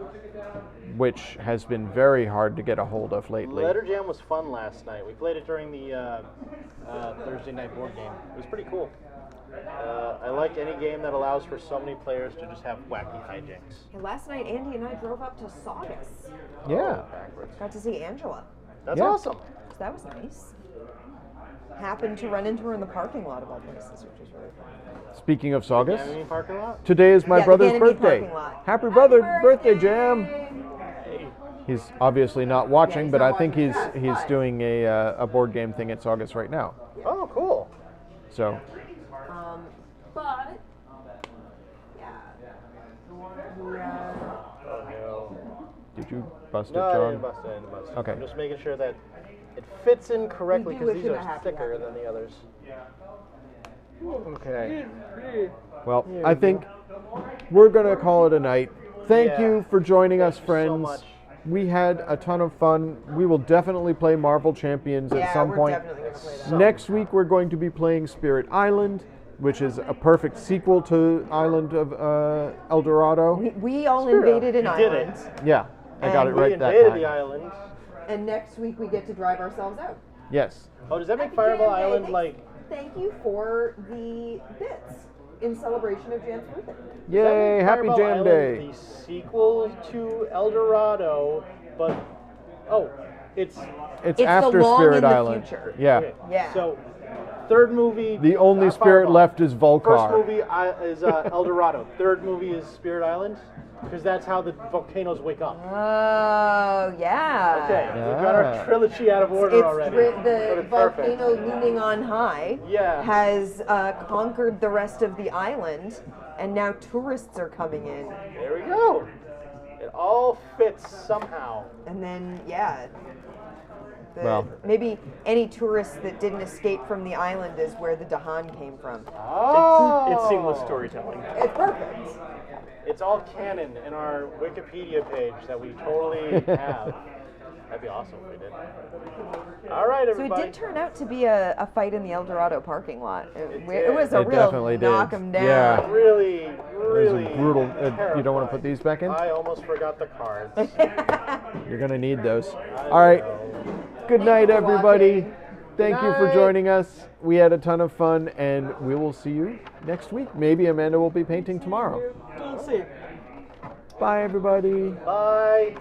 which has been very hard to get a hold of lately. Letter Jam was fun last night. We played it during the Thursday night board game. It was pretty cool. I like any game that allows for so many players to just have wacky hijinks. And last night, Andy and I drove up to Saugus. Yeah. Backwards. Got to see Angela. That's Yeah. awesome. So that was nice. Happened to run into her in the parking lot of all places, which was really fun. Speaking of Saugus, Ganymede parking lot? today is my Yeah, the brother's Ganymede birthday. parking lot. Happy Happy birthday, Jam! Hey. He's obviously not watching, he's but not I think watching. he's doing a board game thing at Saugus right now. Oh, cool. So But yeah, Oh, no. did you bust it, No, I John? didn't bust it. I didn't bust it. Okay. I'm just making sure that it fits in correctly We do because wish these him a are happy thicker happy. than the others. Okay. Well, I think we're gonna call it a night. Thank Yeah. you for joining us, Thank you so friends. much. We had a ton of fun. We will definitely play Marvel Champions at yeah, some we're point. definitely gonna play that. Next week, we're going to be playing Spirit Island, which is a perfect sequel to Island of El Dorado. We all Spirit, invaded an you did island, it. Yeah, I got And it We right that invaded time. the island. and next week we get to drive ourselves out. Yes. Oh, does that make Happy Fireball Jam Day. Island Thanks- like? Thank you for the bits in celebration of Jan's birthday. does that Yay! make Happy Fireball Jam Island Day. The sequel to El Dorado, but it's It's It's after the long Spirit in the Island. future. Yeah. okay. Yeah. So, third movie. The only not spirit Fireball. left is First Volcar. movie is El Dorado. Third movie is Spirit Island, because that's how the volcanoes wake up. Oh yeah. Okay, we've got our Yeah. trilogy out of order It's already. the But it's perfect. volcano looming on high Yeah. has conquered the rest of the island, and now tourists are coming in. There we go. It all fits somehow. And then, yeah. Well. Maybe any tourist that didn't escape from the island is where the Dahan came from. Oh, It's seamless storytelling. It's perfect. It's all canon in our Wikipedia page that we totally have. That'd be awesome if we did. All right, So it everybody. did turn out to be a fight in the El Dorado parking lot. It did. was a It real definitely did. knock 'em down. Yeah. Really, It was really a brutal. You don't want to put these back in? I almost forgot the cards. You're going to need those. I All right. know. Good Thank night, you for everybody. watching. Thank you for night. joining us. We had a ton of fun, and we will see you next week. Maybe Amanda will be painting tomorrow. We'll see. Bye, everybody. Bye.